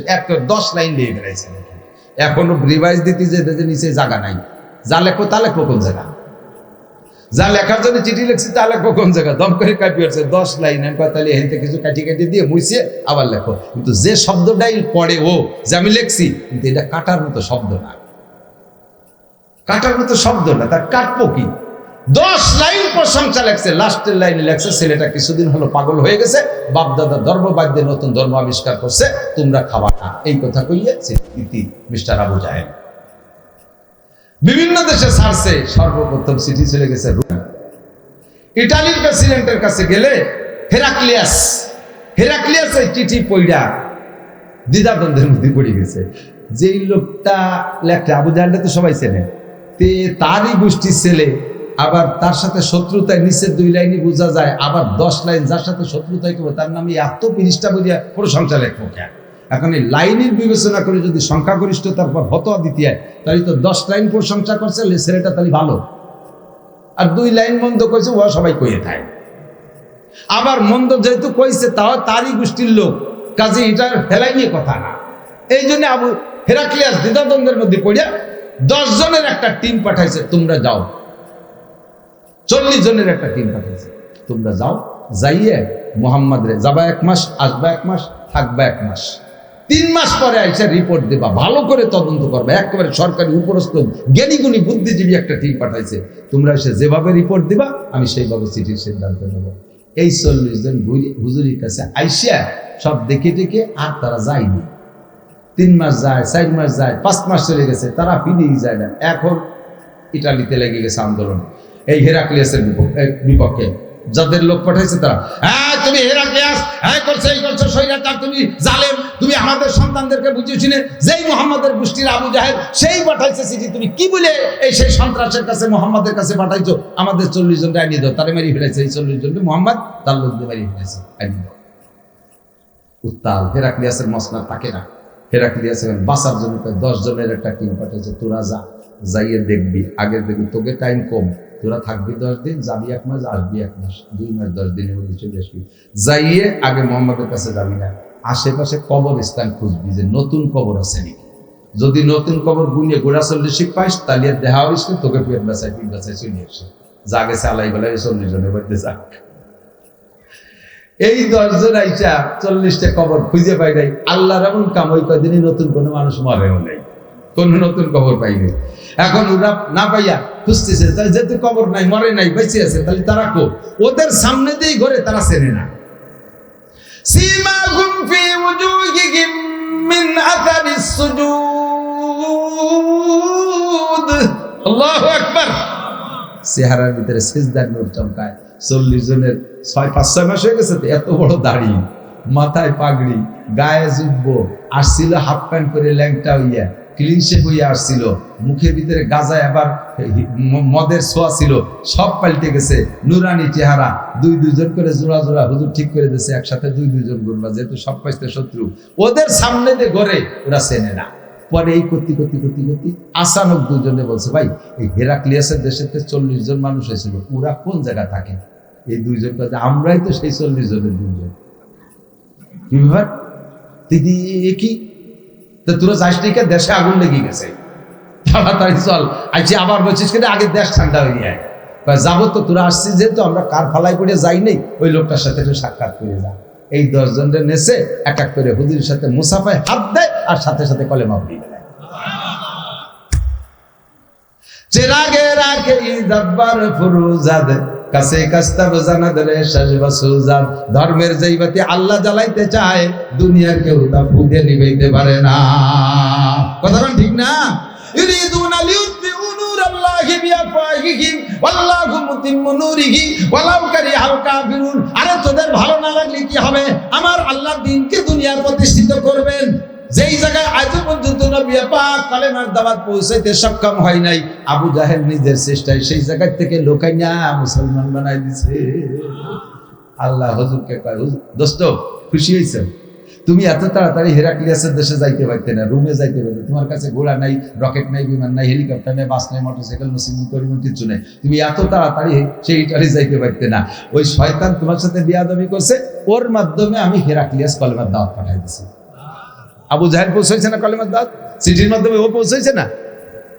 10 লাইন লিখে বেড়াইছে। এখনো রিভাইজ দিতে যে নিচে জায়গা নাই। যা লেখো তা লেখো কোন জায়গা, যা লেখার জন্য চিঠি লিখছি তা লেখো কোন জায়গা, দম করে কাটিয়ে হচ্ছে 10 লাইন। আমি তাহলে এখান থেকে কিছু কাটি দিয়ে মুছে আবার লেখো। কিন্তু যে শব্দটাই পড়ে ও যে আমি লিখছি, কিন্তু এটা কাটার মতো শব্দ না, কাটার মতো শব্দ না, তার কাটবো কি? 10 লাইন প্রশংসা লেখছে, লাস্টের লাইনে লেখছে ছেলেটা কিছুদিন হলো পাগল হয়ে গেছে, বাপদাদা ধর্ম বাদ দিয়ে নতুন ধর্ম আবিষ্কার করছে, তোমরা খাবা না। এই কথা কইয়ে ইতি মিস্টার আবু জাহেল বিভিন্ন দেশে ছাড়ছে। সর্বপ্রথম চিঠি চলে গেছে রোম। ইটালির প্রেসিডেন্টের কাছে গেলে হেরাক্লিয়াস এই চিঠি পড়া দ্বিধাদ্বন্দ্বের মধ্যে পড়ে গেছে। যেই লোকটা লেখে, আবু জাহেলটা তো সবাই চেনে, তারই গোষ্ঠীর ছেলে, আবার তার সাথে শত্রুতায় নিচের 2 লাইনই বোঝা যায়, আবার 10 লাইন যার সাথে শত্রুতাই করবো তার নামে এত পৃষ্ঠা বলিয়া প্রশংসা লেখবো কেন? এখন এই লাইনের বিবেচনা করে যদি সংখ্যাগরিষ্ঠতার পর ফতোয়া দিতে হয়, তাহলে তো 10 লাইন প্রশংসা করছে ছেলেটা, তাহলে ভালো। আর 2 লাইন মন্দ কইছে, ও সবাই কইয়ে থাকে। আবার মন্দ যেহেতু কইছে, তাও তারই গোষ্ঠীর লোক, কাজে এটা ফেলাই নিয়ে কথা না। এই জন্য আবু হেরাক্লিয়াস দ্বিধাদ্বন্দ্বের মধ্যে পড়িয়া 10 জনের একটা টিম পাঠাইছে, তোমরা যাও। 40 জনের একটা টিম পাঠাইছে, তোমরা যাও, যাইয়ে মুহাম্মদ রে যাবা 1 মাস, আসবা 1 মাস, থাকবা 1 মাস, 3 মাস পরে আইসা রিপোর্ট দেবা, ভালো করে তদন্ত করবা। একেবারে সরকারি উপরস্থ জ্ঞানীগুণী বুদ্ধিজীবী একটা টিম পাঠাইছে, তোমরা এসে যেভাবে রিপোর্ট দিবা আমি সেইভাবে চিঠির সিদ্ধান্ত নেব। এই 40 জন হুজুরের কাছে আইসা সব দেখে আর তারা যায়নি। 3 মাস যায়, 4 মাস যায়, 5 মাস চলে গেছে, তারা ফিরেই যায় না। এখন ইটালিতে লেগে গেছে আন্দোলন এই হেরাক্লিয়াসের বিপক্ষে। যাদের লোক পাঠাইছে তারা, হ্যাঁ তুমি হেরাক্লিয়াস, হ্যাঁ করছো এই করছো স্বৈরাচার, তুমি জালেম, তুমি আমাদের সন্তানদেরকে বুঝিয়েছি না, যেই মুহাম্মাদের গোষ্ঠীর আবু জাহেল সেই পাঠাইছে চিঠি, তুমি কি বলে এই সেই সন্ত্রাসের কাছে মুহাম্মাদের কাছে পাঠাইছো, আমাদের 40 জন আইনি দাও, তারে মারি ফেলেছে, এই 40 জনকে মুহাম্মদ তার লোকদের মারি ফেলেছে, আইনি দাও। উত্তাল হেরাক্লিয়াসের মসনদ থাকে না, হেরাক্লিয়াস বাঁচার জন্য 10 জনের একটা টিম পাঠিয়েছে, তোরা যাইয়ে দেখবি, আগে দেখবি, তোকে টাইম কম, তোরা থাকবি 10 দিন, যাবি 1 মাস, আসবি 1 মাস, 2 মাস, 10 দিনের মধ্যে চলে আসবি, যাইয়ে আগে মোহাম্মদের কাছে যাবি না, আশেপাশে কবরস্থান খুঁজবি যে নতুন কবর আছে নাকি, যদি নতুন কবর গুনিয়ে গোড়া 40 পাইস তাহলে দেখা হইস, তোকে পেট বাঁচাই চলে আসে, যা গেছে আলাই বেলায় 40 জনের বাড়িতে যাক। এই 10 জন আইসা 40টা কবর খুঁজে পাই নাই, আল্লাহর এমন কাম, ওই কদিনই নতুন কোনো মানুষ মরেও নাই, কোন নতুন কবর পাইনি। এখন ওরা না পাইয়া খুঁজতেছে, যেহেতু কবর নাই, মরে নাই, বেঁচে আছে, তাহলে তারা কো, ওদের সামনে দিয়ে ঘরে তারা চেনে না। সীমাহুম ফি ওয়ুজুহিহিম মিন আথারিস সুজুদ, আল্লাহু আকবার। চেহারার ভিতরে সিজদার নূর চমকায়। 40 জনের 5-6 মাস হয়ে গেছে, এত বড় দাড়ি, মাথায় পাগড়ি, গায়ে জুব্ব, আসছিল হাফ প্যান্ট করে, ল্যাংটা হইয়া ক্লিন শেভ হইয়া আসছিল, মুখের ভিতরে গাজায় আবার মদের ছোঁয়া ছিল, সব পাল্টে গেছে, নুরানি চেহারা, 2 জন করে জোড়া জোড়া হুজুর ঠিক করে দিয়েছে, একসাথে 2 জন গুরবা, যেহেতু সব পাইছে শত্রু, ওদের সামনে দিয়ে ঘরে ওরা চেনে না। পরে এই করতে আচানক 2 জনে বলছে, ভাই এই হেরাক্লিয়াসের দেশেতে 40 জন মানুষ হয়েছিল, ওরা কোন জায়গা থাকে? এই 2 জন কাজে আমরাই তো সেই 40 জনের 2 জন। কি ব্যাপার দিদি, কি তো তোরা যাস নাকি, দেশে আগুন লেগে গেছে, তাড়াতাড়ি চল, আইছি আবার বলছিস কিন্তু আগে দেশ ঠান্ডা হয়ে যায়, যাবো তো, তোরা আসছিস যেহেতু, আমরা কার ফালাই করে যাই নেই, ওই লোকটার সাথে একটু সাক্ষাৎ করে যা। এই 10 জনের নেচে এক এক করে হুজুরের সাথে মুসাফায় হাত দেয়, আর সাথে সাথে কলেমা পড়ে গেল। চেরাগে রাখে ইজাবার ফুরুজাদ, কাছে কাস্তাব জানাদ রে শাজবাসুজাদ। ধর্মের যেই বাতি আল্লাহ জ্বালাইতে চায়, দুনিয়ার কেউ তা ফুঁকে নিভাইতে পারে না। কথাটা ঠিক না? ইরিদুনা লিউতফিউ নূরাল্লাহি বিআফওয়াহিহিম ওয়াল্লাহু মুতিম্মু নূরিহি ওয়ালাউ কারিহাল কাফিরুন। আরে তোদের ভালো না লাগলে কি হবে, আমার আল্লাহর দ্বীনকে দুনিয়ার প্রতিষ্ঠিত করবেন। যেই জায়গায় আজ পর্যন্ত নবী পাক কালেমার দাওয়াত পৌঁছাইতে সক্ষম হয় নাই, আবু জাহেল নিজের চেষ্টায় সেই জায়গা থেকে লোকাই না মুসলমান বানাই দিছে। আল্লাহ হুজুরকে কয়, দোস্ত খুশি হয়েছেন? তুমি এত তাড়াতাড়ি হেরাক্লিয়াসের দেশে যাইতে পারতে না, রুমে যাইতে পারতে, তোমার কাছে ঘোড়া নাই, রকেট নাই, বিমান নাই, হেলিকপ্টার নাই, বাস নাই, মোটরসাইকেল, নসিমুল করিম কিছু নেই, তুমি এত তাড়াতাড়ি সেইটারে যাইতে পারতে না। ওই শয়তান তোমার সাথে বিয়াদবি করছে, ওর মাধ্যমে আমি হেরাক্লিয়াস কলেমার দাওয়াত পাঠাই দিছি। আবু জাহেল পৌঁছাইছে না কলেমার দাওয়াত, চিঠির মাধ্যমে ও পৌঁছাইছে না।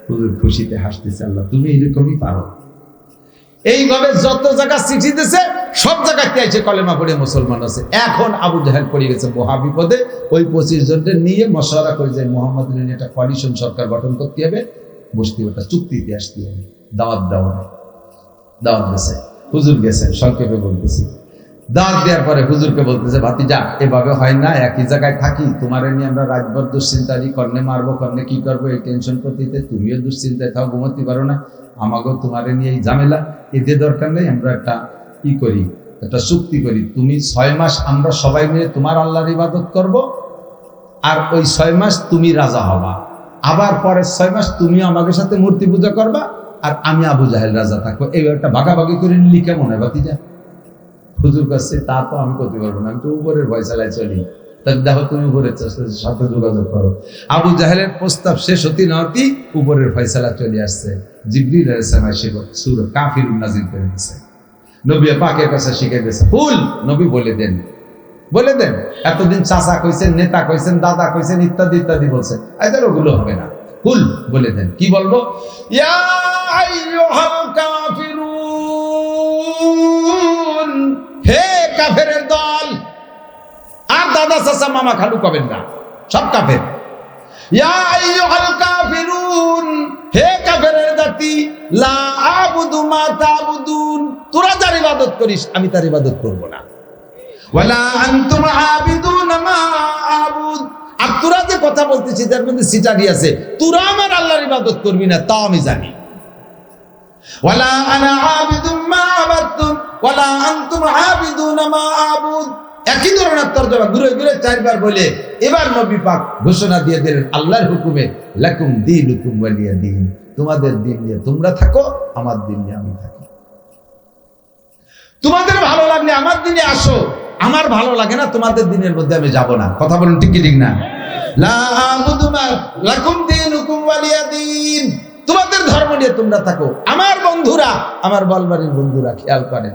হুজুর খুশিতে হাসতেছে, আল্লাহ তুমি এরকমই পারো। এইভাবে যত জায়গা চিঠি দিছে, সব জায়গাতে আইছে কলেমা পড়ে মুসলমান আছে। এখন আবু জাহেল পড়ে গেছে মহা বিপদে। ওই 25 জনকে নিয়ে মশওয়ারা করে যায়, মোহাম্মদ নিয়ে একটা কোয়ালিশন সরকার গঠন করতে হবে, বসতে হবে, একটা চুক্তিতে আসতে হবে, দাওয়াত দিয়েছে। হুজুর গেছেন, সংক্ষেপে বলতেছি। দাওয়াত দেওয়ার পরে হুজুরকে বলতেছে, ভাতিজা এভাবে হয় না, একই জায়গায় থাকি, তোমারে নিয়ে আমরা রাতভর দুশ্চিন্তারি, কর্নে মারবো, কর্নে কি করবো, এই টেনশন করতে, তুমিও দুশ্চিন্তায় থাও, ঘুমাতে পারো না, আমাকেও তোমারে নিয়ে এই ঝামেলা, এতে দরকার নেই, আমরা একটা ই করি, একটা চুক্তি করি, তুমি 6 মাস আমরা সবাই মিলে তোমার আল্লাহর ইবাদত করব, আর ওই 6 মাস তুমি রাজা হবা, আবার পরের 6 মাস তুমি আমাদের সাথে মূর্তি পূজা করবা, আর আমি আবু জাহেল রাজা থাকবো। এই একটা ভাগাভাগি করে নিলি কেমন হয় ভাতিজা? হুজুর কাছে তা তো আমি করতে পারবো না, আমি তো উপরের ফয়সালায় চলি, তাহলে দেখো তুমি উপরের সাথে যোগাযোগ করো। আবু জাহেলের প্রস্তাব শেষ হতে না হতেই উপরের ফয়সালা চলে আসছে। জিবরিল আলাইহিস সালাম এসে সূরা কাফিরুন নাযিল করে দিয়েছে, নবী পাকের কাছে শিখিয়ে দিয়েছে, ফুল নবী বলে দেন, এতদিন চাচা কইছেন, নেতা কইছেন, দাদা কইছেন, ইত্যাদি ইত্যাদি বলছে, এদের ওগুলো হবে না, ফুল বলে দেন। কি বলবো? ইয়া আইয়ুহাল কাফিরুন, হে কাফেরের দল। আর দাদা চাচা মামা খালু কবেন না, সব কাফের। ইয়া আইয়ুহাল কাফিরুন, হে কাফেরের জাতি, লা আবুদু মা তা'বুদুন, তোরা যার ইবাদত করিস আমি তার ইবাদত করব না। ওয়ালা আনতুম আবিদুনা মা আবুদ, আর তোরা যে কথা বলতেছিস তার মধ্যে সিটারি আছে, তোরা আমার আল্লাহর ইবাদত করবি না, তা আমি জানি। ওয়ালা আনা আবিদুম মা আবাদতুম ওয়ালা আনতুম আবিদুনা মা আবুদ। একই ধরনের তরজমা ঘুরে ঘুরে 4 বার বলে এবার নবী পাক ঘোষণা দিয়ে দিলেন আল্লাহর হুকুমে, লাকুম দীনুকুম ওয়ালিয়া দীন, তোমাদের দিন নিয়ে তোমরা থাকো, আমার দিন নিয়ে আমি থাকি। তোমাদের ভালো লাগলে আমার দিনে আসো, আমার ভালো লাগে না তোমাদের দিনের মধ্যে আমি যাব না। কথা বলুন ঠিক কি ঠিক না? লা আবুদু মা লাকুম দীনুকুম ওয়ালিয়া দীন, তোমাদের ধর্ম নিয়ে তোমরা থাকো। আমার বন্ধুরা, আমার বলবাড়ির বন্ধুরা খেয়াল করেন,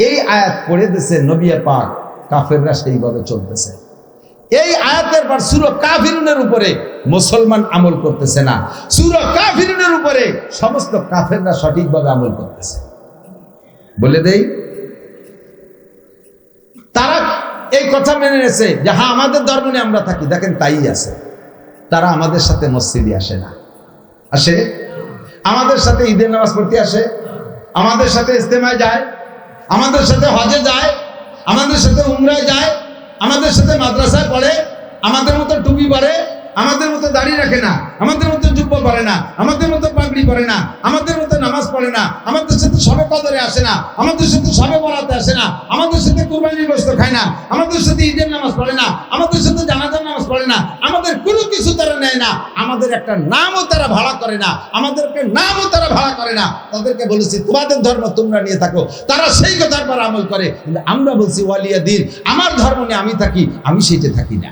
এই আয়াত পড়ে দিয়েছে নবী পাক, কাফেররা সেইভাবে চলতেছে। এই আয়াতের পর সূরা কাফিরুনের উপরে মুসলমান আমল করতেছে না, সূরা কাফিরুনের উপরে সমস্ত কাফেররা সঠিকভাবে আমল করতেছে। বলে দেই, তারা এই কথা মেনে নিয়েছে যে হ্যাঁ আমাদের ধর্ম নিয়ে আমরা থাকি। দেখেন তাই আছে, তারা আমাদের সাথে মসজিদে আসে না, আসে আমাদের সাথে ঈদের নামাজ পড়তে আসে, আমাদের সাথে ইজতেমায় যায়, আমাদের সাথে হজে যায়, আমাদের সাথে উমরায় যায়, আমাদের সাথে মাদ্রাসায় পড়ে, আমাদের মতো টুপি পরে, আমাদের মতো দাড়ি রাখে না, আমাদের মতো জুব্বা পরে না, আমাদের মতো পাগড়ি পরে না, আমাদের মতো নামাজ পড়ে না, আমাদের সাথে সবে কদরে আসে না, আমাদের সাথে সবে বরাতে আসে না, আমাদের সাথে কুরবানির গোশত খায় না, আমাদের সাথে ঈদের নামাজ পড়ে না, আমাদের সাথে জানাজার নামাজ পড়ে না, আমাদের কোনো কিছু তারা নেয় না, আমাদের একটা নামও তারা ভাড়া করে না, আমাদের একটা নামও তারা ভাড়া করে না। তাদেরকে বলেছি তোমাদের ধর্ম তোমরা নিয়ে থাকো, তারা সেই কথার পর আমল করে। কিন্তু আমরা বলছি ওয়ালিয়া দিন, আমার ধর্ম নিয়ে আমি থাকি, আমি সেইটা থাকি না।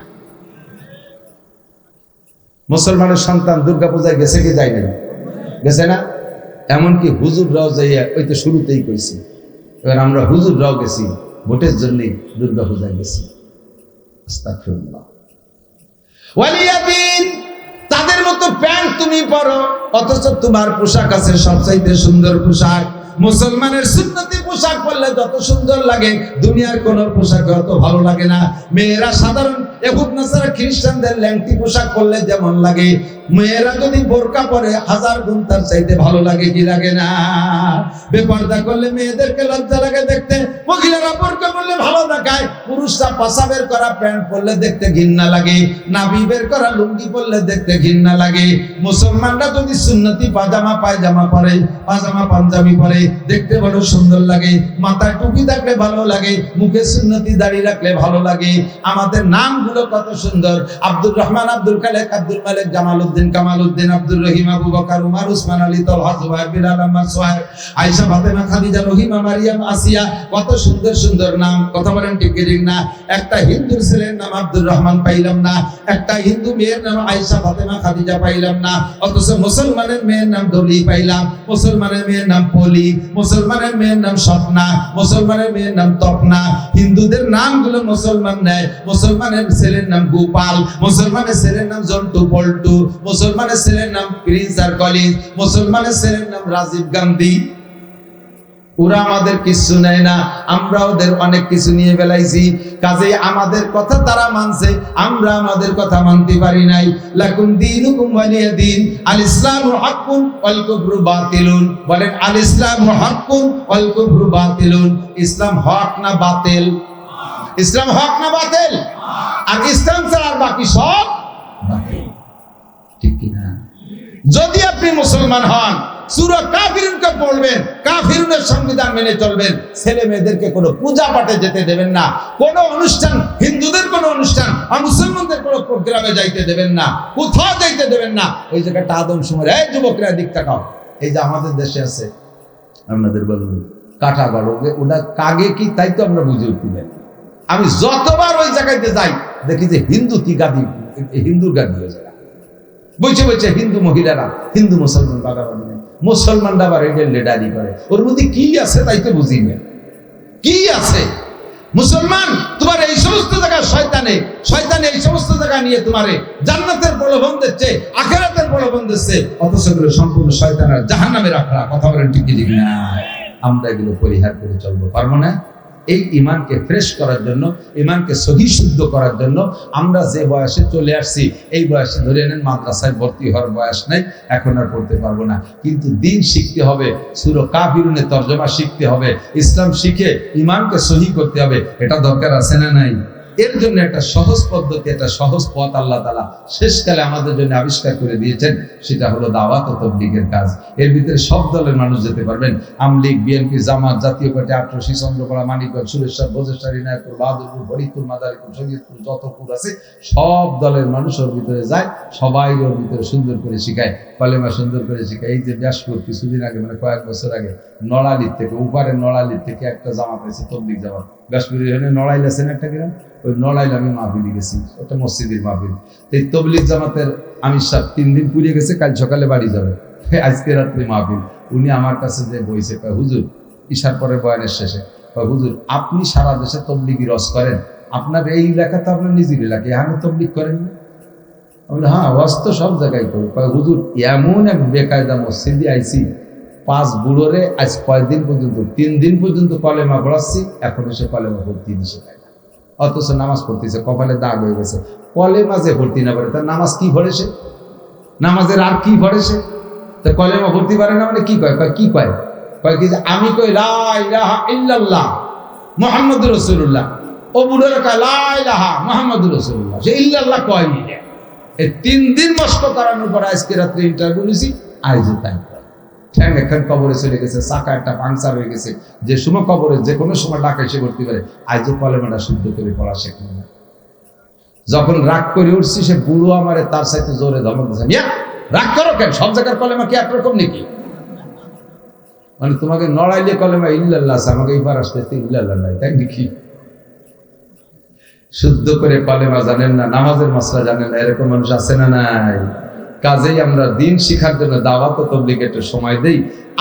মুসলমানের সন্তান দুর্গাপূজায় গেছে কি যায় না? গেছে না? এমনকি হুজুররাও যাইয়া, ওই তো শুরুতেই কইছি, এবার আমরা হুজুররাও গেছি ভোটের জন্যই দুর্গাপূজায় গেছি। আস্তাগফিরুল্লাহ। ওয়ালিয়া দিন, তাদের মতো প্যান্ট তুমি পরো, অথচ তোমার পোশাক আছে সবচাইতে সুন্দর পোশাক। মুসলমানের সুন্নতি পোশাক পরলে যত সুন্দর লাগে, দুনিয়ার কোন পোশাক অত ভালো লাগে না। মেয়েরা সাধারণ ইহুদ নাসারা খ্রিস্টানদের ল্যাংটি পোশাক পরলে যেমন লাগে, মেয়েরা যদি বোরকা পরে 1000 গুণ তার চাইতে ভালো লাগে, কি লাগে না? বেপর্দা করলে মেয়েদেরকে লজ্জা লাগে দেখতে, মহিলারা বোরকা পরলে ভালো দেখায়, পুরুষরা পাছা বের করা প্যান্ট পরলে দেখতে ঘৃণা লাগে, নাভি বের করা লুঙ্গি পরলে দেখতে ঘৃণা লাগে। মুসলমানরা যদি সুন্নতি পায়জামা পরে, পাজামা পাঞ্জাবি পরে, দেখতে বড় সুন্দর লাগে, মাথায় টুপি থাকলে ভালো লাগে, মুখে সুন্নতি দাড়ি রাখলে ভালো লাগে। আমাদের নামগুলো কত সুন্দর, আব্দুর রহমান, আব্দুল খালেক, আব্দুল মালিক, জামালউদ্দিন, কামালউদ্দিন, আব্দুর রহিম, আবু বকর, উমর, উসমান, আলী, তালহা, জুবাইর, বিলাল, আম্মার, সোহাইব, আয়েশা, ফাতেমা, খাদিজা, রহিমা, মারিয়াম, আসিয়া, কত সুন্দর সুন্দর নাম। কথা বলেন ঠিক কি ঠিক না? একটা হিন্দু ছেলের নাম আব্দুর রহমান পাইলাম না, একটা হিন্দু মেয়ের নাম আয়েশা, ফাতেমা, খাদিজা পাইলাম না, অথচ মুসলমানের মেয়ের নাম দলি পাইলাম, মুসলমানের মেয়ের নাম পলি, মুসলমানের মেয়ের নাম স্বপ্না, মুসলমানের মেয়ের নাম তপনা। হিন্দুদের নামগুলো মুসলমান নেয়, মুসলমানের ছেলের নাম গোপাল, মুসলমানের ছেলের নাম জন্টু পল্টু, মুসলমানের ছেলের নাম প্রিন্স আর কলিজ, মুসলমানের ছেলের নাম রাজীব গান্ধী। ওরা আমাদের কিছু নেয় না, আমরা ওদের অনেক কিছু নিয়ে বেলাইছি। কাজেই আমাদের কথা তারা মানছে, আমরা আমাদের কথা মানতে পারি নাই। লাকুম দীনুকুম ওয়ালিয়া দীন, আল ইসলামু হাক্কুন ওয়াল কুফরু বাতিলুন। বলেন আল ইসলামু হাক্কুন ওয়াল কুফরু বাতিলুন। ইসলাম হক না বাতিল? ইসলাম হক না বাতিল? আর ইসলাম ছাড়া আর বাকি সব বাতিল, ঠিক কি না? যদি আপনি মুসলমান হন, সূরা কাফিরুনকে পড়বেন, কাফিরুনের সংবিধান মেনে চলবেন, ছেলে মেয়েদেরকে কোনো পূজা পাঠে যেতে দেবেন না, কোনো অনুষ্ঠান, হিন্দুদের কোনো অনুষ্ঠান আর মুসলমানদের কোনো প্রোগ্রামে যাইতে দেবেন না, কোথাও যাইতে দেবেন না। ওই জায়গাটা আদমশুমার, এই যুবকরা দিক তাকাও, এই যে আমাদের দেশে আছে, আপনাদের বলুন কাটা বাড়ো, ওটা কাগে কি তাই তো আমরা বুঝে উঠতে পারি। আমি যতবার ওই জায়গাতে যাই দেখি যে হিন্দু কি গাদি, হিন্দুর গাদি হয়ে যায়, বইছে বইছে হিন্দু মহিলারা হিন্দু মুসলমান বাগাবাগি নেই, মুসলমানরা আবার এদের লেডারি করে, ওর মধ্যে কি আছে তাই তো বুঝি না, কি আছে? মুসলমান তোমার এই সমস্ত জায়গায় শয়তানে এই সমস্ত জায়গা নিয়ে তোমারে জান্নাতের প্রলোভন দিচ্ছে, আখিরাতের প্রলোভন দিচ্ছে, অথচ এগুলো সম্পূর্ণ শয়তান আর জাহান্নামের আখড়া। কথা বলেন ঠিক কি ঠিক না? আমরা এগুলো পরিহার করে চলবো পারবো না? এই ইমানকে ফ্রেশ করার জন্য, ইমানকে সহি শুদ্ধ করার জন্য আমরা যে বয়সে চলে আসছি, এই বয়সে ধরে নেন মাদ্রাসায় ভর্তি হওয়ার বয়স নেই, এখন আর পড়তে পারবো না, কিন্তু দিন শিখতে হবে, সূরা কাফিরুনের তরজমা শিখতে হবে, ইসলাম শিখে ইমানকে সহি করতে হবে, এটা দরকার আছে না নাই? এর জন্য একটা সহজ পদ্ধতি, একটা সহজ পথ আল্লাহ তাআলা শেষকালে আমাদের জন্য আবিষ্কার করে দিয়েছেন, সেটা হলো দাওয়াত ও তাবলীগের কাজ। এর ভিতরে সব দলের মানুষ যেতে পারবেন। আমলীগ, বিএনপি, জামাত, জাতীয় পার্টি, আটরশি, চন্দ্রপাড়া, মানিকগঞ্জ, সুরেশ্বর, বজেশ্বর, ইনায়তপুর, বাহাদুরপুর, ফরিদপুর, মাদারীপুর, শরীয়তপুর, যতপুর আছে সব দলের মানুষ ওর ভিতরে যায়। সবাই ওর ভিতরে সুন্দর করে শিখায়, কলেমা সুন্দর করে শিখায়। এই যে ব্যাসপুর কিছুদিন আগে, মানে কয়েক বছর আগে, নড়ালির থেকে, উপরে নড়ালির থেকে একটা জামাত আছে, তবলিগ জামাত। ব্যাসপুর এখানে নড়াইল আছেন একটা গ্রাম, ওই নড়াইল আমি মাহফিলে গেছি, ওটা মসজিদের মাহফিল। এই তবলিগ জামাতের আমির সাহেব 3 দিন পুড়িয়ে গেছে, কাল সকালে বাড়ি যাবে, আজকে রাত্রে মাহফিল। উনি আমার কাছে যে বইছে, কয় হুজুর, ঈশার পরে বয়ানের শেষে, কয় হুজুর আপনি সারা দেশে তবলিগি রস করেন, আপনার এই এলাকা তো আপনার নিজের এলাকা, এখানে তবলিগ করেন না? বলে হ্যাঁ, ওয়াজ তো সব জায়গায় করি। কয় হুজুর এমন এক বেকায়দা মসজিদে আইছি, 5 বুড়োরে আজ কয়েকদিন পর্যন্ত 3 দিন পর্যন্ত কলেমা পড়াচ্ছি, এখনো সে কলেমা পড়তে শেখায় না, অথচ নামাজ পড়তেছে, কপালে দাগ হয়ে গেছে। কলেমা যে ভর্তি না পারে, তার নামাজ কি পড়ে সে? নামাজের আর কি পড়ে সে? তা কলেমা ভর্তি পারে না মানে কি কয়? কি কয়? কয় কি, আমি কই লা ইলাহা ইল্লাল্লাহ মুহাম্মাদুর রাসূলুল্লাহ, ও বুড়োরা কয় লা ইলাহা মুহাম্মাদুর রাসূলুল্লাহ, সে ইল্লাল্লাহ কয় নি। এই 3 দিন মস্ত করানোর পর আজকে রাত্রে ইন্টারভিউ নিছি, আইজে তাই ঠ্যাং এখন কবরে চলে গেছে, চাকা একটা পাংচার হয়ে গেছে, যে সময় কবরে যে কোনো সময় ডাকা এসে করতে পারে, আইজে কলেমাটা শুদ্ধ করে পড়া শেখে না। যখন রাগ করে উঠছি, সে বুড়ো আমারে তার সাথে জোরে ধমক দিয়েছে, মিয়া রাগ করো কেন, সব জায়গার কলেমা কি একরকম নাকি? মানে তোমাকে নড়াইলে কলেমা ইল্লাল্লাহ আছে, আমাকে এইবার আসতে ইল্লাল্লাহ নাই, তাই নাকি? শুদ্ধ করে কলেমা জানেন না, নামাজের মাসলা জানেন না, এরকম মানুষ আছে না নাই? কাজেই আমরা দিন শিখার জন্য দাওয়াত ও তাবলীগে একটু সময় দেই।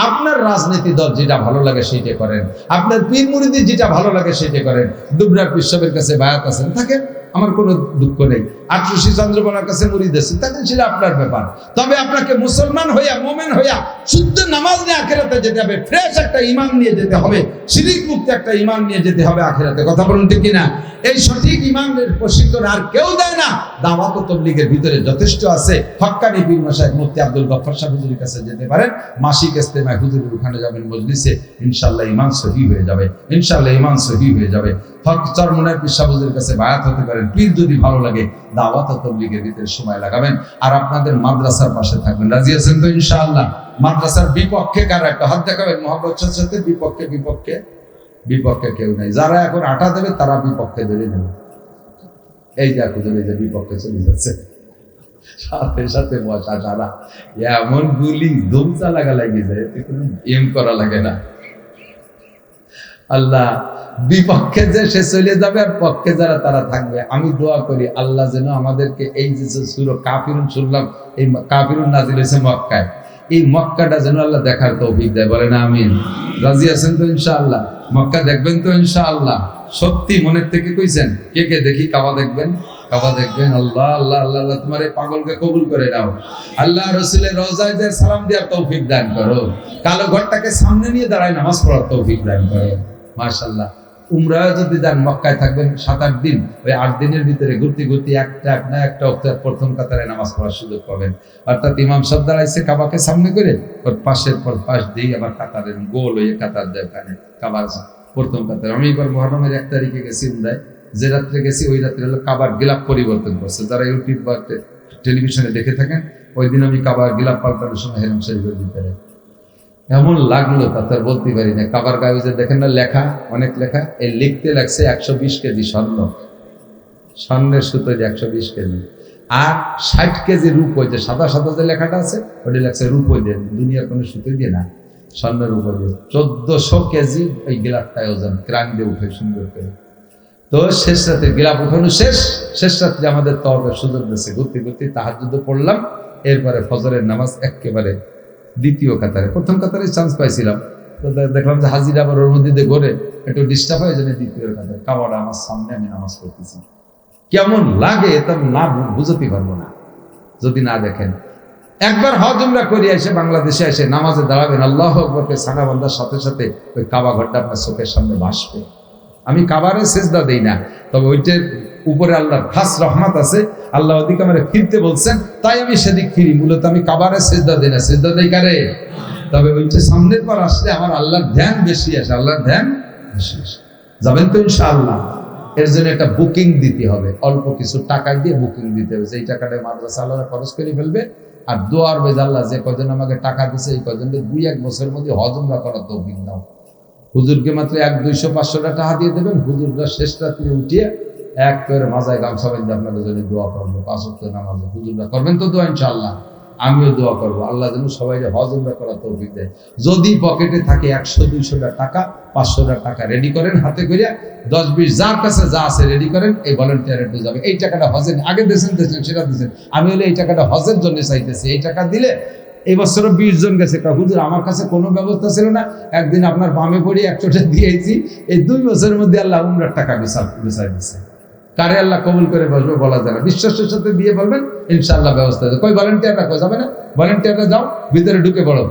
আপনার রাজনীতি দল যেটা ভালো লাগে সেইটা করেন, আপনার পীর মুরিদি যেটা ভালো লাগে সেটা করেন। দুবরার পিসবের কাছে বায়াত আছেন, থাকেন, আমার কোনো দুঃখ নেই। আটরশি চন্দ্রপাড়ার কাছে মুরিদ আছেন, থাকেন, সেটা আপনার ব্যাপার। তবে আপনাকে মুসলমান হইয়া, মোমেন হইয়া, শুদ্ধ নামাজ নিয়ে আখিরাতে যেতে হবে, ফ্রেশ একটা ঈমান নিয়ে যেতে হবে, শিরিক মুক্ত একটা ঈমান নিয়ে যেতে হবে আখিরাতে। কথা বলুন ঠিক কিনা? এই সঠিক ঈমানের প্রশিক্ষণ আর কেউ দেয় না। দাওয়াত ও তাবলীগের ভিতরে যথেষ্ট আছে। হক্কানি পীর মাশায়েখ মুফতি আব্দুল গফফার সাহেব হুজুরের কাছে যেতে পারেন, মাসিক ইজতেমায় হুজুরের ওখানে যাবেন মজলিসে, ইনশাআল্লাহ ঈমান সহিহ হয়ে যাবে, ইনশাআল্লাহ ঈমান সহিহ হয়ে যাবে। হক চরমনের পীর সাহেব হুজুরের কাছে বায়াত হতে পারেন। পীর যদি ভালো লাগে, দাওয়াত ও তাবলীগের ভিতরে সময় লাগাবেন, আর আপনাদের মাদ্রাসার পাশে থাকবেন। রাজি আছেন তো ইনশাআল্লাহ? মাদ্রাসার বিপক্ষে কারো একটা হাত দেখাবেন, মহব্বতের সাথে। বিপক্ষে কেউ নাই। যারা এখন আটা দেবে তারা বিপক্ষে দেবে নেবে। এই যে এখন যে বিপক্ষে চলে যাচ্ছে, সাথে সাথে বসা সারা এমন গুলি দমচা লাগা লাগে যায়, কোনো এম করা লাগে না। আল্লাহ বিপক্ষে যে সে চলে যাবে, আর পক্ষে যারা তারা থাকবে। আমি দোয়া করি আল্লাহ যেন আমাদেরকে এই যে সূরা কাফিরুন শুনলাম, এই কাফিরুন নাজিল হয়েছে মক্কায়, এই মক্কাটা যেন আল্লাহ দেখার তৌফিক দেয়। বলেন আমিন। রাজি আছেন তো ইনশাআল্লাহ? মক্কা দেখবেন তো ইনশাআল্লাহ? সত্যি মনের থেকে কইছেন? কে কে দেখি কাবা দেখবেন? কাবা দেখবেন? আল্লাহ আল্লাহ আল্লাহ আল্লাহ, তোমার এই পাগলকে কবুল করে নাও। আল্লাহ রাসূলের রওজায় যে সালাম দেওয়ার তৌফিক দান করো। কালো ঘরটাকে সামনে নিয়ে দাঁড়ায় নামাজ পড়ার তৌফিক দান করো। মাশাআল্লাহ। উমরা যদি যান, মক্কায় থাকবেন 7-8 দিন, ওই 8 দিনের ভিতরে ঘুরতে ঘুরতে একটা প্রথম কাতারে নামাজ পড়ার সুযোগ পাবেন। অর্থাৎ ইমাম সাহেব দাঁড়াইছে কাবাকে সামনে করে, ওর পাশের পর পাশ দিয়ে আবার কাতারের গোল হয়ে কাতার দেয় ওখানে কাবার প্রথম কাতার। আমি এবার মুহররমের 1 তারিখে গেছি উমরায়, যে রাত্রে গেছি ওই রাত্রে হলো কাবার গিলাফ পরিবর্তন করছে। যারা ইউটিউব বা টেলিভিশনে দেখে থাকেন, ওই দিন আমি কাবার গিলাফ পাল্টানোর সময় হেরাম শরীফের ভিতরে এমন লাগলো তা তার বলতে পারি না। কাবার কাগজে দেখেন না লেখা, অনেক লেখা, এই লিখতে লাগছে 120 কেজি স্বর্ণের সুতো, 120 কেজি, আর 60 কেজি রূপোই, যে সাদা সাদা যে লেখাটা আছে ওটা লাগছে রূপোই দিয়ে, দুনিয়ার কোনো সুতো দিয়ে না, স্বর্ণের রূপোই দিয়ে। 1400 কেজি ওই গিলাফটায় ওজন, ক্রান দিয়ে উঠে সুন্দর করে। তো শেষ রাতে গিলাফ উঠানো শেষ রাত্রে আমাদের তওয়াফের সুযোগ দিয়েছে, ঘুরতে ঘুরতে তাহাজ্জুদ পড়লাম। এরপরে ফজরের নামাজ একেবারে দ্বিতীয় কাতারে, প্রথম কাতারে চান্স পাইছিলাম, তো দেখলাম যে হাজিরা আবার ওর মধ্যে ঘরে একটু ডিস্টার্ব হয়ে যায়। দ্বিতীয় কাতারে কাবাটা আমার সামনে, আমি নামাজ পড়তেছি। কেমন লাগে তা না বুঝতে পারবো না যদি না দেখেন। একবার হজ উমরা করে এসে বাংলাদেশে এসে নামাজে দাঁড়াবেন, আল্লাহু আকবরকে সানা বান্দার সাথে সাথে ওই কাবা ঘরটা আপনার চোখের সামনে ভাসবে। আমি কাবারে সেজদা দেই না, তবে ওইটার উপরে আল্লাহর খাস রহমত আছে। আল্লাহ ওদিকে আমার ফিরতে বলছেন, তাই আমি সেদিক ফিরি। মূলত আমি কাবারে সেজদা দিই না, সেজদা দেই কারে? তবে ওইটা সামনের পর আসলে আমার আল্লাহর ধ্যান বেশি আসে, আল্লাহর ধ্যান বেশি আসে। যাবেন তো ইনশাআল্লাহ? এর জন্য একটা বুকিং দিতে হবে, অল্প কিছু টাকা দিয়ে বুকিং দিতে হবে। সেই টাকাটা মাদ্রাসা আল্লাহ খরচ করে ফেলবে, আর দোয়ার বেজ আল্লাহ যে কজন আমাকে টাকা দিছে এই কজন 2-1 বছরের মধ্যে হজ উমরা করার তৌফিক দাও। হুজুরকে মাত্র 100-200-500 টাকা দিয়ে দেবেন, হুজুররা শেষ রাত্রে উঠিয়ে এক করে মাজায় গামছা বেঁধে আপনাদের জন্য দোয়া করবো 5 ওয়াক্ত নামাজে। হুজুররা করবেন তো দোয়া ইনশাআল্লাহ, আমিও দোয়া করবো আল্লাহ যেন সবাই হজ উমরা করার তৌফিক দেয়। যদি পকেটে থাকে 100-200 টাকা, 500 টাকা রেডি করেন হাতে করে, 10-20 যার কাছে যা আছে রেডি করেন, এই ভলেন্টিয়ার একটু যাবে। এই টাকাটা হজের আগে দিয়েছেন সেটা দিয়েছেন, আমি হলে এই টাকাটা হজের জন্য চাইতেছি। এই টাকা দিলে এই বছরও 20 জন গেছে, হুজুর আমার কাছে কোনো ব্যবস্থা ছিল না, একদিন আপনার বামে পড়ি 100 দিয়েছি, এই 2 বছরের মধ্যে আল্লাহ উমরার টাকা বিচার দিচ্ছে। কারে আল্লাহ কবুল করে বসবে বলা যায় না, বিশ্বাসের সাথে দিয়ে বলবেন ইনশাআল্লাহ ব্যবস্থা। কই ভলেন্টিয়াররা কই যাবে না, ভলেন্টিয়াররা যাও ভিতরে ঢুকে পড়ো।